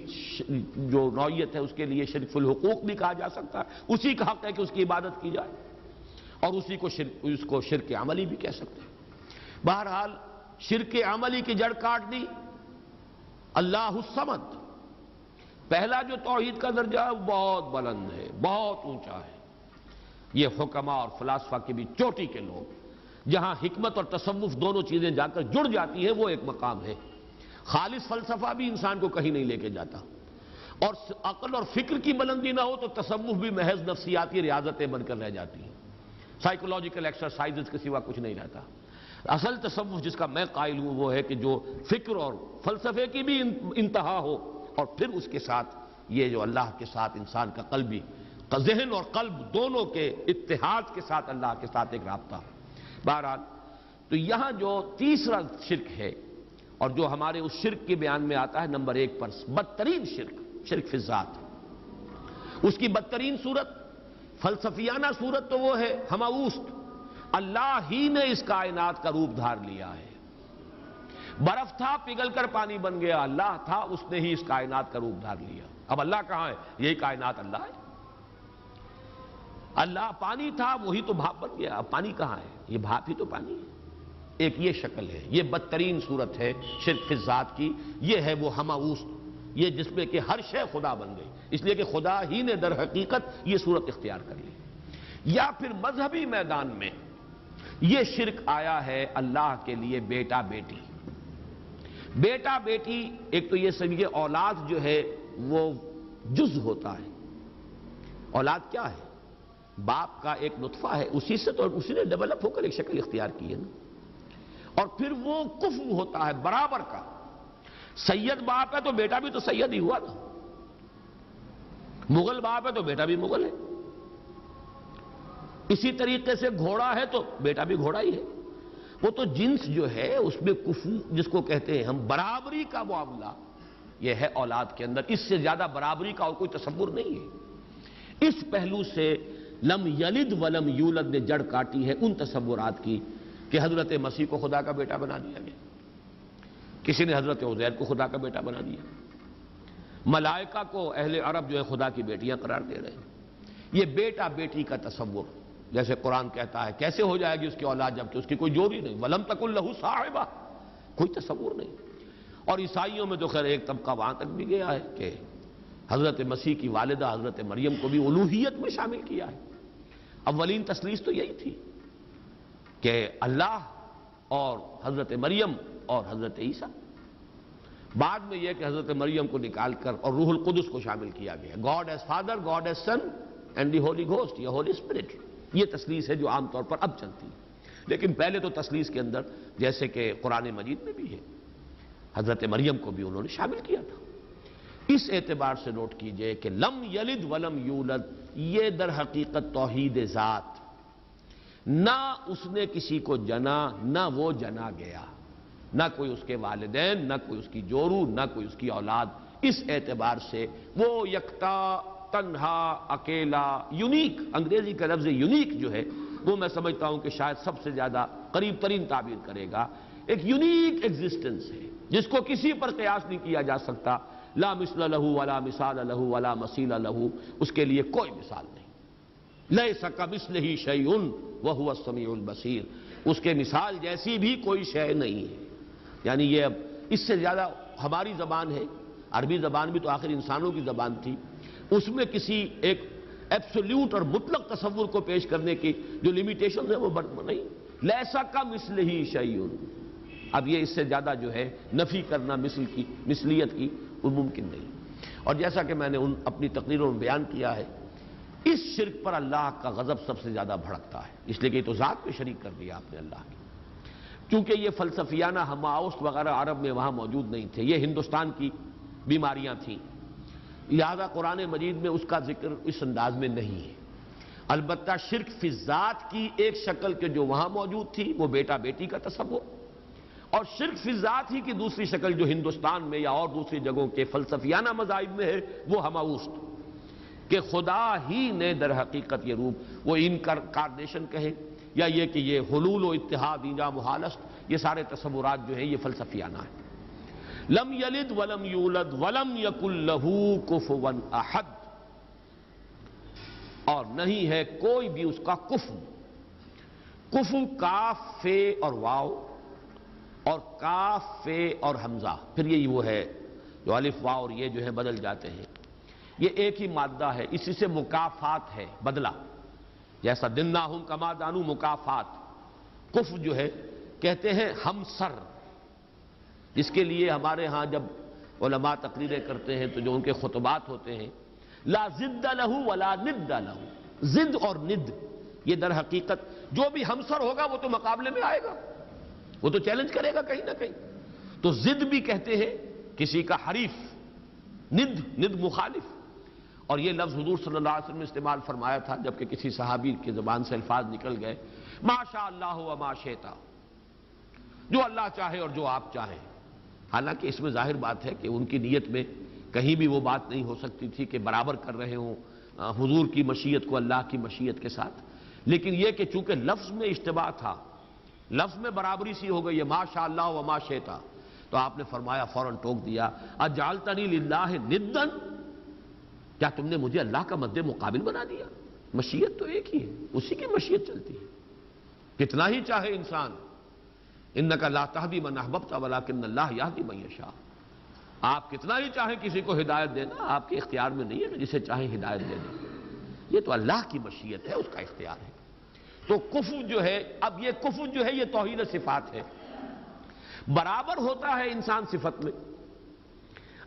جو نوعیت ہے، اس کے لیے شرک فی الحقوق بھی کہا جا سکتا ہے، اسی کا حق ہے کہ اس کی عبادت کی جائے، اور اسی کو شرک عملی بھی کہہ سکتے ہیں. بہرحال شرک عملی کی جڑ کاٹ دی اللہ الصمد. پہلا جو توحید کا درجہ ہے وہ بہت بلند ہے، بہت اونچا ہے. یہ حکماء اور فلاسفہ کی بھی چوٹی کے لوگ، جہاں حکمت اور تصوف دونوں چیزیں جا کر جڑ جاتی ہیں، وہ ایک مقام ہے. خالص فلسفہ بھی انسان کو کہیں نہیں لے کے جاتا، اور عقل اور فکر کی بلندی نہ ہو تو تصوف بھی محض نفسیاتی ریاضتیں بن کر رہ جاتی ہیں، سائیکولوجیکل ایکسرسائزز کے سوا کچھ نہیں رہتا. اصل تصوف جس کا میں قائل ہوں وہ ہے کہ جو فکر اور فلسفے کی بھی انتہا ہو، اور پھر اس کے ساتھ یہ جو اللہ کے ساتھ انسان کا قلبی، ذہن اور قلب دونوں کے اتحاد کے ساتھ اللہ کے ساتھ ایک رابطہ. بہرحال تو یہاں جو تیسرا شرک ہے، اور جو ہمارے اس شرک کے بیان میں آتا ہے نمبر 1 پر، بدترین شرک، شرک فی الذات. اس کی بدترین صورت، فلسفیانہ صورت تو وہ ہے ہماوست، اللہ ہی نے اس کائنات کا روپ دھار لیا ہے۔ برف تھا پگھل کر پانی بن گیا، اللہ تھا اس نے ہی اس کائنات کا روپ دھار لیا۔ اب اللہ کہاں ہے؟ یہی کائنات اللہ ہے۔ اللہ پانی تھا وہی تو بھاپ بن گیا، اب پانی کہاں ہے؟ یہ بھاپ ہی تو پانی ہے۔ ایک یہ شکل ہے، یہ بدترین صورت ہے شرک فی الذات کی، یہ ہے وہ ہماوست، یہ جس میں کہ ہر شے خدا بن گئی، اس لیے کہ خدا ہی نے در حقیقت یہ صورت اختیار کر لی۔ یا پھر مذہبی میدان میں یہ شرک آیا ہے اللہ کے لیے بیٹا بیٹی۔ بیٹا بیٹی ایک تو یہ سمجھے اولاد جو ہے وہ جز ہوتا ہے۔ اولاد کیا ہے؟ باپ کا ایک نطفہ ہے، اسی سے تو اسی نے ڈیولپ ہو کر ایک شکل اختیار کی ہے نا۔ اور پھر وہ کفو ہوتا ہے برابر کا، سید باپ ہے تو بیٹا بھی تو سید ہی ہوا نا، مغل باپ ہے تو بیٹا بھی مغل ہے، اسی طریقے سے گھوڑا ہے تو بیٹا بھی گھوڑا ہی ہے۔ وہ تو جنس جو ہے اس میں کفو جس کو کہتے ہیں ہم، برابری کا معاملہ یہ ہے اولاد کے اندر، اس سے زیادہ برابری کا اور کوئی تصور نہیں ہے۔ اس پہلو سے لم یلد ولم یولد نے جڑ کاٹی ہے ان تصورات کی کہ حضرت مسیح کو خدا کا بیٹا بنا دیا گیا، کسی نے حضرت عزیر کو خدا کا بیٹا بنا دیا، ملائکہ کو اہل عرب جو ہے خدا کی بیٹیاں قرار دے رہے ہیں۔ یہ بیٹا بیٹی کا تصور، جیسے قرآن کہتا ہے کیسے ہو جائے گی اس کی اولاد جبکہ اس کی کوئی جوڑی نہیں، وَلَمْ تَكُنْ لَهُ صَاحِبَةٌ، کوئی تصور نہیں۔ اور عیسائیوں میں تو خیر ایک طبقہ وہاں تک بھی گیا ہے کہ حضرت مسیح کی والدہ حضرت مریم کو بھی الوہیت میں شامل کیا ہے۔ اولین تثلیث تو یہی تھی کہ اللہ اور حضرت مریم اور حضرت عیسیٰ، بعد میں یہ کہ حضرت مریم کو نکال کر اور روح القدس کو شامل کیا گیا، God is father, God is son and the holy ghost یا ہولی اسپرٹ۔ یہ تثلیث ہے جو عام طور پر اب چلتی ہے، لیکن پہلے تو تثلیث کے اندر جیسے کہ قرآن مجید میں بھی ہے، حضرت مریم کو بھی انہوں نے شامل کیا تھا۔ اس اعتبار سے نوٹ کیجئے کہ لم یلد ولم یولد یہ در حقیقت توحید ذات، نہ اس نے کسی کو جنا نہ وہ جنا گیا، نہ کوئی اس کے والدین، نہ کوئی اس کی جورو، نہ کوئی اس کی اولاد۔ اس اعتبار سے وہ یکتا، تنہا، اکیلا، یونیک، انگریزی کا لفظ یونیک جو ہے وہ میں سمجھتا ہوں کہ شاید سب سے زیادہ قریب ترین تعبیر کرے گا، ایک یونیک ایگزسٹنس ہے جس کو کسی پر قیاس نہیں کیا جا سکتا، لا مثل لہ ولا مثال لہ ولا مثیل لہ، اس کے لیے کوئی مثال نہیں، لیس کمثلہ شیء وہو السمیع البصیر، اس کے مثال جیسی بھی کوئی شے نہیں ہے۔ یعنی یہ اب اس سے زیادہ ہماری زبان ہے، عربی زبان بھی تو آخر انسانوں کی زبان تھی، اس میں کسی ایک ایبسولوٹ اور مطلق تصور کو پیش کرنے کی جو لیمیٹیشن ہے وہ نہیں، لیسا کمثلہ شیء، اب یہ اس سے زیادہ جو ہے نفی کرنا مثل کی، مثلیت کی، وہ ممکن نہیں۔ اور جیسا کہ میں نے اپنی تقریروں میں بیان کیا ہے، اس شرک پر اللہ کا غضب سب سے زیادہ بھڑکتا ہے، اس لیے کہ یہ تو ذات پہ شریک کر دیا آپ نے اللہ کی، کیونکہ یہ فلسفیانہ ہماوست وغیرہ عرب میں وہاں موجود نہیں تھے، یہ ہندوستان کی بیماریاں تھیں، لہذا قرآن مجید میں اس کا ذکر اس انداز میں نہیں ہے۔ البتہ شرک فی الذات کی ایک شکل کے جو وہاں موجود تھی وہ بیٹا بیٹی کا تصور، اور شرک فی الذات ہی کی دوسری شکل جو ہندوستان میں یا اور دوسری جگہوں کے فلسفیانہ مذاہب میں ہے وہ ہماوست، کہ خدا ہی نے در حقیقت یہ روپ، وہ انکارنیشن کہیں یا یہ کہ یہ حلول و اتحاد ایجا محالست، یہ سارے تصورات جو ہیں یہ فلسفیانہ ہیں۔ لم یلد ولم یولد ولم یکن لہ کفوا احد، اور نہیں ہے کوئی بھی اس کا کفو، کفو کاف فے اور واو، اور کاف فے اور حمزہ، پھر یہی وہ ہے جو الف واو اور یہ جو ہے بدل جاتے ہیں، یہ ایک ہی مادہ ہے، اسی سے مکافات ہے، بدلہ، جیسا دناہم کما دانو مکافات۔ کف جو ہے کہتے ہیں ہمسر، جس کے لیے ہمارے ہاں جب علماء تقریریں کرتے ہیں تو جو ان کے خطبات ہوتے ہیں، لا ضد لہ ولا ند لہ، ضد اور ند یہ در حقیقت جو بھی ہمسر ہوگا وہ تو مقابلے میں آئے گا، وہ تو چیلنج کرے گا کہیں نہ کہیں، تو ضد بھی کہتے ہیں کسی کا حریف، ند مخالف۔ اور یہ لفظ حضور صلی اللہ علیہ وسلم نے استعمال فرمایا تھا جبکہ کسی صحابی کی زبان سے الفاظ نکل گئے، ما شاء اللہ و ما شئت، جو اللہ چاہے اور جو آپ چاہیں، حالانکہ اس میں ظاہر بات ہے کہ ان کی نیت میں کہیں بھی وہ بات نہیں ہو سکتی تھی کہ برابر کر رہے ہوں حضور کی مشیت کو اللہ کی مشیت کے ساتھ، لیکن یہ کہ چونکہ لفظ میں اشتباہ تھا، لفظ میں برابری سی ہو گئی ہے، ما شاء اللہ و ما شئتا، تو آپ نے فرمایا، فوراً ٹوک دیا، اجعلتنی للہ ندًا، کیا تم نے مجھے اللہ کا مد مقابل بنا دیا؟ مشیت تو ایک ہی ہے، اسی کی مشیت چلتی ہے، کتنا ہی چاہے انسان، انک لا تہدی من احببت ولکن اللہ یہدی من یشاء، آپ کتنا ہی چاہیں کسی کو ہدایت دینا، آپ کے اختیار میں نہیں ہے کہ جسے چاہیں ہدایت دے دیں، یہ تو اللہ کی مشیت ہے، اس کا اختیار ہے۔ تو کفر جو ہے، اب یہ کفر جو ہے یہ توحید صفات ہے، برابر ہوتا ہے انسان صفت میں۔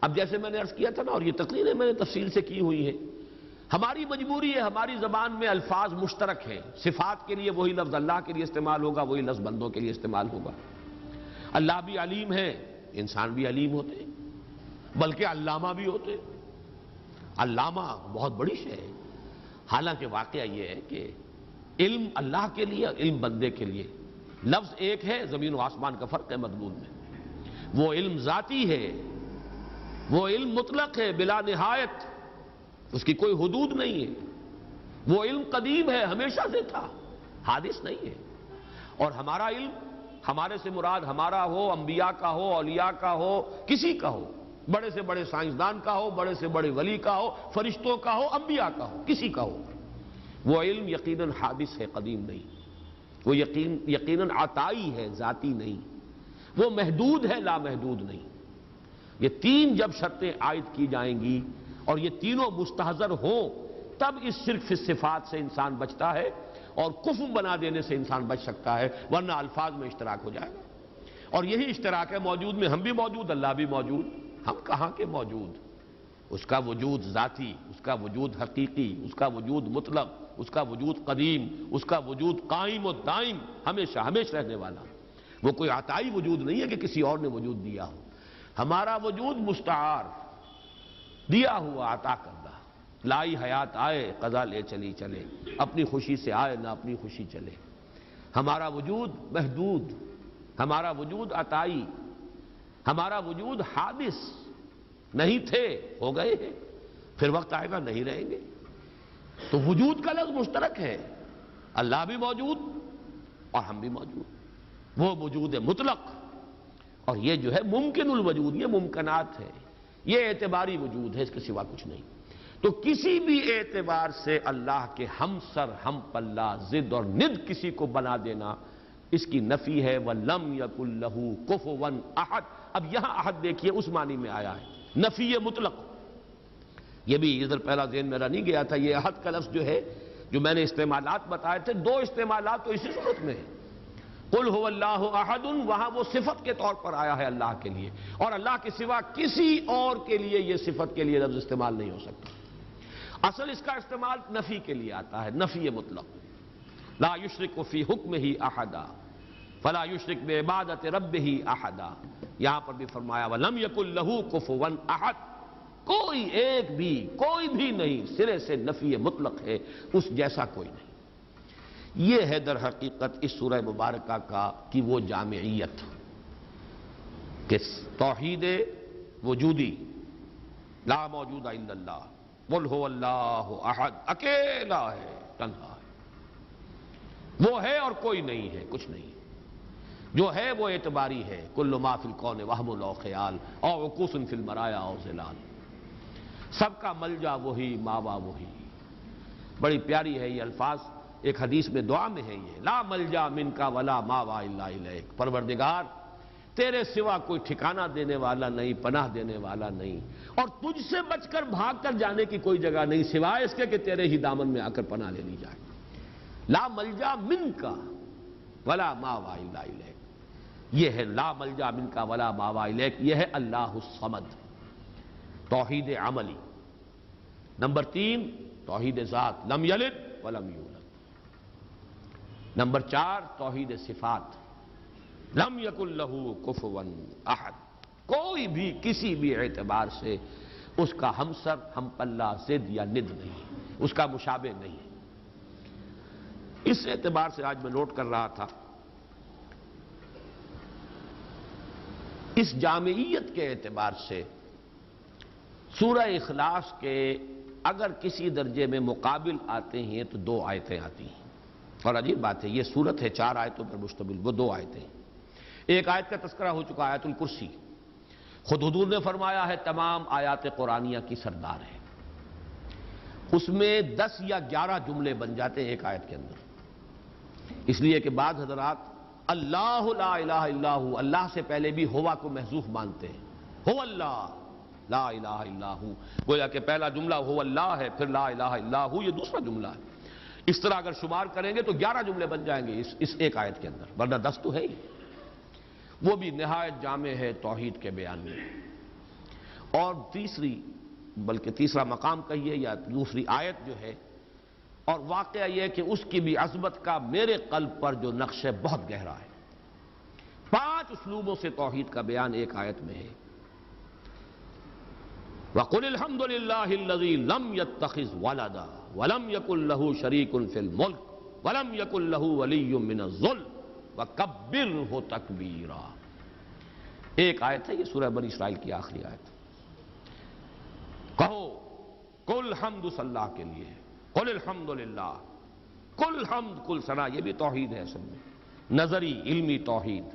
اب جیسے میں نے عرض کیا تھا نا، اور یہ تقریریں میں نے تفصیل سے کی ہوئی ہیں، ہماری مجبوری ہے، ہماری زبان میں الفاظ مشترک ہیں، صفات کے لیے وہی لفظ اللہ کے لیے استعمال ہوگا، وہی لفظ بندوں کے لیے استعمال ہوگا۔ اللہ بھی علیم ہے، انسان بھی علیم ہوتے ہیں، بلکہ علامہ بھی ہوتے ہیں۔ علامہ بہت بڑی شے ہے، حالانکہ واقعہ یہ ہے کہ علم اللہ کے لیے، علم بندے کے لیے، لفظ ایک ہے، زمین و آسمان کا فرق ہے مضمون میں۔ وہ علم ذاتی ہے، وہ علم مطلق ہے، بلا نہایت، اس کی کوئی حدود نہیں ہے۔ وہ علم قدیم ہے، ہمیشہ سے تھا، حادث نہیں ہے۔ اور ہمارا علم، ہمارے سے مراد ہمارا ہو، انبیاء کا ہو، اولیاء کا ہو، کسی کا ہو، بڑے سے بڑے سائنسدان کا ہو، بڑے سے بڑے ولی کا ہو، فرشتوں کا ہو، انبیاء کا ہو، کسی کا ہو، وہ علم یقیناً حادث ہے، قدیم نہیں۔ وہ یقیناً عطائی ہے، ذاتی نہیں۔ وہ محدود ہے، لامحدود نہیں۔ یہ تین جب شرطیں عائد کی جائیں گی اور یہ تینوں مستحضر ہوں، تب اس شرک فی الصفات سے انسان بچتا ہے، اور کفر بنا دینے سے انسان بچ سکتا ہے، ورنہ الفاظ میں اشتراک ہو جائے گا۔ اور یہی اشتراک ہے، موجود میں ہم بھی موجود، اللہ بھی موجود، ہم کہاں کے موجود؟ اس کا وجود ذاتی، اس کا وجود حقیقی، اس کا وجود مطلق، اس کا وجود قدیم، اس کا وجود قائم و دائم، ہمیشہ ہمیشہ رہنے والا۔ وہ کوئی عطائی وجود نہیں ہے کہ کسی اور نے وجود دیا ہو۔ ہمارا وجود مستعار، دیا ہوا، عطا کردہ، لائی حیات آئے، قضا لے چلی چلے، اپنی خوشی سے آئے نہ اپنی خوشی چلے۔ ہمارا وجود محدود، ہمارا وجود عطائی، ہمارا وجود حادث، نہیں تھے، ہو گئے ہیں، پھر وقت آئے گا نہیں رہیں گے۔ تو وجود کا لفظ مشترک ہے، اللہ بھی موجود اور ہم بھی موجود، وہ وجود مطلق، اور یہ جو ہے ممکن الوجود، یہ ممکنات ہے، یہ اعتباری وجود ہے، اس کے سوا کچھ نہیں۔ تو کسی بھی اعتبار سے اللہ کے ہم سر، ہم پلہ، ضد اور ند کسی کو بنا دینا، اس کی نفی ہے۔ وَلَمْ يَكُنْ لَهُ كُفُوًا أَحَدٌ۔ اب یہاں احد دیکھیے اس معنی میں آیا ہے، نفی مطلق۔ یہ بھی ادھر پہلا ذہن میرا نہیں گیا تھا، یہ احد کا لفظ جو ہے، جو میں نے استعمالات بتائے تھے، دو استعمالات تو اسی صورت میں ہیں۔ قل هو اللہ احد، وہاں وہ صفت کے طور پر آیا ہے اللہ کے لیے، اور اللہ کے سوا کسی اور کے لیے یہ صفت کے لیے لفظ استعمال نہیں ہو سکتا۔ اصل اس کا استعمال نفی کے لیے آتا ہے، نفی مطلق، لا یشرک فی حکمہ احدا فلا یشرک بعبادۃ ربہ احدا۔ یہاں پر بھی فرمایا وَلَمْ يَكُنْ لَهُ كُفُوًا أَحَدٌ، کوئی ایک بھی، کوئی بھی نہیں، سرے سے نفی مطلق ہے، اس جیسا کوئی نہیں۔ یہ ہے در حقیقت اس سورہ مبارکہ کی وہ جامعیت کہ توحید وجودی، لا موجود الا اللہ، قل هو اللہ احد، اکیلا ہے، تنہا ہے، وہ ہے اور کوئی نہیں ہے، کچھ نہیں ہے، جو ہے وہ اعتباری ہے، کل ما فی الکون وہم او خیال او عکوس فی المرایا او ظلال، سب کا ملجا وہی، ماوا وہی۔ بڑی پیاری ہے یہ الفاظ، ایک حدیث میں دعا میں ہے یہ، لا ملجا منکا ولا ماوا الا الیک، پروردگار تیرے سوا کوئی ٹھکانہ دینے والا نہیں، پناہ دینے والا نہیں، اور تجھ سے بچ کر بھاگ کر جانے کی کوئی جگہ نہیں سوائے اس کے کہ تیرے ہی دامن میں آ کر پناہ لے لی جائے۔ لا ملجا منکا ولا ماوا الا الیک، یہ ہے لا ملجا منکا ولا ماوا الیک، یہ ہے اللہ الصمد، توحید عملی۔ نمبر 3 توحید ذات، لم یلد ولم یولد۔ نمبر 4 توحید صفات، لم یکن لہ کفوا احد، کوئی بھی کسی بھی اعتبار سے اس کا ہمسر، ہم پلہ، ضد یا ند نہیں، اس کا مشابہ نہیں۔ اس اعتبار سے آج میں نوٹ کر رہا تھا، اس جامعیت کے اعتبار سے سورہ اخلاص کے اگر کسی درجے میں مقابل آتے ہیں تو 2 آیتیں آتی ہیں، اور عجیب بات ہے یہ سورت ہے 4 آیتوں پر مشتمل، وہ 2 آیتیں ہیں۔ ایک آیت کا تذکرہ ہو چکا آیت الکرسی، خود حضور نے فرمایا ہے تمام آیات قرآنیہ کی سردار ہے، اس میں 10 یا 11 جملے بن جاتے ہیں ایک آیت کے اندر، اس لیے کہ بعض حضرات اللہ لا الہ الا ہو، اللہ سے پہلے بھی ہوا کو محذوف مانتے ہیں، ہو اللہ لا الہ الا ہو، گویا کہ پہلا جملہ ہو اللہ ہے، پھر لا الہ الا ہو یہ دوسرا جملہ ہے۔ اس طرح اگر شمار کریں گے تو 11 جملے بن جائیں گے اس ایک آیت کے اندر، ورنہ 10 تو ہے ہی۔ وہ بھی نہایت جامع ہے توحید کے بیان میں۔ اور تیسرا مقام کہیے یا دوسری آیت جو ہے، اور واقعہ یہ کہ اس کی بھی عظمت کا میرے قلب پر جو نقش ہے بہت گہرا ہے۔ 5 اسلوبوں سے توحید کا بیان ایک آیت میں ہے۔ وَقُلِ الْحَمْدُ لِلَّهِ الَّذِي لَمْ يَتَّخِذْ وَلَدًا وَلَمْ يَكُنْ لَهُ شَرِيكٌ فِي الْمُلْكِ وَلَمْ يَكُنْ لَهُ وَلِيٌّ مِّنَ الذُّلِّ وَكَبِّرْهُ تَكْبِيرًا۔ ایک آیت ہے یہ سورہ بنی اسرائیل کی آخری آیت۔ کہو کل حمد صلی اللہ کے لیے، قل الحمد للہ، کل حمد کل ثنا، یہ بھی توحید ہے اصل میں، نظری علمی توحید۔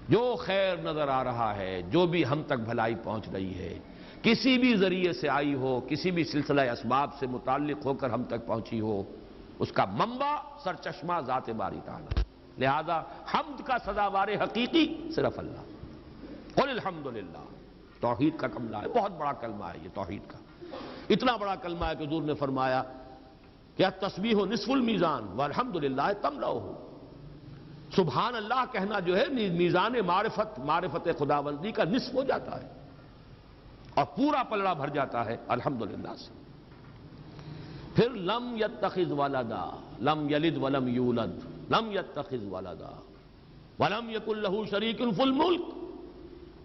جو خیر نظر آ رہا ہے، جو بھی ہم تک بھلائی پہنچ رہی ہے، کسی بھی ذریعے سے آئی ہو، کسی بھی سلسلہ اسباب سے متعلق ہو کر ہم تک پہنچی ہو، اس کا منبع سرچشمہ ذات باری تعالی، لہذا حمد کا سزاوار حقیقی صرف اللہ۔ قل الحمد للہ توحید کا کلمہ ہے، بہت بڑا کلمہ ہے یہ توحید کا، اتنا بڑا کلمہ ہے کہ حضور نے فرمایا کہ التسبیح نصف المیزان والحمد للہ تملؤہ، سبحان اللہ کہنا جو ہے میزان معرفت خداوندی کا نصف ہو جاتا ہے، اور پورا پلڑا بھر جاتا ہے الحمدللہ سے۔ پھر لم یتخذ ولدا، لم یلد ولم یولد، لم یتخذ ولدا ولم یکن لہ شریک فی الملک،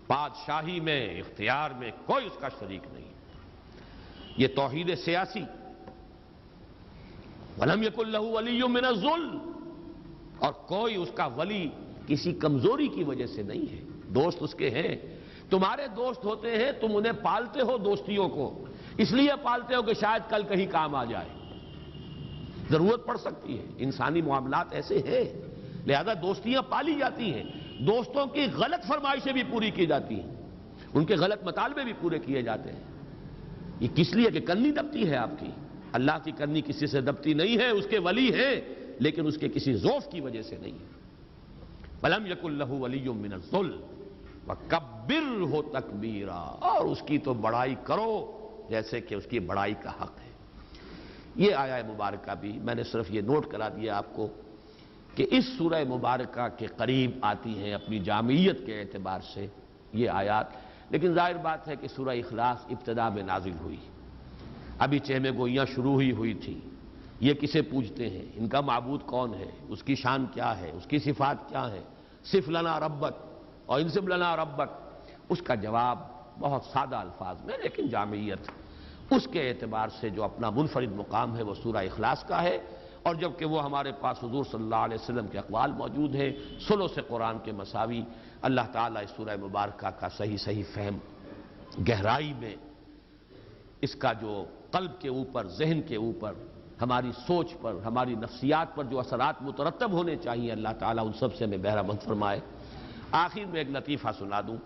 بادشاہی میں اختیار میں کوئی اس کا شریک نہیں، یہ توحید سیاسی۔ ولم یکن لہ ولی من الذل، اور کوئی اس کا ولی کسی کمزوری کی وجہ سے نہیں ہے، دوست اس کے ہیں، تمہارے دوست ہوتے ہیں، تم انہیں پالتے ہو دوستیوں کو، اس لیے پالتے ہو کہ شاید کل کہیں کام آ جائے، ضرورت پڑ سکتی ہے، انسانی معاملات ایسے ہیں، لہذا دوستیاں پالی جاتی ہیں، دوستوں کی غلط فرمائشیں بھی پوری کی جاتی ہیں، ان کے غلط مطالبے بھی پورے کیے جاتے ہیں، یہ کس لیے کہ کنی دبتی ہے آپ کی، اللہ کی کنی کسی سے دبتی نہیں ہے، اس کے ولی ہیں لیکن اس کے کسی ذوف کی وجہ سے نہیں ہے۔ وَلَمْ يَكُنْ لَهُ وَلِيٌّ مِّنَ الذُّلِّ وَكَبِّرْهُ تَكْبِيرًا، اور اس کی تو بڑائی کرو جیسے کہ اس کی بڑائی کا حق ہے۔ یہ آیہ مبارکہ بھی میں نے صرف یہ نوٹ کرا دیا آپ کو کہ اس سورہ مبارکہ کے قریب آتی ہیں اپنی جامعیت کے اعتبار سے یہ آیات، لیکن ظاہر بات ہے کہ سورہ اخلاص ابتدا میں نازل ہوئی، ابھی چہمے گوئیاں شروع ہی ہوئی تھی، یہ کسے پوجتے ہیں، ان کا معبود کون ہے، اس کی شان کیا ہے، اس کی صفات کیا ہے، صف لنا ربک اور انصب لنا ربک، اس کا جواب بہت سادہ الفاظ میں لیکن جامعیت اس کے اعتبار سے جو اپنا منفرد مقام ہے وہ سورہ اخلاص کا ہے، اور جبکہ وہ ہمارے پاس حضور صلی اللہ علیہ وسلم کے اقوال موجود ہیں ثلث قرآن کے مساوی، اللہ تعالیٰ اس سورہ مبارکہ کا صحیح فہم گہرائی میں اس کا جو قلب کے اوپر، ذہن کے اوپر، ہماری سوچ پر، ہماری نفسیات پر جو اثرات مترتب ہونے چاہیے اللہ تعالیٰ ان سب سے ہمیں بہرہ مند فرمائے۔ آخر میں ایک لطیفہ سنا دوں،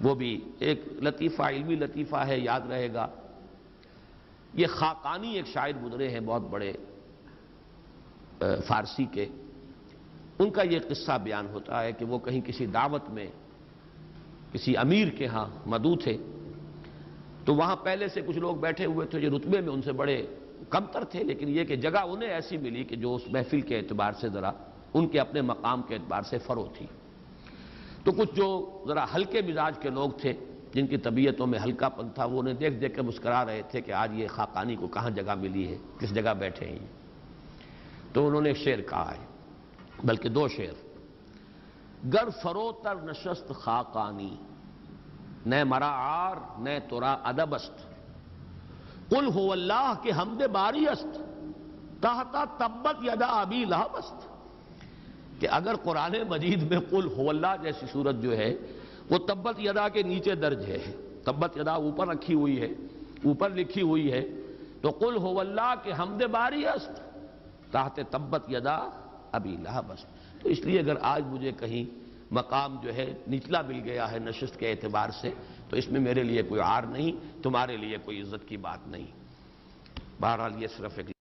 وہ بھی ایک لطیفہ، علمی لطیفہ ہے، یاد رہے گا۔ یہ خاقانی ایک شاعر گزرے ہیں بہت بڑے فارسی کے، ان کا یہ قصہ بیان ہوتا ہے کہ وہ کہیں کسی دعوت میں کسی امیر کے ہاں مدعو تھے، تو وہاں پہلے سے کچھ لوگ بیٹھے ہوئے تھے جو رتبے میں ان سے بڑے کمتر تھے، لیکن یہ کہ جگہ انہیں ایسی ملی کہ جو اس محفل کے اعتبار سے ذرا ان کے اپنے مقام کے اعتبار سے فروغ تھی۔ تو کچھ جو ذرا ہلکے مزاج کے لوگ تھے جن کی طبیعتوں میں ہلکا پن تھا، وہ انہیں دیکھ دیکھ کے مسکرا رہے تھے کہ آج یہ خاقانی کو کہاں جگہ ملی ہے، کس جگہ بیٹھے ہیں۔ تو انہوں نے ایک شعر کہا ہے، بلکہ 2 شعر۔ گر فروتر نشست خاقانی، نہ مرا عار نہ ترا ادب است، قل هو اللہ کے حمد باری است، تحت تبت یدا ابی لہب است، کہ اگر قرآن مجید میں قل هو اللہ جیسی صورت جو ہے وہ تبت یدا کے نیچے درج ہے، تبت یدا اوپر رکھی ہوئی ہے، اوپر لکھی ہوئی ہے تو قل هو اللہ کے حمد باری است تحت تبت یدا ابی لہب است. تو اس لیے اگر آج مجھے کہیں مقام جو ہے نچلا مل گیا ہے نشست کے اعتبار سے تو اس میں میرے لیے کوئی عار نہیں، تمہارے لیے کوئی عزت کی بات نہیں. بہرحال یہ صرف ایک